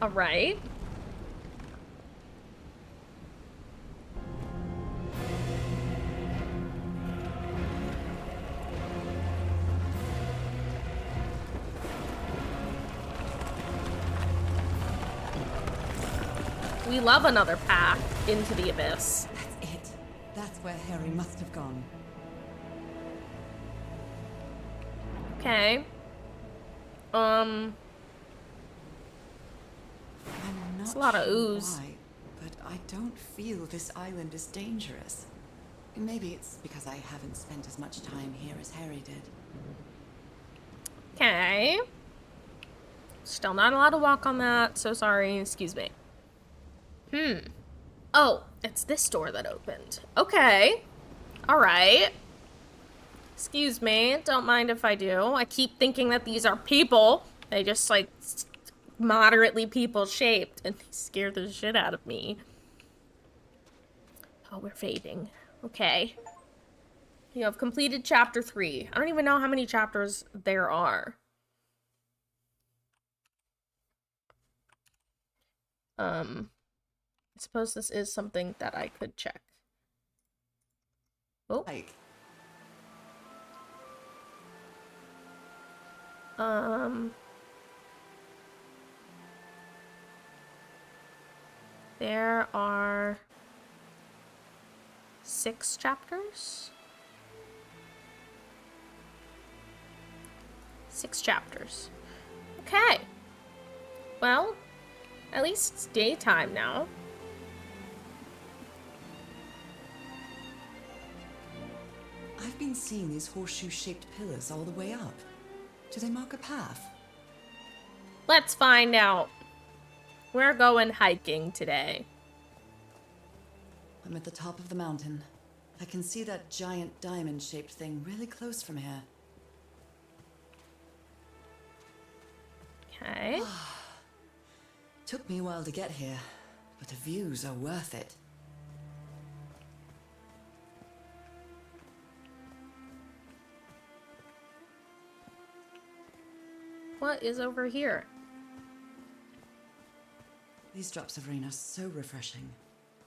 [SPEAKER 1] All right. We love another path into the abyss.
[SPEAKER 2] That's it. That's where Harry must have gone.
[SPEAKER 1] Okay.
[SPEAKER 2] I'm not
[SPEAKER 1] It's a lot of
[SPEAKER 2] sure
[SPEAKER 1] ooze.
[SPEAKER 2] why, but I don't feel this island is dangerous. Maybe it's because I haven't spent as much time here as Harry did.
[SPEAKER 1] Okay. Still not allowed to walk on that. So sorry. Excuse me. Oh, it's this door that opened. Okay. Alright. Excuse me. Don't mind if I do. I keep thinking that these are people. They just, like, moderately people-shaped. And they scare the shit out of me. Oh, we're fading. Okay. You have completed chapter 3. I don't even know how many chapters there are. I suppose this is something that I could check. Oh.
[SPEAKER 2] Like,
[SPEAKER 1] There are 6 chapters? 6 chapters. Okay. Well, at least it's daytime now.
[SPEAKER 2] I've been seeing these horseshoe-shaped pillars all the way up. Do they mark a path?
[SPEAKER 1] Let's find out. We're going hiking today.
[SPEAKER 2] I'm at the top of the mountain. I can see that giant diamond-shaped thing really close from here.
[SPEAKER 1] Okay.
[SPEAKER 2] Took me a while to get here, but the views are worth it.
[SPEAKER 1] What is over here?
[SPEAKER 2] These drops of rain are so refreshing.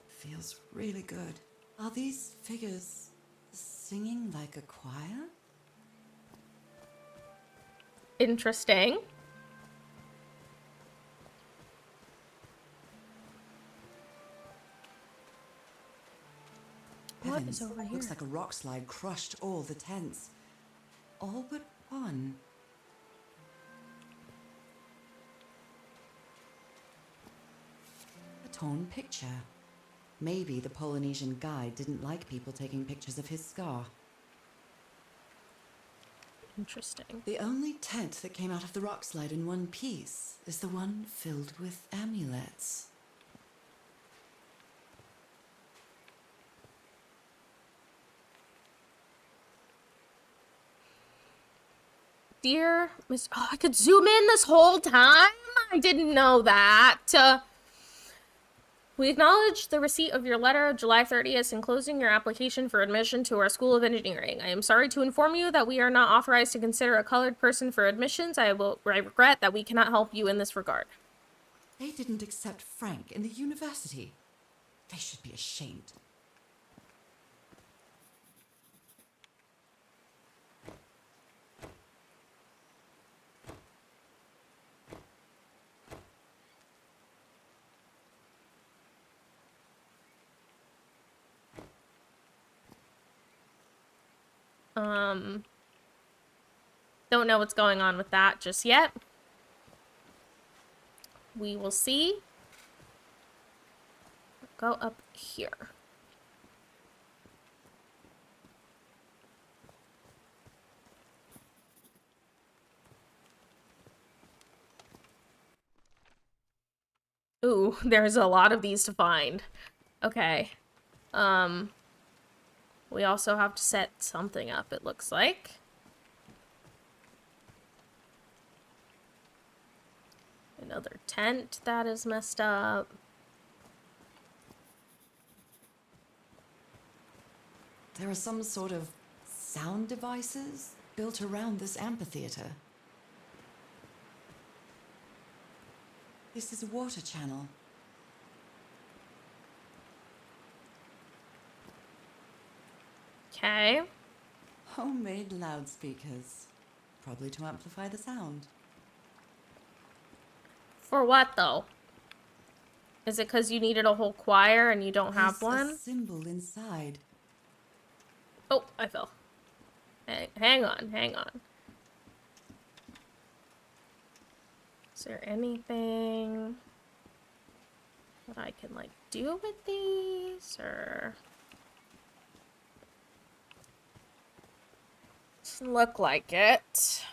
[SPEAKER 2] Feels really good. Are these figures singing like a choir?
[SPEAKER 1] Interesting. What
[SPEAKER 2] Heavens,
[SPEAKER 1] is over here?
[SPEAKER 2] looks like a rock slide crushed all the tents. All but one. A torn picture. Maybe the Polynesian guide didn't like people taking pictures of his scar.
[SPEAKER 1] Interesting.
[SPEAKER 2] The only tent that came out of the rock slide in one piece is the one filled with amulets.
[SPEAKER 1] Dear Miss... Oh, I could zoom in this whole time? I didn't know that. We acknowledge the receipt of your letter of July 30th enclosing your application for admission to our School of Engineering. I am sorry to inform you that we are not authorized to consider a colored person for admissions. I regret that we cannot help you in this regard.
[SPEAKER 2] They didn't accept Frank in the university. They should be ashamed.
[SPEAKER 1] Don't know what's going on with that just yet. We will see. Go up here. Ooh, there's a lot of these to find. Okay. We also have to set something up, it looks like. Another tent that is messed up.
[SPEAKER 2] There are some sort of sound devices built around this amphitheater. This is a water channel.
[SPEAKER 1] Okay.
[SPEAKER 2] Homemade loudspeakers. Probably to amplify the sound.
[SPEAKER 1] For what, though? Is it because you needed a whole choir and you don't have
[SPEAKER 2] There's
[SPEAKER 1] one?
[SPEAKER 2] a symbol inside.
[SPEAKER 1] Oh, I fell. Hang on, hang on. Is there anything that I can, like, do with these, or... Doesn't look like it.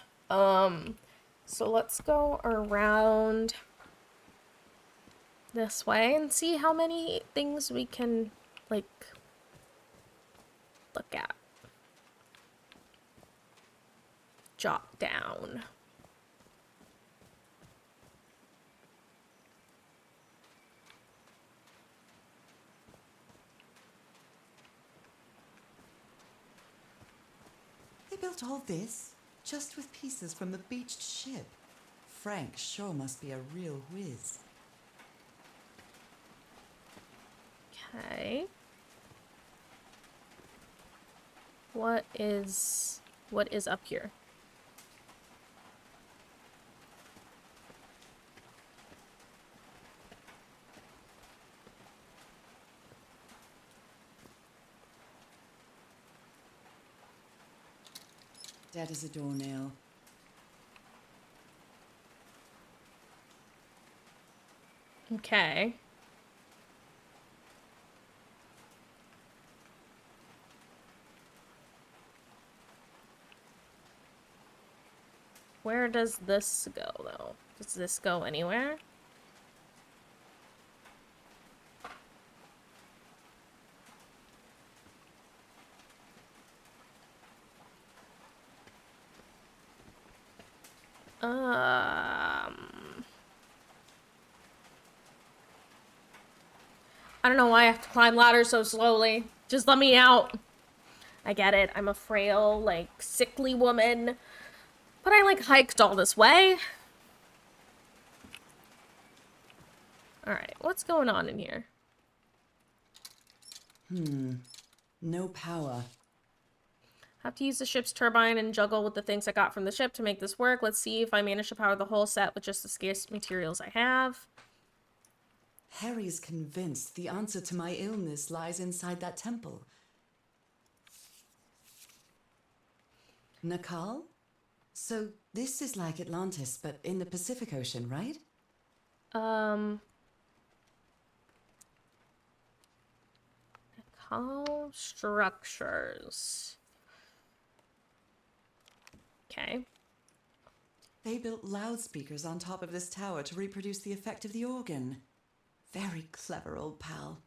[SPEAKER 1] So let's go around this way and see how many things we can, like, look at. Jot down.
[SPEAKER 2] They built all this just with pieces from the beached ship. Frank sure must be a real whiz.
[SPEAKER 1] Okay. What is up here?
[SPEAKER 2] Dead as a doornail.
[SPEAKER 1] Okay. Where does this go, though? Does this go anywhere? I don't know why I have to climb ladders so slowly. Just let me out. I get it. I'm a frail, like, sickly woman. But I, like, hiked all this way. Alright, what's going on in here?
[SPEAKER 2] No power.
[SPEAKER 1] Have to use the ship's turbine and juggle with the things I got from the ship to make this work. Let's see if I manage to power the whole set with just the scarce materials I have.
[SPEAKER 2] Harry's convinced the answer to my illness lies inside that temple. Nakal? So this is like Atlantis, but in the Pacific Ocean, right?
[SPEAKER 1] Call structures. Okay.
[SPEAKER 2] They built loudspeakers on top of this tower to reproduce the effect of the organ. Very clever, old pal.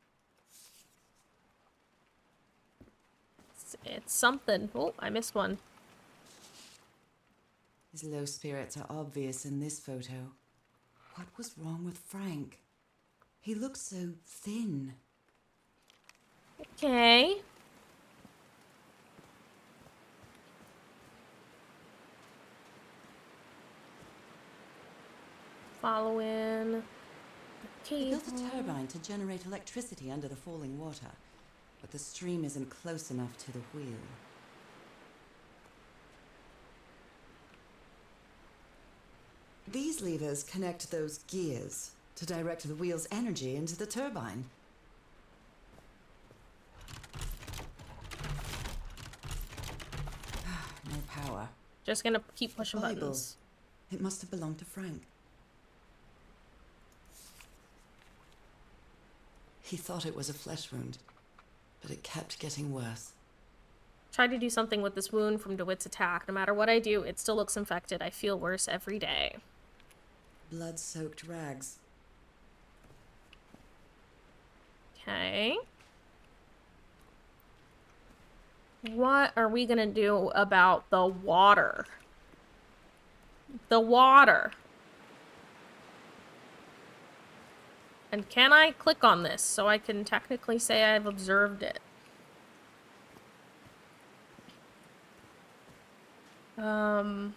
[SPEAKER 1] It's something. Oh, I missed one.
[SPEAKER 2] His low spirits are obvious in this photo. What was wrong with Frank? He looked so thin.
[SPEAKER 1] Okay. Following.
[SPEAKER 2] They built a turbine to generate electricity under the falling water, but the stream isn't close enough to the wheel. These levers connect those gears to direct the wheel's energy into the turbine. No power.
[SPEAKER 1] Just gonna keep pushing
[SPEAKER 2] Bible.
[SPEAKER 1] buttons.
[SPEAKER 2] It must have belonged to Frank. He thought it was a flesh wound, but it kept getting worse.
[SPEAKER 1] Tried to do something with this wound from DeWitt's attack. No matter what I do, it still looks infected. I feel worse every day.
[SPEAKER 2] Blood-soaked rags.
[SPEAKER 1] Okay. What are we gonna do about the water? The water. And can I click on this so I can technically say I've observed it? Oh,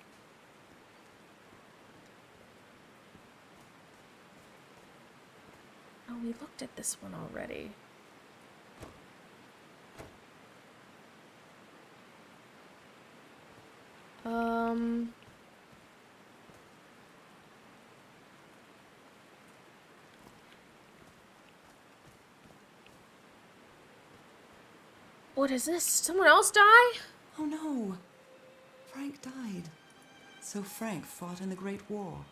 [SPEAKER 1] we looked at this one already. What is this? Someone else die?
[SPEAKER 2] Oh no! Frank died. So Frank fought in the Great War.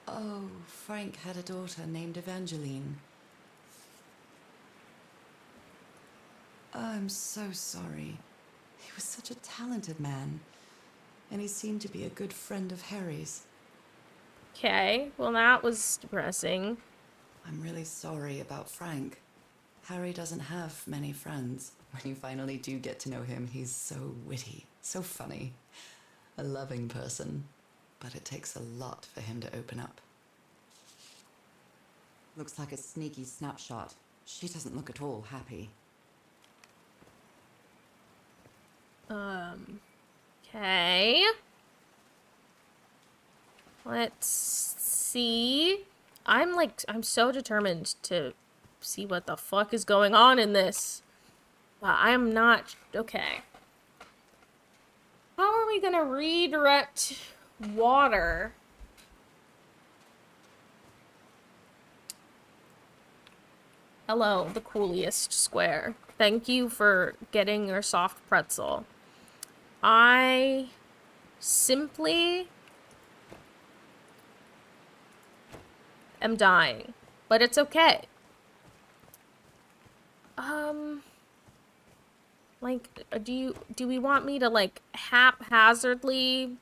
[SPEAKER 2] Oh, Frank had a daughter named Evangeline. I'm so sorry. He was such a talented man. and he seemed to be a good friend of Harry's.
[SPEAKER 1] Okay, well that was depressing.
[SPEAKER 2] I'm really sorry about Frank. Harry doesn't have many friends. When you finally do get to know him, he's so witty, so funny. A loving person. But it takes a lot for him to open up. Looks like a sneaky snapshot. She doesn't look at all happy.
[SPEAKER 1] Okay. Let's see. I'm so determined to see what the fuck is going on in this. But I'm not, okay. How are we gonna redirect water? Hello, the coolest square. Thank you for getting your soft pretzel. I simply am dying, but it's okay. Like, do we want me to, like, haphazardly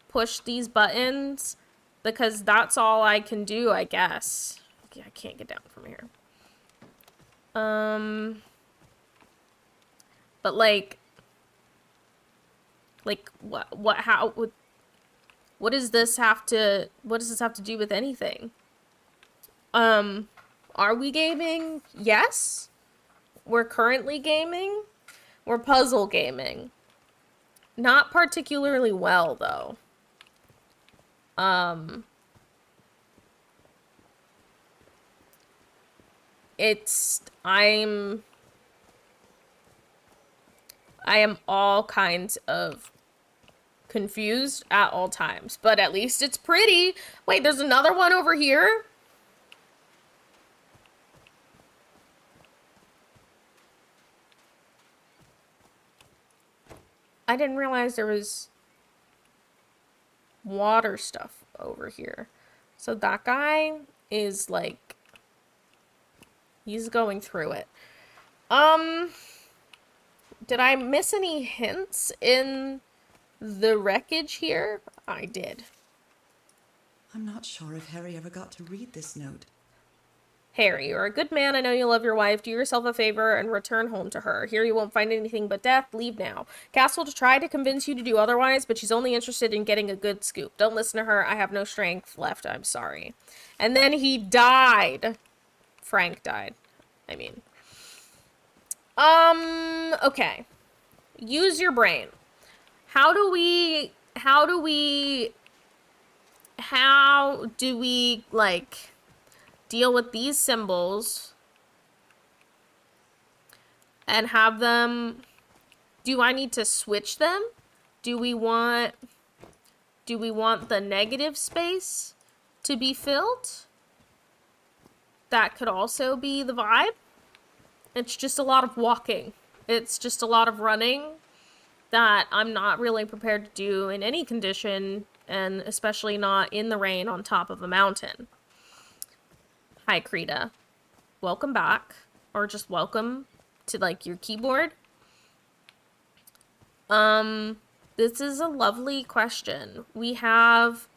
[SPEAKER 1] push these buttons? Because that's all I can do, I guess. Okay, I can't get down from here. But like, what does this have to do with anything? Are we gaming? Yes. We're currently gaming. We're puzzle gaming. Not particularly well, though. I am all kinds of confused at all times, but at least it's pretty. Wait, there's another one over here? I didn't realize there was water stuff over here. So that guy is like, he's going through it. Did I miss any hints in the wreckage here? I did.
[SPEAKER 2] I'm not sure if Harry ever got to read this note.
[SPEAKER 1] Harry, you're a good man. I know you love your wife. Do yourself a favor and return home to her. Here you won't find anything but death. Leave now. Cass will try to convince you to do otherwise, but she's only interested in getting a good scoop. Don't listen to her. I have no strength left. I'm sorry. And then he died. Frank died. I mean. Okay. Use your brain. How do we, like, deal with these symbols and have them, do I need to switch them? Do we want the negative space to be filled? That could also be the vibe. It's just a lot of walking. It's just a lot of running that I'm not really prepared to do in any condition, and especially not in the rain on top of a mountain. Hi, Krita. Welcome back. Or just welcome to, like, your keyboard. This is a lovely question. We have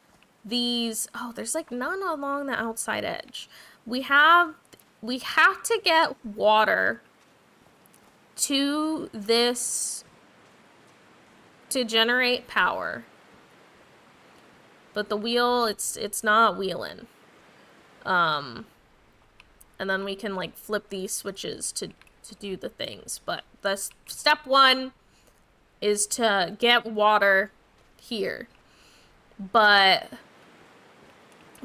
[SPEAKER 1] these... Oh, there's, like, none along the outside edge. We have to get water to this to generate power. But the wheel, it's not wheeling. And then we can, like, flip these switches to do the things. But the step one is to get water here. But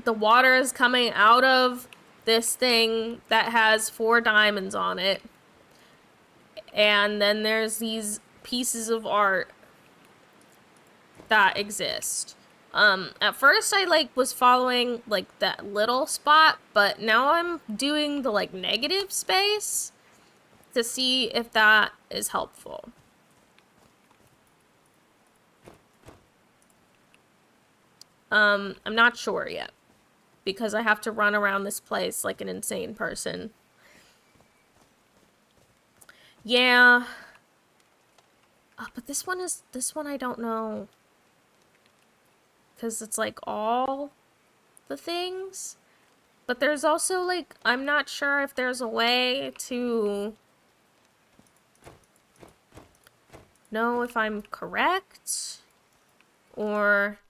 [SPEAKER 1] the water is coming out of this thing that has 4 diamonds on it. And then there's these pieces of art that exist. At first I, like, was following, like, that little spot, but now I'm doing the, like, negative space to see if that is helpful. I'm not sure yet, because I have to run around this place like an insane person. Yeah. Oh, but this one I don't know. because it's like all the things. But there's also like, I'm not sure if there's a way to know if I'm correct or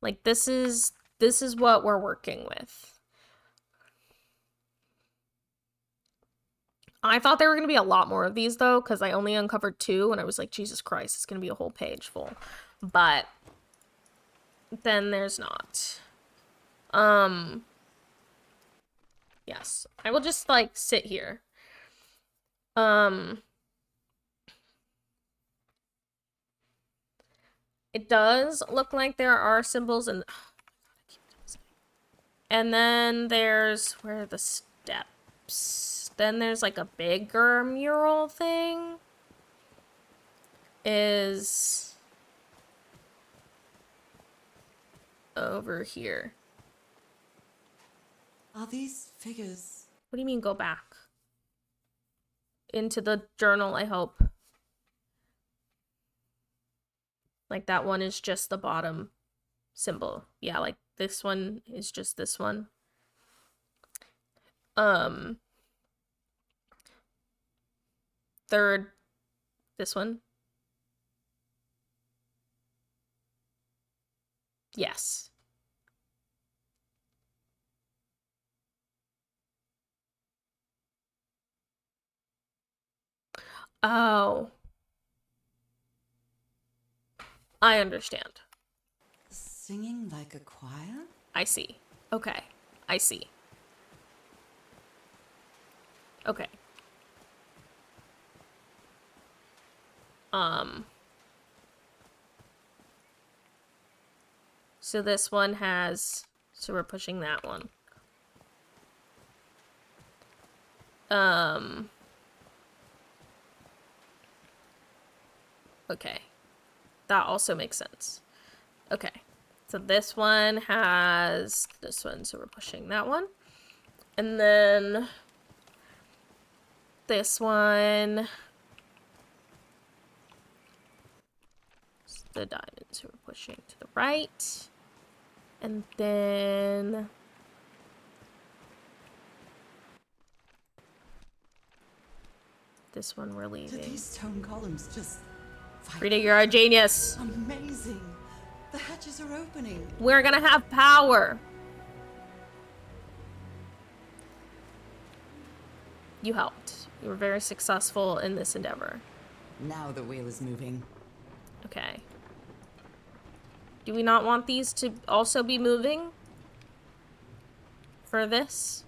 [SPEAKER 1] like this is what we're working with. I thought there were going to be a lot more of these though, because I only uncovered 2 and I was like, Jesus Christ, it's going to be a whole page full. But then there's not. Yes, I will just like sit here. It does look like there are symbols and then there's, where are the steps? Then there's like a bigger mural thing. Is over here.
[SPEAKER 2] Are these figures?
[SPEAKER 1] What do you mean go back? Into the journal, I hope. Like that one is just the bottom symbol. Yeah, like this one is just this one. Third, this one. Yes. Oh. I understand.
[SPEAKER 2] Singing like a choir?
[SPEAKER 1] I see. Okay. I see. Okay. So this one has, so we're pushing that one. Okay. That also makes sense. Okay. So this one has this one, so we're pushing that one. And then this one, the diamonds, so we're pushing to the right. And then this one we're
[SPEAKER 2] Do
[SPEAKER 1] leaving.
[SPEAKER 2] these stone columns just...
[SPEAKER 1] Frida, you're a genius.
[SPEAKER 2] Amazing. The hatches are opening.
[SPEAKER 1] We're gonna have power. You helped. You were very successful in this endeavor.
[SPEAKER 2] Now the wheel is moving.
[SPEAKER 1] Okay. Do we not want these to also be moving? For this?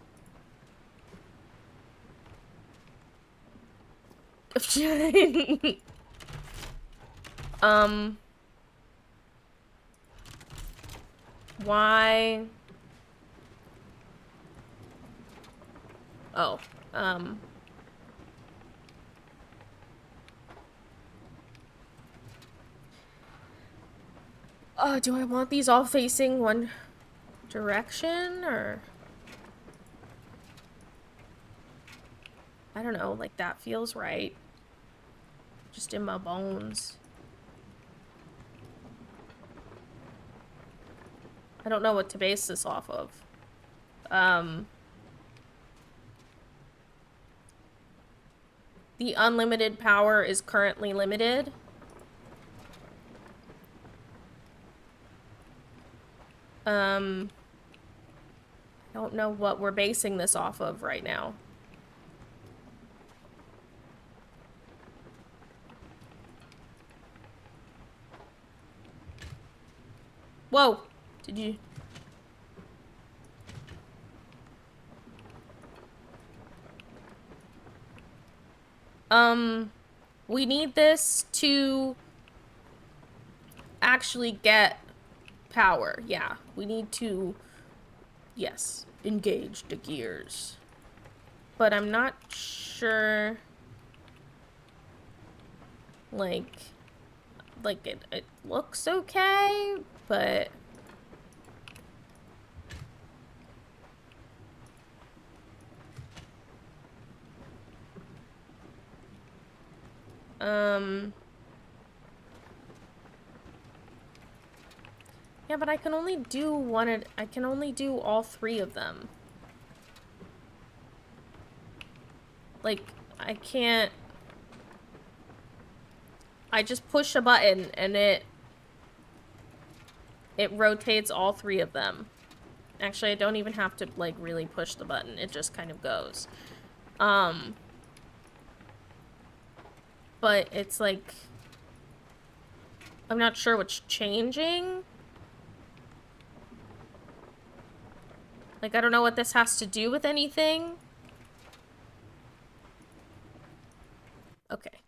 [SPEAKER 1] Why? Oh, oh, do I want these all facing one direction, or? I don't know, like that feels right. Just in my bones. I don't know what to base this off of. The unlimited power is currently limited. I don't know what we're basing this off of right now. Whoa! Did you... we need this to actually get power. Yeah, we need to, yes, engage the gears. But I'm not sure, like it looks okay, but Yeah, but I can only do I can only do all 3 of them. Like, I can't... I just push a button and it rotates all 3 of them. Actually, I don't even have to, like, really push the button. It just kind of goes. But it's like... I'm not sure what's changing. Like, I don't know what this has to do with anything. Okay.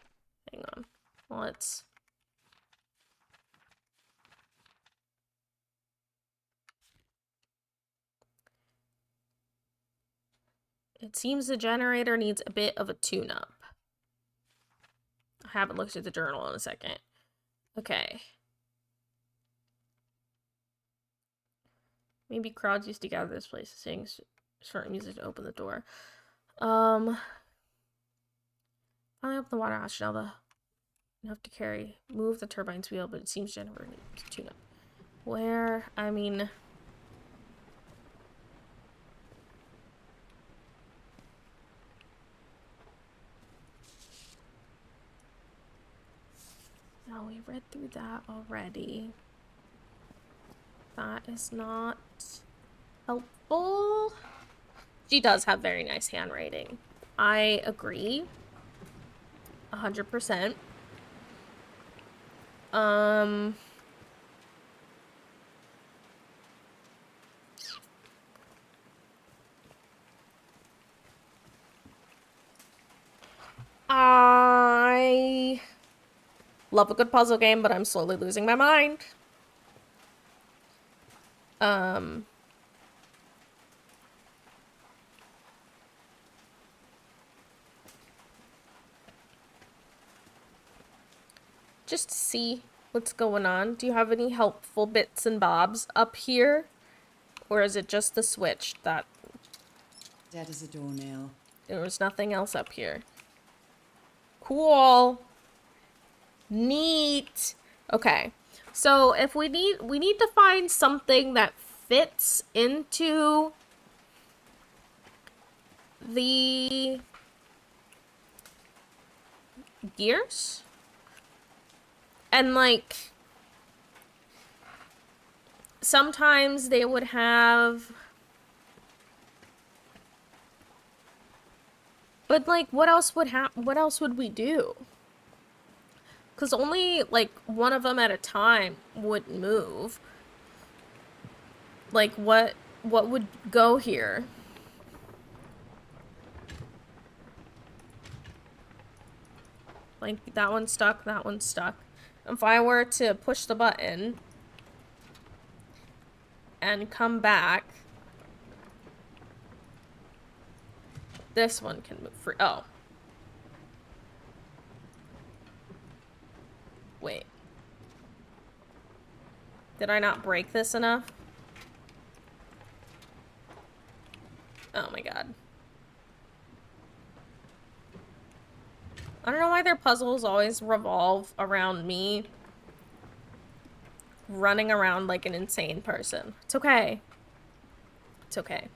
[SPEAKER 1] Hang on. Let's... It seems the generator needs a bit of a tune-up. I haven't looked at the journal in a second. Okay. Maybe crowds used to gather this place to sing certain music to open the door. Finally open the water hatch. Now the enough to carry. Move the turbine's wheel, but it seems generator needs a tune-up. Where? I mean... No, we read through that already. That is not helpful. She does have very nice handwriting. I agree. 100%. I love a good puzzle game, but I'm slowly losing my mind. Just to see what's going on. Do you have any helpful bits and bobs up here? Or is it just the switch that...
[SPEAKER 2] Dead as a doornail.
[SPEAKER 1] There was nothing else up here. Cool. Neat. Okay. So if we need to find something that fits into the gears. And like sometimes they would have... But, like, what else would we do? Because only, like, one of them at a time would move. Like, what would go here? Like, that one's stuck, that one's stuck. If I were to push the button and come back... This one can move free. Oh. Wait. Did I not break this enough? Oh my god. I don't know why their puzzles always revolve around me running around like an insane person. It's okay. It's okay.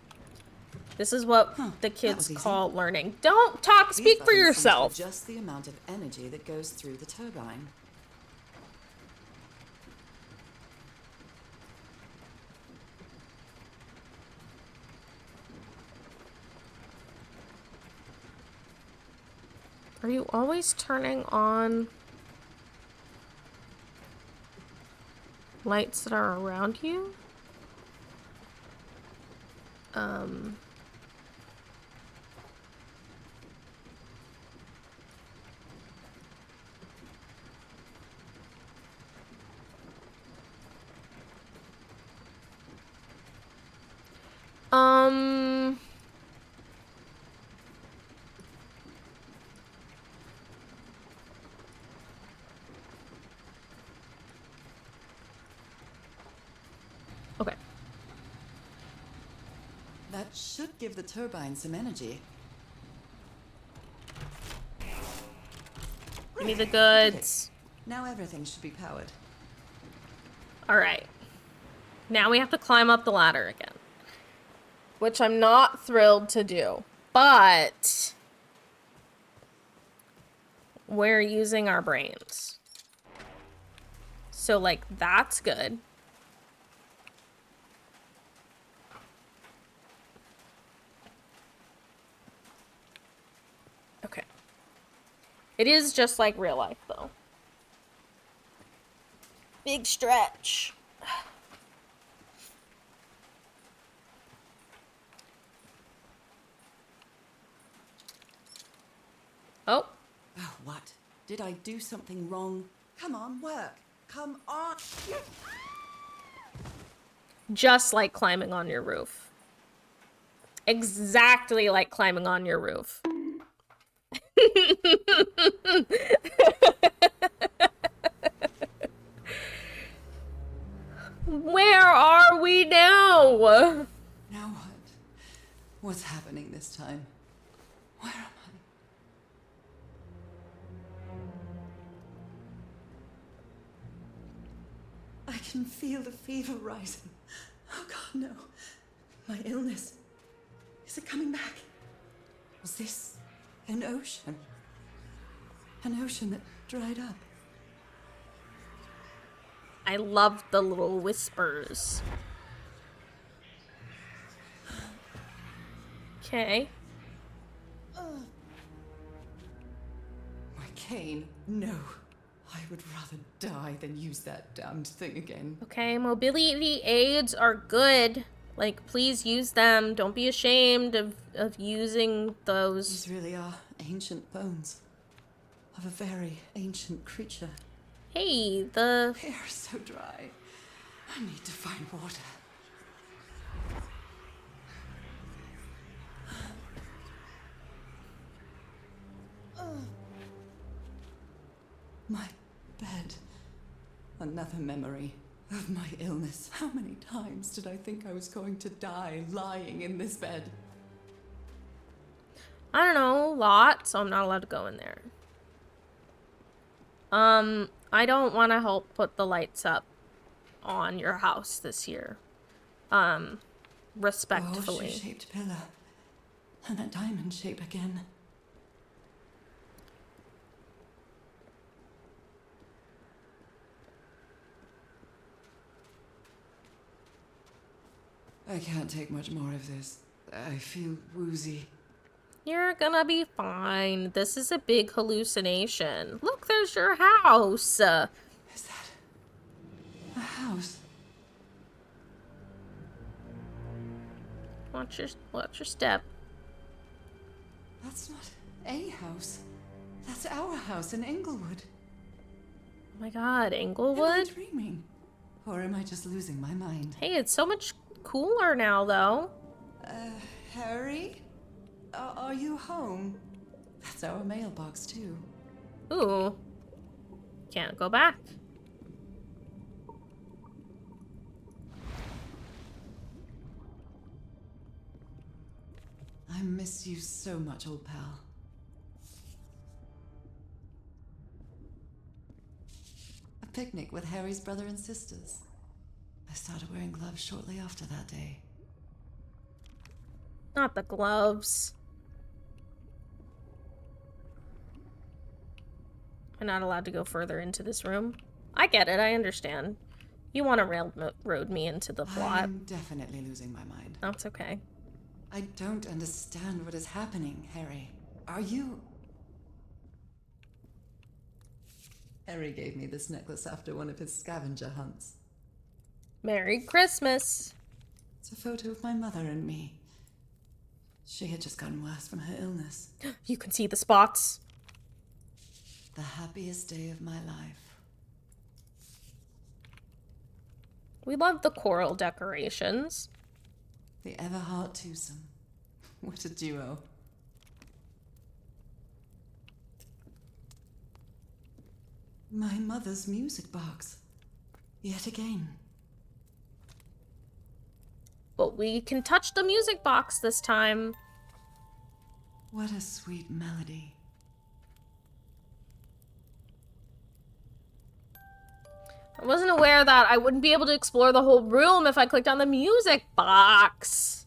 [SPEAKER 1] This is what the kids call learning. Don't talk, speak for yourself.
[SPEAKER 2] Just the amount of energy that goes through the turbine.
[SPEAKER 1] Are you always turning on lights that are around you? Okay.
[SPEAKER 2] That should give the turbine some energy.
[SPEAKER 1] Give me the goods.
[SPEAKER 2] Now everything should be powered.
[SPEAKER 1] Alright. Now we have to climb up the ladder again. Which I'm not thrilled to do. But we're using our brains. So, like, that's good. Okay. It is just like real life, though. Big stretch. Oh.
[SPEAKER 2] Oh, what? Did I do something wrong? Come on, work. Come on.
[SPEAKER 1] Just like climbing on your roof. Exactly like climbing on your roof. Where are we now?
[SPEAKER 2] Now what? What's happening this time? Where am I? I can feel the fever rising. Oh God, no. My illness. Is it coming back? Was this an ocean? An ocean that dried up?
[SPEAKER 1] I love the little whispers. Okay.
[SPEAKER 2] My cane? No. I would rather die than use that damned thing again.
[SPEAKER 1] Okay, mobility aids are good. Like, please use them. Don't be ashamed of using those.
[SPEAKER 2] These really are ancient bones of a very ancient creature.
[SPEAKER 1] Hey, the...
[SPEAKER 2] They are so dry. I need to find water. My bed. Another memory of my illness. How many times did I think I was going to die lying in this bed?
[SPEAKER 1] I don't know, lots, so I'm not allowed to go in there. I don't want to help put the lights up on your house this year. Respectfully.
[SPEAKER 2] Horseshoe-shaped pillar. And a diamond shape again. I can't take much more of this. I feel woozy.
[SPEAKER 1] You're gonna be fine. This is a big hallucination. Look, there's your house.
[SPEAKER 2] Is that a house?
[SPEAKER 1] Watch your step.
[SPEAKER 2] That's not a house. That's our house in Englewood.
[SPEAKER 1] Oh my god,
[SPEAKER 2] Am I
[SPEAKER 1] Englewood?
[SPEAKER 2] dreaming? Or am I just losing my mind?
[SPEAKER 1] Hey, it's so much cooler now, though.
[SPEAKER 2] Harry? Are you home? That's our mailbox, too.
[SPEAKER 1] Ooh. Can't go back.
[SPEAKER 2] I miss you so much, old pal. A picnic with Harry's brother and sisters. I started wearing gloves shortly after that day.
[SPEAKER 1] Not the gloves. I'm not allowed to go further into this room. I get it, I understand. You want to railroad me into the plot.
[SPEAKER 2] I'm definitely losing my mind.
[SPEAKER 1] That's okay.
[SPEAKER 2] I don't understand what is happening, Harry. Are you... Harry gave me this necklace after one of his scavenger hunts.
[SPEAKER 1] Merry Christmas.
[SPEAKER 2] It's a photo of my mother and me. She had just gotten worse from her illness.
[SPEAKER 1] You can see the spots.
[SPEAKER 2] The happiest day of my life.
[SPEAKER 1] We love the coral decorations.
[SPEAKER 2] The Everhart twosome. What a duo. My mother's music box. Yet again.
[SPEAKER 1] But we can touch the music box this time.
[SPEAKER 2] What a sweet melody.
[SPEAKER 1] I wasn't aware that I wouldn't be able to explore the whole room if I clicked on the music box.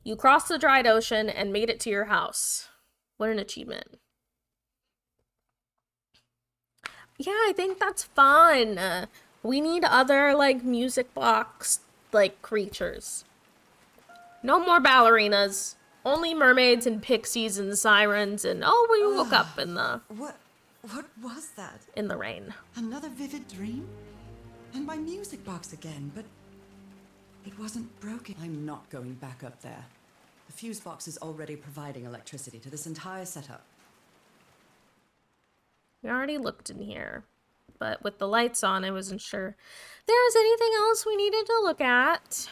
[SPEAKER 1] You crossed the dried ocean and made it to your house. What an achievement. Yeah, I think that's fun. We need other, like, music box, like, creatures. No more ballerinas. Only mermaids and pixies and sirens and, oh, we woke up in the...
[SPEAKER 2] What was that?
[SPEAKER 1] In the rain.
[SPEAKER 2] Another vivid dream? And my music box again, but it wasn't broken. I'm not going back up there. The fuse box is already providing electricity to this entire setup.
[SPEAKER 1] We already looked in here, but with the lights on, I wasn't sure there was anything else we needed to look at.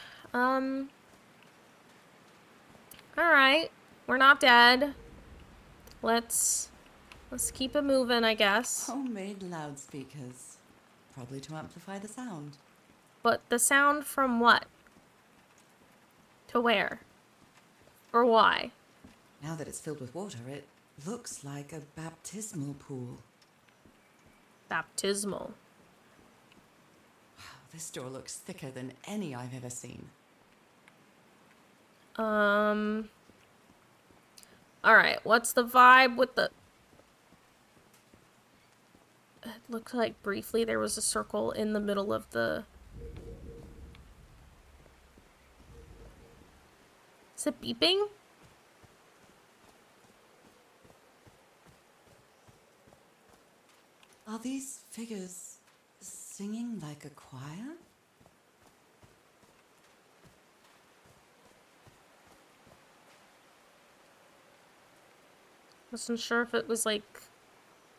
[SPEAKER 1] Alright. We're not dead. Let's keep it moving, I guess.
[SPEAKER 2] Homemade loudspeakers. Probably to amplify the sound.
[SPEAKER 1] But the sound from what? To where? Or why?
[SPEAKER 2] Now that it's filled with water, it looks like a baptismal pool.
[SPEAKER 1] Baptismal.
[SPEAKER 2] Wow, this door looks thicker than any I've ever seen.
[SPEAKER 1] Alright, what's the vibe with the... It looked like briefly there was a circle in the middle of the... Is it beeping?
[SPEAKER 2] Are these figures singing like a choir?
[SPEAKER 1] Wasn't sure if it was like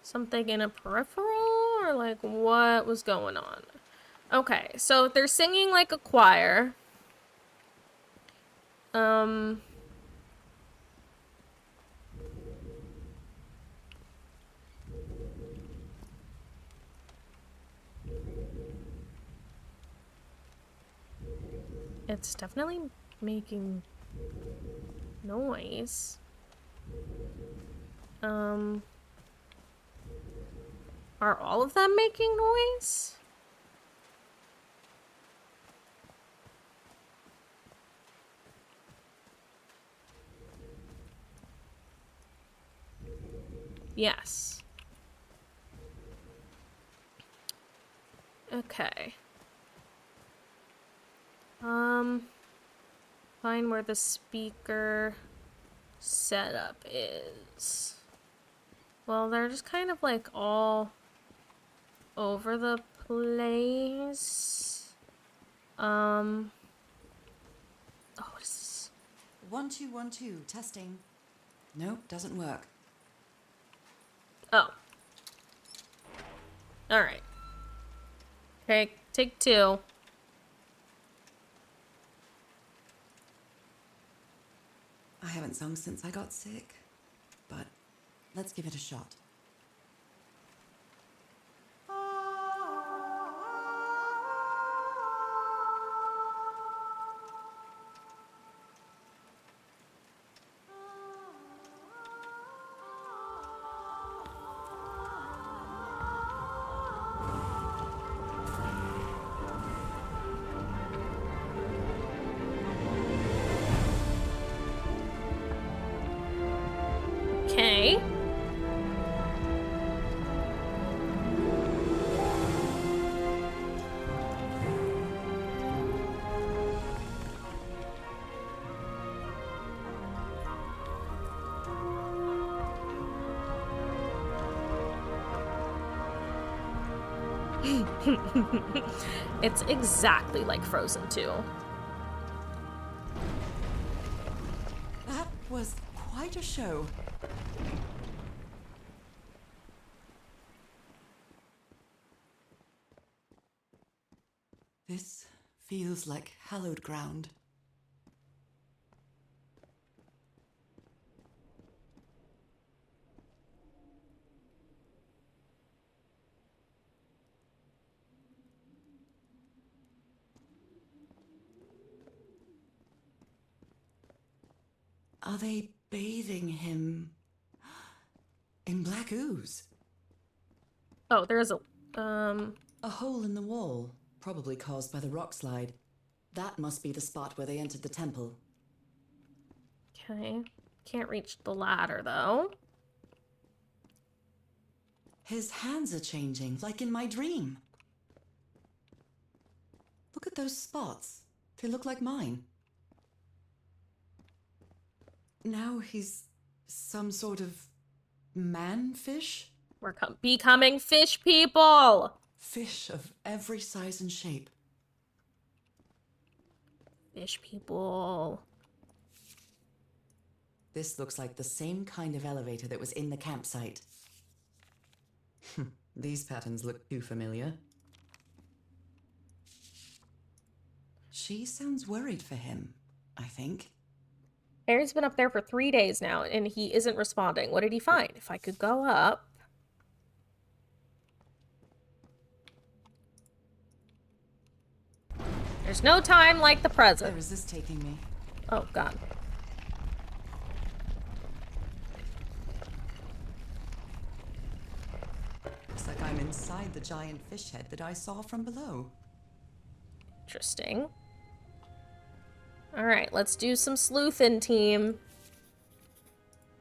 [SPEAKER 1] something in a peripheral or like what was going on. Okay, so they're singing like a choir. It's definitely making noise. Are all of them making noise? Yes. Okay. Find where the speaker setup is. Well, they're just kind of like all over the place. Oh, what is this?
[SPEAKER 2] 1 2 1 2 testing. Nope, doesn't work.
[SPEAKER 1] Oh. Alright. Okay, take 2.
[SPEAKER 2] I haven't sung since I got sick, but let's give it a shot.
[SPEAKER 1] Okay. It's exactly like Frozen 2.
[SPEAKER 2] That was quite a show. This feels like hallowed ground. Are they bathing him in black ooze?
[SPEAKER 1] Oh, there's a
[SPEAKER 2] A hole in the wall, probably caused by the rock slide. That must be the spot where they entered the temple.
[SPEAKER 1] Okay. Can't reach the ladder, though.
[SPEAKER 2] His hands are changing, like in my dream. Look at those spots. They look like mine. Now he's some sort of man-fish?
[SPEAKER 1] We're becoming fish people!
[SPEAKER 2] Fish of every size and shape.
[SPEAKER 1] Fish people.
[SPEAKER 2] This looks like the same kind of elevator that was in the campsite. These patterns look too familiar. She sounds worried for him, I think.
[SPEAKER 1] Harry's been up there for 3 days now, and he isn't responding. What did he find? If I could go up... There's no time like the present.
[SPEAKER 2] Where is this taking me?
[SPEAKER 1] Oh, God.
[SPEAKER 2] Looks like I'm inside the giant fish head that I saw from below.
[SPEAKER 1] Interesting. Alright, let's do some sleuthin', team.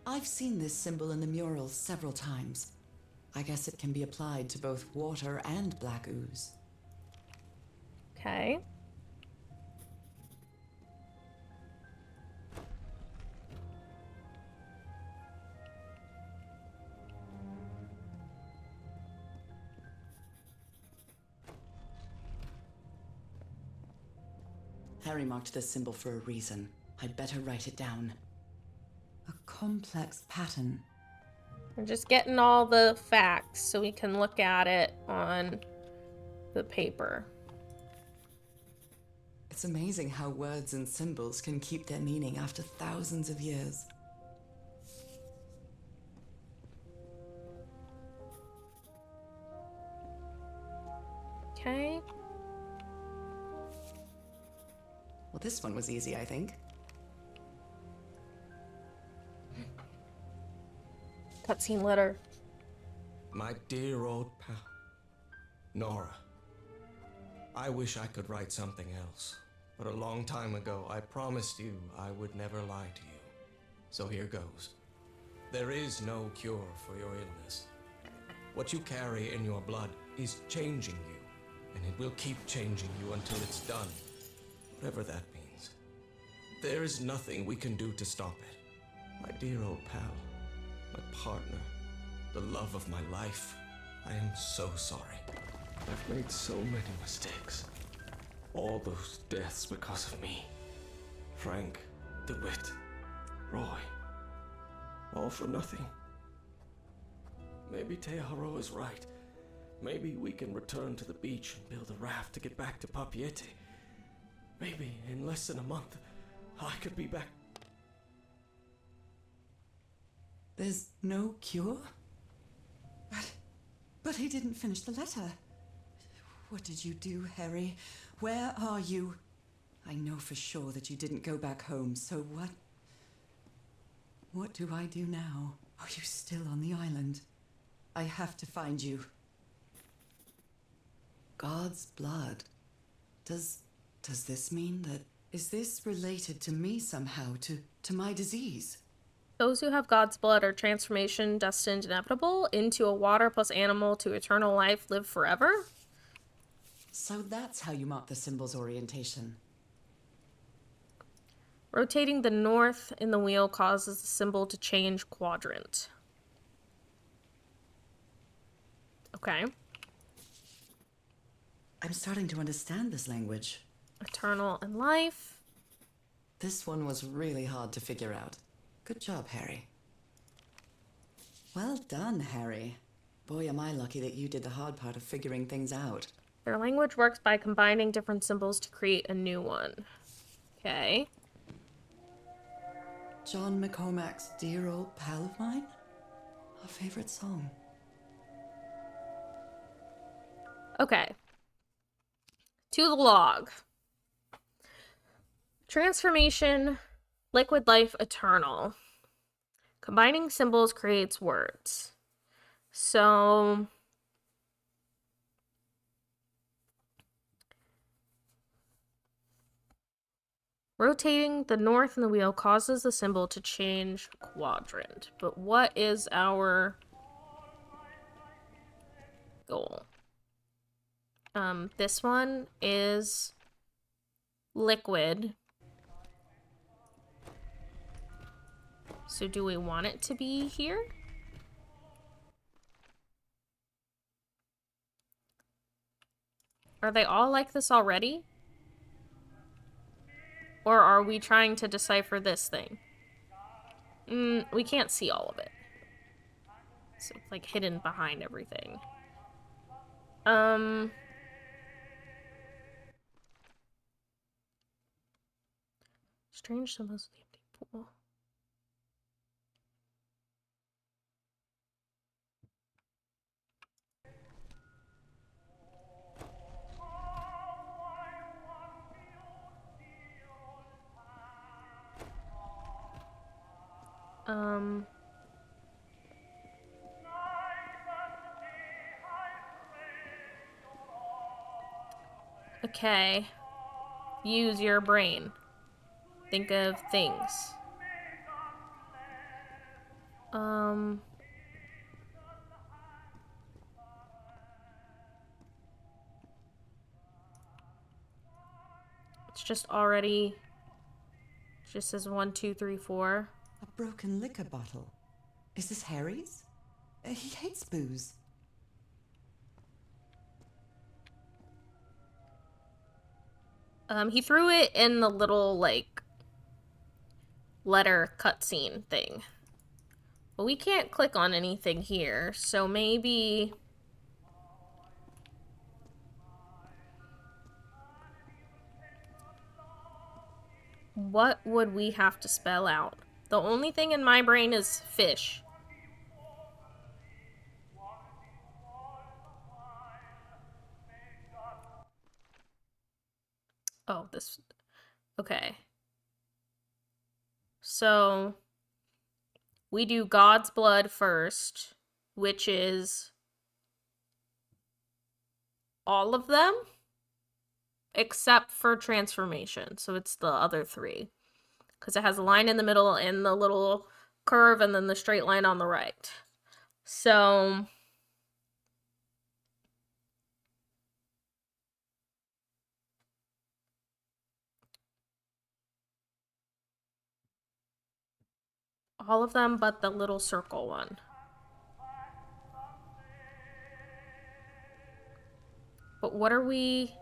[SPEAKER 2] I've seen this symbol in the mural several times. I guess it can be applied to both water and black ooze.
[SPEAKER 1] Okay.
[SPEAKER 2] Harry marked this symbol for a reason. I'd better write it down. A complex pattern.
[SPEAKER 1] We're just getting all the facts so we can look at it on the paper.
[SPEAKER 2] It's amazing how words and symbols can keep their meaning after thousands of years.
[SPEAKER 1] Okay.
[SPEAKER 2] Well, this one was easy, I think.
[SPEAKER 1] Cutscene letter.
[SPEAKER 6] My dear old pal, Nora. I wish I could write something else, but a long time ago I promised you I would never lie to you. So here goes. There is no cure for your illness. What you carry in your blood is changing you, and it will keep changing you until it's done, whatever that means. There is nothing we can do to stop it. My dear old pal, my partner, the love of my life, I am so sorry. I've made so many mistakes. All those deaths because of me. Frank, DeWitt, Roy. All for nothing. Maybe Teodoro is right. Maybe we can return to the beach and build a raft to get back to Papiete. Maybe in less than a month, I could be back.
[SPEAKER 2] There's no cure? But he didn't finish the letter. What did you do, Harry? Where are you? I know for sure that you didn't go back home, so what? What do I do now? Are you still on the island? I have to find you. God's blood. Does this mean that... Is this related to me somehow, to my disease?
[SPEAKER 1] Those who have God's blood are transformation destined inevitable into a water plus animal to eternal life live forever?
[SPEAKER 2] So that's how you mark the symbol's orientation.
[SPEAKER 1] Rotating the north in the wheel causes the symbol to change quadrant. Okay.
[SPEAKER 2] I'm starting to understand this language.
[SPEAKER 1] Eternal and life.
[SPEAKER 2] This one was really hard to figure out. Good job, Harry. Well done, Harry. Boy, am I lucky that you did the hard part of figuring things out.
[SPEAKER 1] Their language works by combining different symbols to create a new one. Okay.
[SPEAKER 2] John McCormack's Dear Old Pal of Mine? Our favorite song.
[SPEAKER 1] Okay. To the log. Transformation, liquid life, eternal. Combining symbols creates words. So... Rotating the north in the wheel causes the symbol to change quadrant. But what is our goal? This one is liquid. So do we want it to be here? Are they all like this already? Or are we trying to decipher this thing? We can't see all of it. So it's like hidden behind everything. Strange symbols of the empty pool. Okay. Use your brain. Think of things. It's just already... just says 1, 2, 3, 4.
[SPEAKER 2] A broken liquor bottle. Is this Harry's? He hates booze.
[SPEAKER 1] He threw it in the little, like, letter cutscene thing. But we can't click on anything here, so maybe... what would we have to spell out? The only thing in my brain is fish. Oh, this... okay. So... we do God's blood first, which is... all of them? Except for transformation. So it's the other 3. Because it has a line in the middle and the little curve and then the straight line on the right. So... all of them but the little circle one. But what are we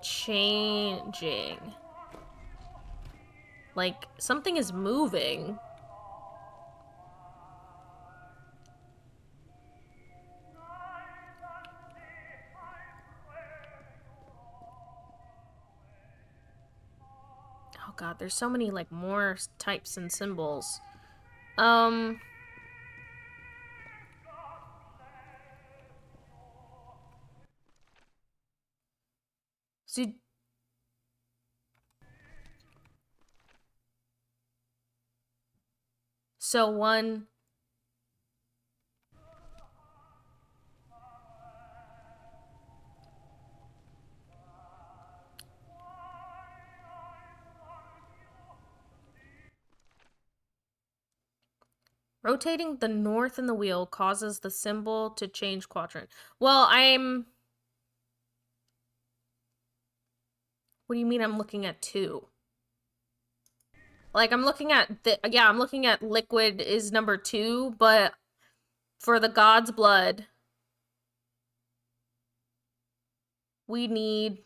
[SPEAKER 1] changing? Like, something is moving. Oh god, there's so many, like, more types and symbols. So... so one... rotating the north in the wheel causes the symbol to change quadrant. Well, I'm... what do you mean I'm looking at 2? Like, I'm looking at... yeah, I'm looking at liquid is number 2, but for the God's blood, we need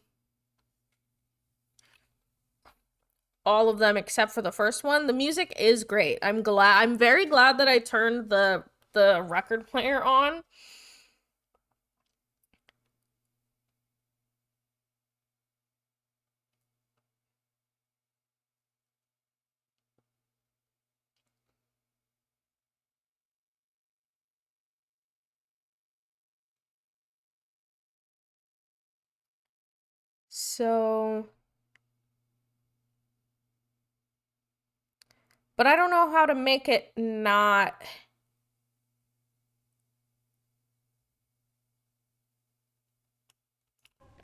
[SPEAKER 1] all of them except for the first one. The music is great. I'm very glad that I turned the record player on. So... but I don't know how to make it not...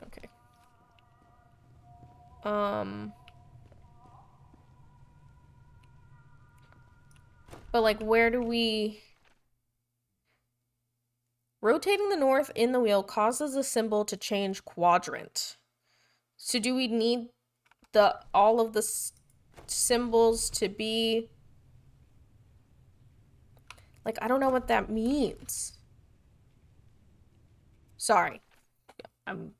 [SPEAKER 1] okay. But, like, where do we... Rotating the north in the wheel causes the symbol to change quadrant. So do we need all of the symbols to be... Like, I don't know what that means. Sorry. I'm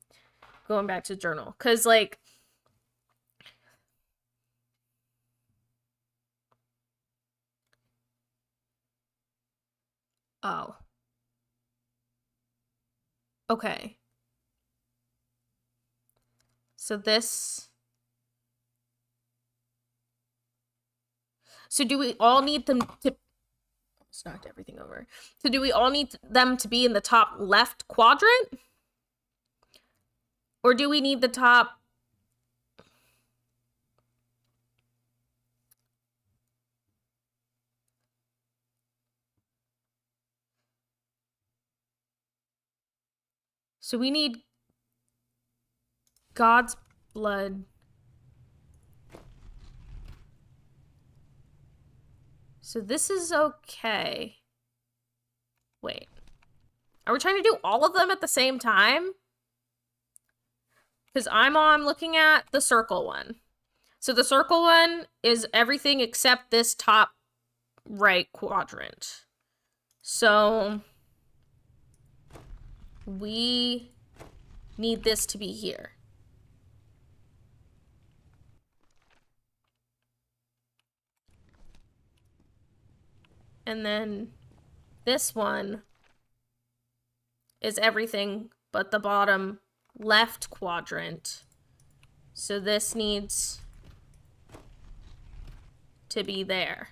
[SPEAKER 1] going back to journal. Because, like... Oh. Okay. So this... So do we all need them to... Just knocked everything over. So do we all need them to be in the top left quadrant? Or do we need the top... So we need God's blood. So this is okay. Wait. Are we trying to do all of them at the same time? Because I'm looking at the circle one. So the circle one is everything except this top right quadrant. So we need this to be here. And then this one is everything but the bottom left quadrant. So this needs to be there.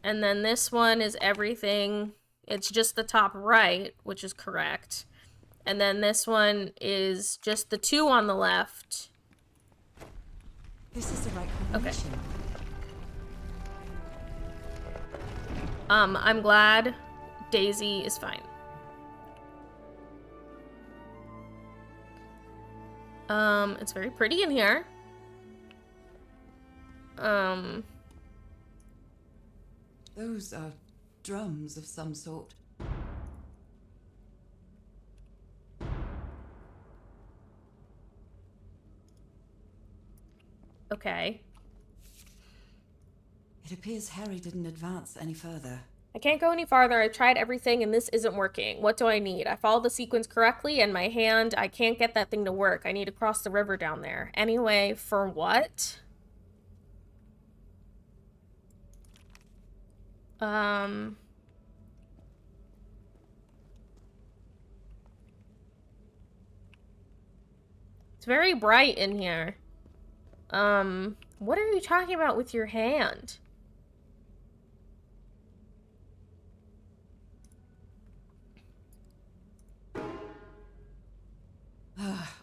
[SPEAKER 1] And then this one is everything. It's just the top right, which is correct. And then this one is just the 2 on the left.
[SPEAKER 2] This is the right combination.
[SPEAKER 1] Okay. I'm glad Daisy is fine. It's very pretty in here.
[SPEAKER 2] Those are drums of some sort.
[SPEAKER 1] Okay.
[SPEAKER 2] It appears Harry didn't advance any further.
[SPEAKER 1] I can't go any farther. I've tried everything and this isn't working. What do I need? I followed the sequence correctly and my hand, I can't get that thing to work. I need to cross the river down there. Anyway, for what? It's very bright in here. What are you talking about with your hand?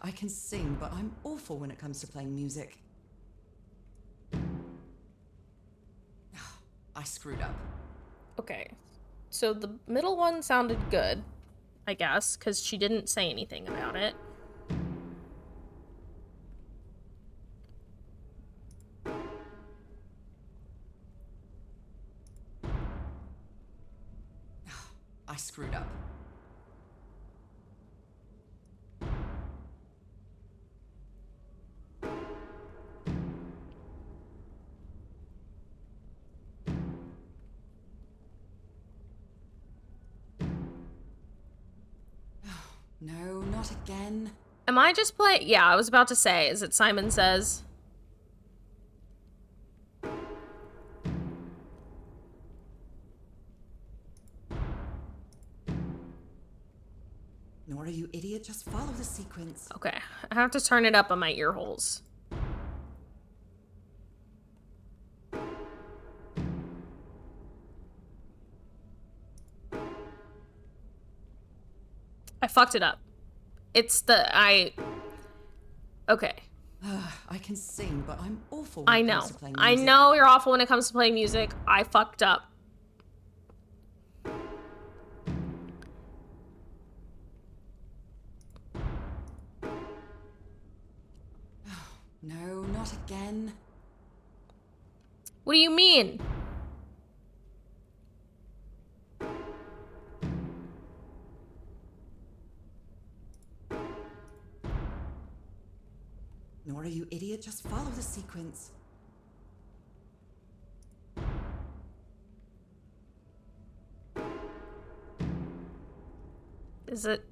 [SPEAKER 2] I can sing, but I'm awful when it comes to playing music. I screwed up.
[SPEAKER 1] Okay. So the middle one sounded good, I guess, because she didn't say anything about it.
[SPEAKER 2] I screwed up. No, not again.
[SPEAKER 1] Am I just playing? Yeah, I was about to say, is it Simon Says?
[SPEAKER 2] Nora, you idiot, just follow the sequence.
[SPEAKER 1] Okay, I have to turn it up on my ear holes. I fucked it up. It's okay.
[SPEAKER 2] I can sing, but I'm awful when
[SPEAKER 1] I
[SPEAKER 2] it
[SPEAKER 1] know.
[SPEAKER 2] comes to playing
[SPEAKER 1] I
[SPEAKER 2] music.
[SPEAKER 1] know you're awful when it comes to playing music. I fucked up.
[SPEAKER 2] No, not again.
[SPEAKER 1] What do you mean?
[SPEAKER 2] Nora, you idiot, just follow the sequence.
[SPEAKER 1] Is it?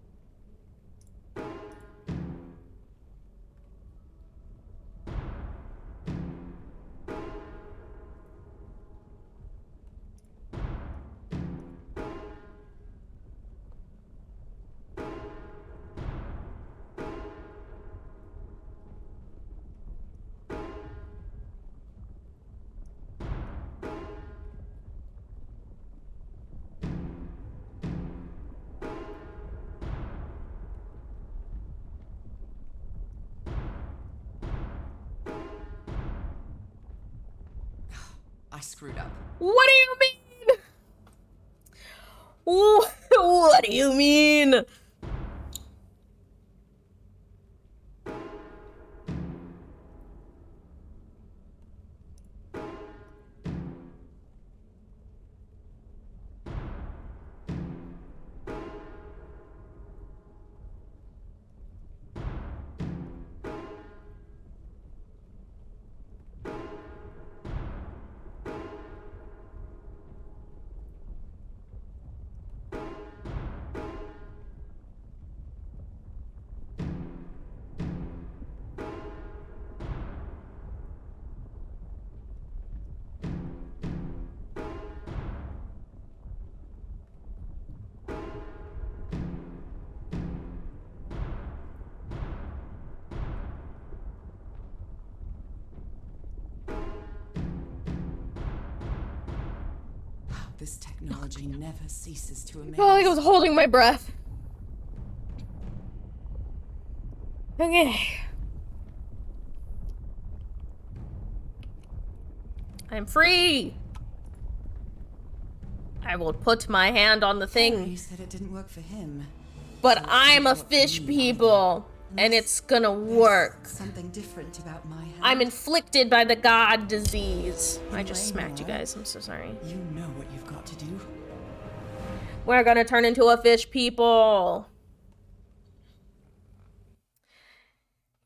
[SPEAKER 2] I screwed up.
[SPEAKER 1] What do you mean? What do you mean?
[SPEAKER 2] This technology never ceases to amaze.
[SPEAKER 1] Oh, I was holding my breath. Okay. I'm free. I will put my hand on the thing.
[SPEAKER 2] He said it didn't work for him.
[SPEAKER 1] But
[SPEAKER 2] So it
[SPEAKER 1] I'm a
[SPEAKER 2] didn't work for
[SPEAKER 1] fish
[SPEAKER 2] me
[SPEAKER 1] people.
[SPEAKER 2] either.
[SPEAKER 1] And
[SPEAKER 2] Unless
[SPEAKER 1] it's gonna
[SPEAKER 2] there's
[SPEAKER 1] work.
[SPEAKER 2] Something different about my hand.
[SPEAKER 1] I'm inflicted by the god disease. I just
[SPEAKER 2] Anyway,
[SPEAKER 1] smacked you
[SPEAKER 2] Nora,
[SPEAKER 1] guys. I'm so sorry.
[SPEAKER 2] You know what you've got to do.
[SPEAKER 1] We're gonna turn into a fish people.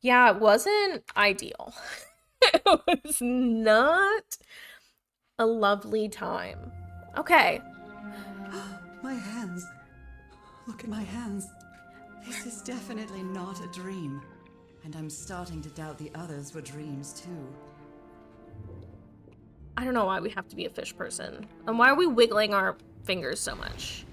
[SPEAKER 1] Yeah, it wasn't ideal. It was not a lovely time. Okay.
[SPEAKER 2] My hands. Look at my hands. This is definitely not a dream. And I'm starting to doubt the others were dreams too.
[SPEAKER 1] I don't know why we have to be a fish person. And why are we wiggling our fingers so much?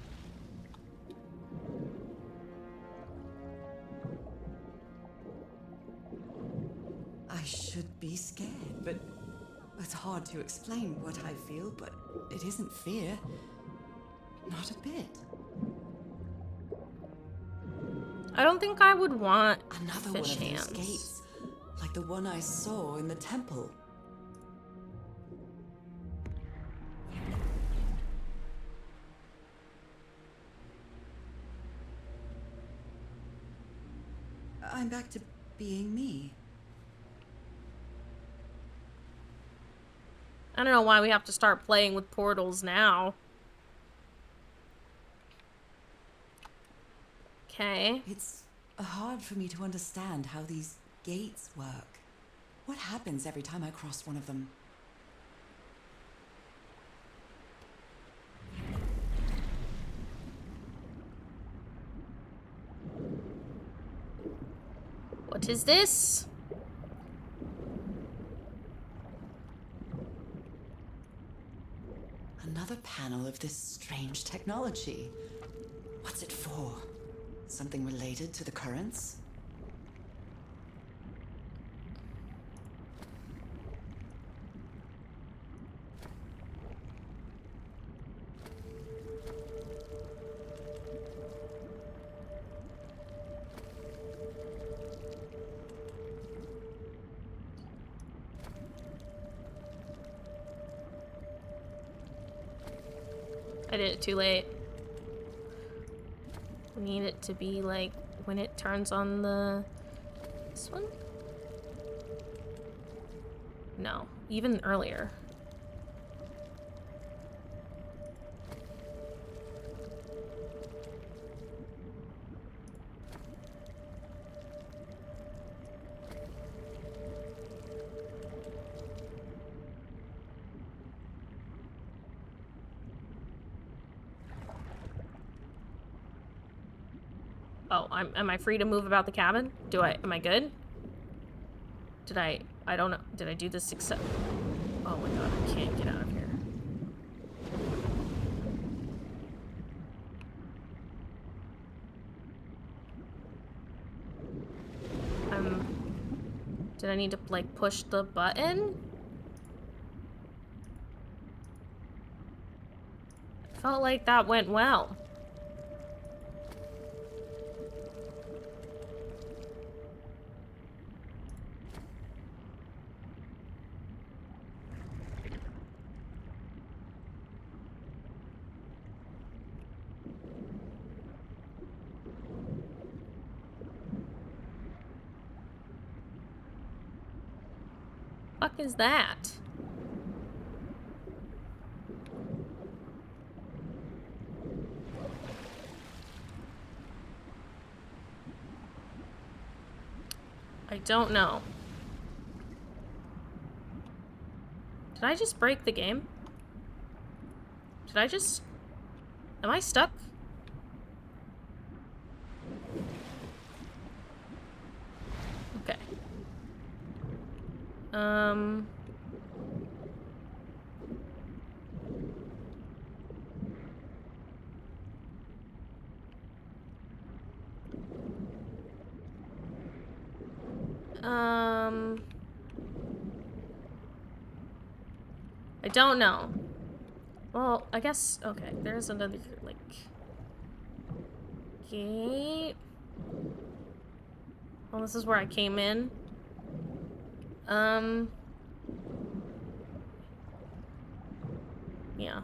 [SPEAKER 2] I should be scared, but it's hard to explain what I feel, but it isn't fear. Not a bit.
[SPEAKER 1] I don't think I would want
[SPEAKER 2] Another
[SPEAKER 1] fish
[SPEAKER 2] one of
[SPEAKER 1] hands.
[SPEAKER 2] those gates, like the one I saw in the temple. I'm back to being me.
[SPEAKER 1] I don't know why we have to start playing with portals now. Okay.
[SPEAKER 2] It's hard for me to understand how these gates work. What happens every time I cross one of them?
[SPEAKER 1] What is this?
[SPEAKER 2] Another panel of this strange technology. What's it for? Something related to the currents?
[SPEAKER 1] I did it too late. We need it to be like when it turns on the... This one? No, even earlier. Oh, am I free to move about the cabin? Am I good? I don't know. Did I do this success? Oh my god, I can't get out of here. Did I need to, like, push the button? I felt like that went well. Fuck is that? I don't know. Did I just break the game? Am I stuck? Okay. I don't know. Well, I guess, okay, there's another, like, gate. Well, this is where I came in. Yeah.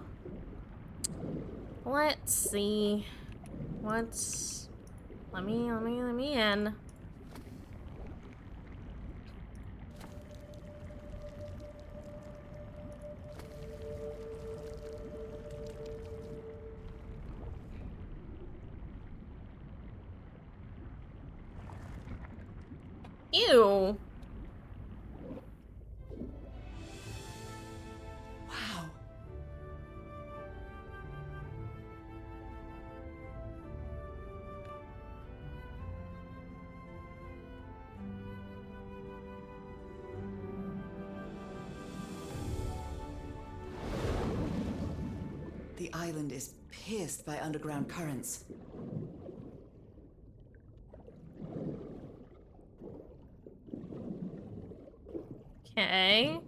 [SPEAKER 1] Let's see. Let me in. Ew.
[SPEAKER 2] Wow. The island is pierced by underground currents.
[SPEAKER 1] Okay.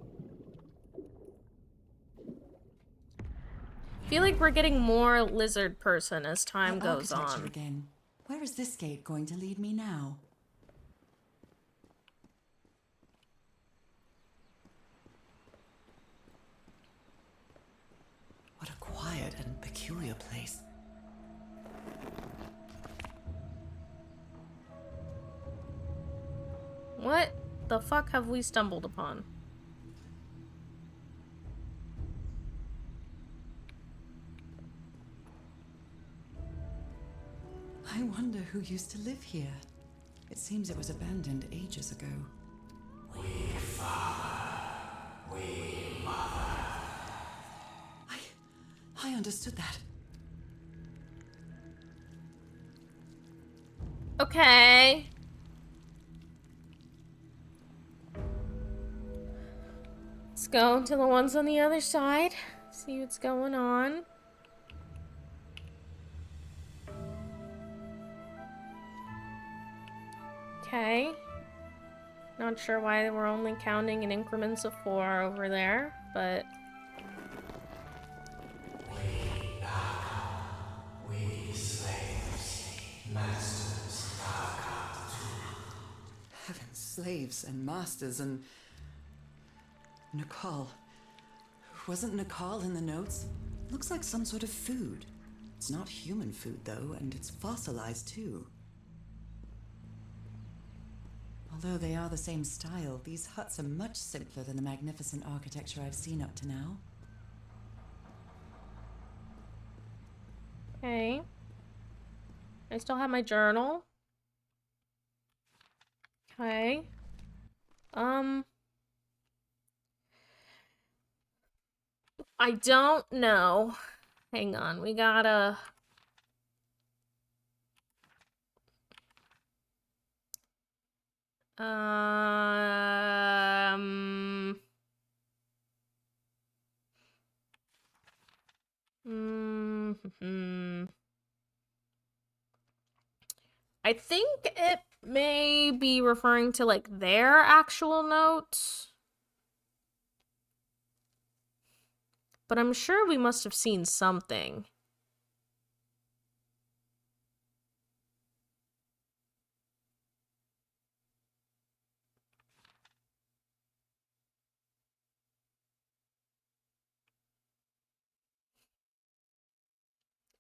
[SPEAKER 1] Feel like we're getting more lizard person as time goes
[SPEAKER 2] Architecture
[SPEAKER 1] on.
[SPEAKER 2] again. Where is this gate going to lead me now? What a quiet and peculiar place.
[SPEAKER 1] What the fuck have we stumbled upon?
[SPEAKER 2] I wonder who used to live here. It seems it was abandoned ages ago.
[SPEAKER 8] We father, we mother.
[SPEAKER 2] I understood that.
[SPEAKER 1] Okay. Let's go to the ones on the other side. See what's going on. Okay. Not sure why we're only counting in increments of 4 over there, but...
[SPEAKER 8] We slaves, masters have come to.
[SPEAKER 2] Heavens, slaves and masters and... Nicole. Wasn't Nicole in the notes? Looks like some sort of food. It's not human food, though, and it's fossilized, too. Although they are the same style, these huts are much simpler than the magnificent architecture I've seen up to now.
[SPEAKER 1] Okay. I still have my journal. Okay. I don't know. Hang on, we gotta... I think it may be referring to like their actual notes. But I'm sure we must have seen something.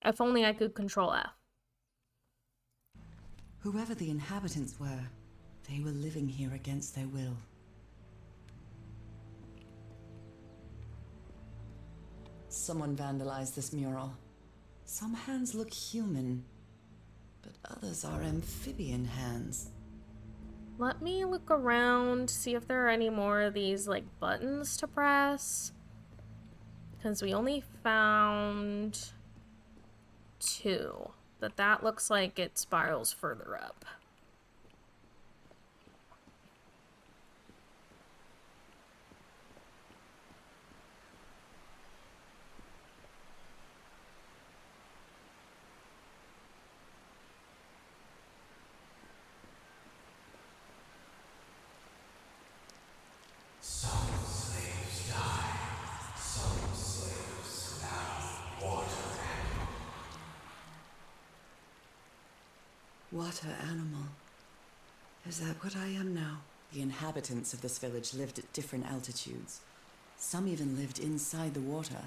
[SPEAKER 1] If only I could control F.
[SPEAKER 2] Whoever the inhabitants were, they were living here against their will. Someone vandalized this mural. Some hands look human, but others are amphibian hands.
[SPEAKER 1] Let me look around, see if there are any more of these, like, buttons to press. Because we only found 2. But that looks like it spirals further up.
[SPEAKER 2] Water animal. Is that what I am now? The inhabitants of this village lived at different altitudes. Some even lived inside the water.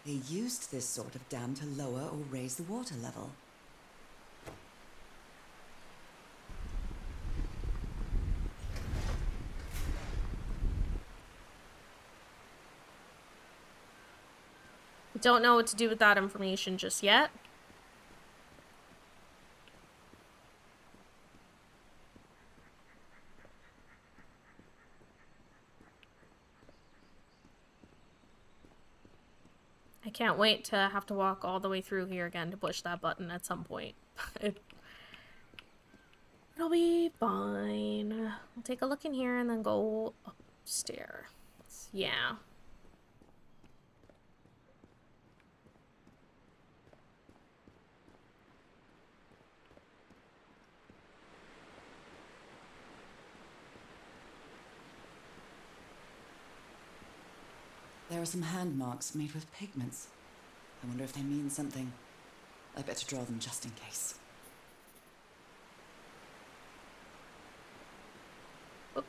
[SPEAKER 2] They used this sort of dam to lower or raise the water level.
[SPEAKER 1] Don't know what to do with that information just yet. I can't wait to have to walk all the way through here again to push that button at some point. It'll be fine. I'll take a look in here and then go upstairs. Yeah.
[SPEAKER 2] There are some hand marks made with pigments. I wonder if they mean something. I better draw them just in case.
[SPEAKER 1] Oop.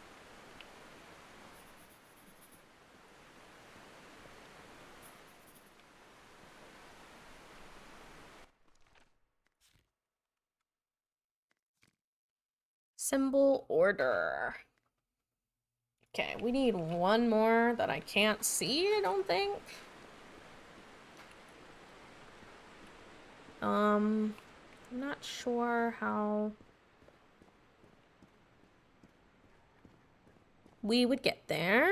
[SPEAKER 1] Symbol order. Okay, we need one more that I can't see, I don't think. I'm not sure how we would get there.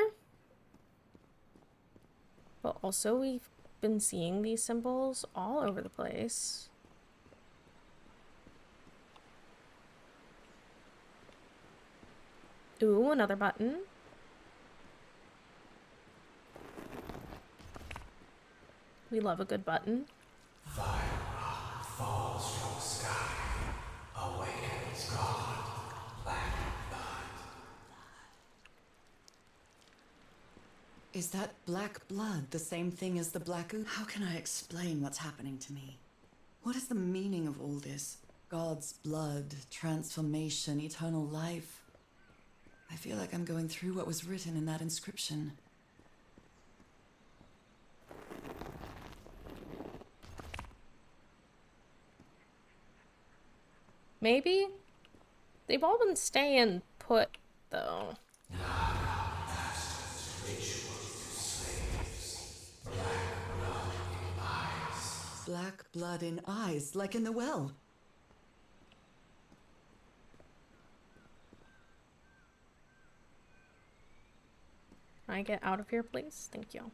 [SPEAKER 1] But also we've been seeing these symbols all over the place. Ooh, another button. We love a good button.
[SPEAKER 9] Fire falls from the sky, awakens God, black blood.
[SPEAKER 2] Is that black blood the same thing as the black ooze? How can I explain what's happening to me? What is the meaning of all this? God's blood, transformation, eternal life. I feel like I'm going through what was written in that inscription.
[SPEAKER 1] Maybe? They've all been staying put, though.
[SPEAKER 2] Black blood in eyes, like in the well.
[SPEAKER 1] Can I get out of here, please? Thank you.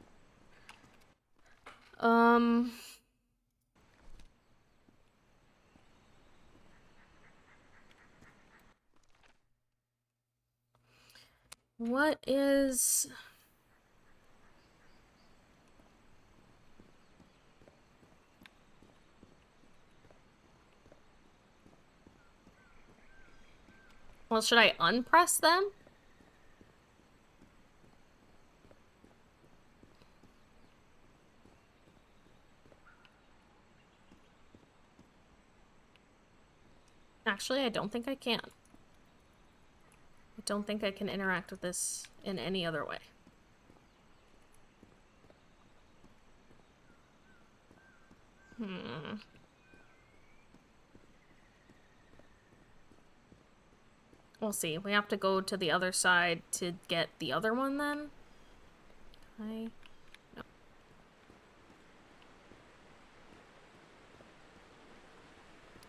[SPEAKER 1] What is... Well, should I unpress them? Actually, I don't think I can. I don't think I can interact with this in any other way. We'll see. We have to go to the other side to get the other one then? No.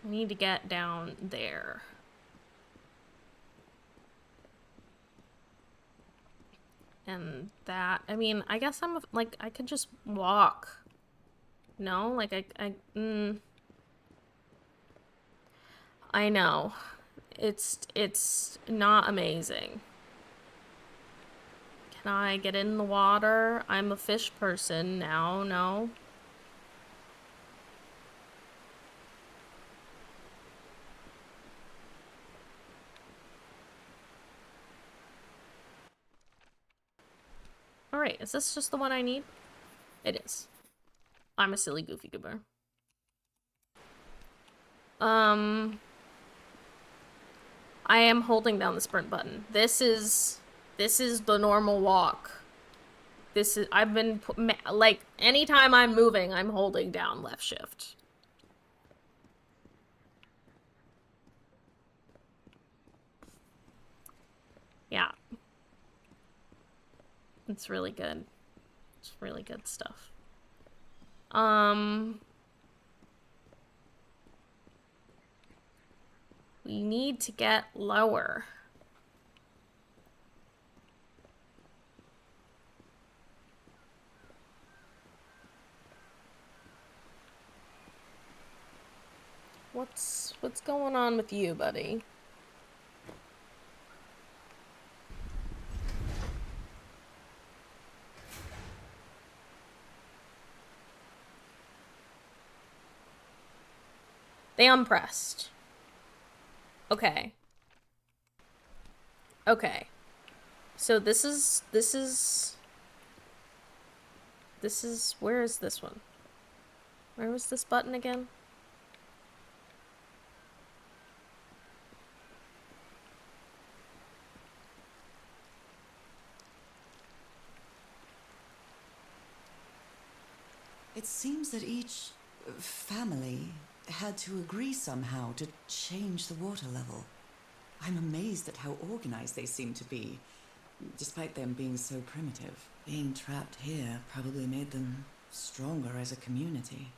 [SPEAKER 1] I need to get down there. And that, I mean, I guess I'm, like, I could just walk. No? Like, I know. It's not amazing. Can I get in the water? I'm a fish person now, no? Alright, is this just the one I need? It is. I'm a silly goofy goober. I am holding down the sprint button. This is the normal walk. I've been, like, anytime I'm moving, I'm holding down left shift. Yeah. It's really good. It's really good stuff. We need to get lower. What's going on with you, buddy? They unpressed. Okay. Okay. So this is where is this one? Where was this button again?
[SPEAKER 2] It seems that each family had to agree somehow to change the water level. I'm amazed at how organized they seem to be, despite them being so primitive. Being trapped here probably made them stronger as a community.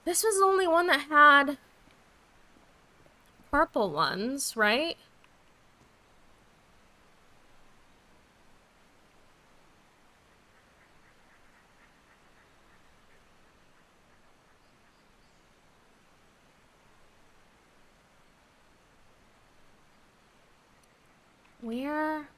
[SPEAKER 1] This was the only one that had purple ones, right? Where?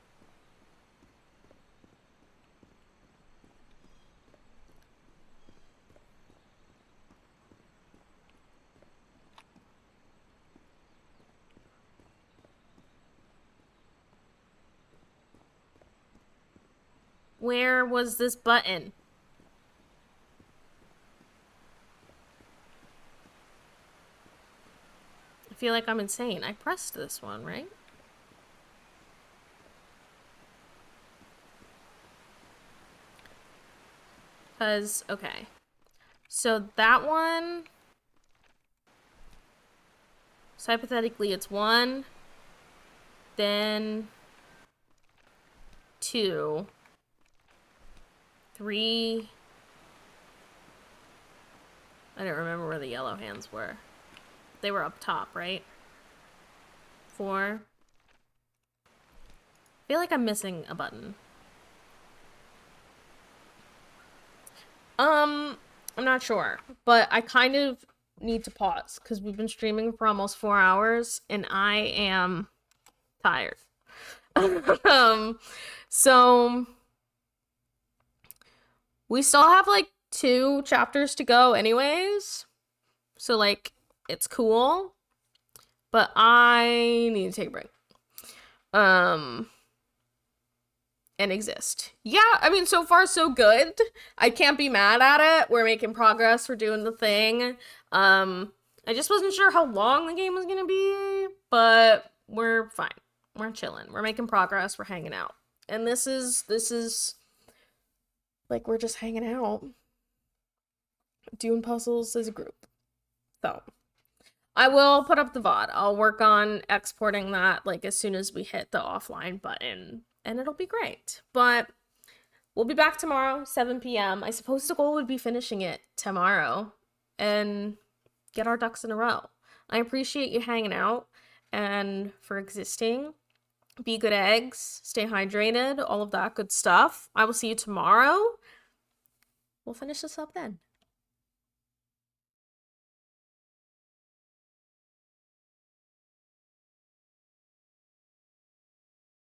[SPEAKER 1] Where was this button? I feel like I'm insane. I pressed this one, right? Because, okay. So that one... So hypothetically, it's 1, then 2, 3... I don't remember where the yellow hands were. They were up top, right? 4. I feel like I'm missing a button. I'm not sure, but I kind of need to pause because we've been streaming for almost 4 hours and I am tired. So we still have like 2 chapters to go anyways. So like it's cool, but I need to take a break. And exist. Yeah, I mean, so far so good. I can't be mad at it. We're making progress. We're doing the thing. I just wasn't sure how long the game was gonna be, but we're fine. We're chilling. We're making progress. We're hanging out. And this is like we're just hanging out, doing puzzles as a group. So I will put up the VOD. I'll work on exporting that like as soon as we hit the offline button, and it'll be great. But we'll be back tomorrow, 7 p.m. I suppose the goal would be finishing it tomorrow and get our ducks in a row. I appreciate you hanging out and for existing. Be good eggs, stay hydrated, all of that good stuff. I will see you tomorrow. We'll finish this up then.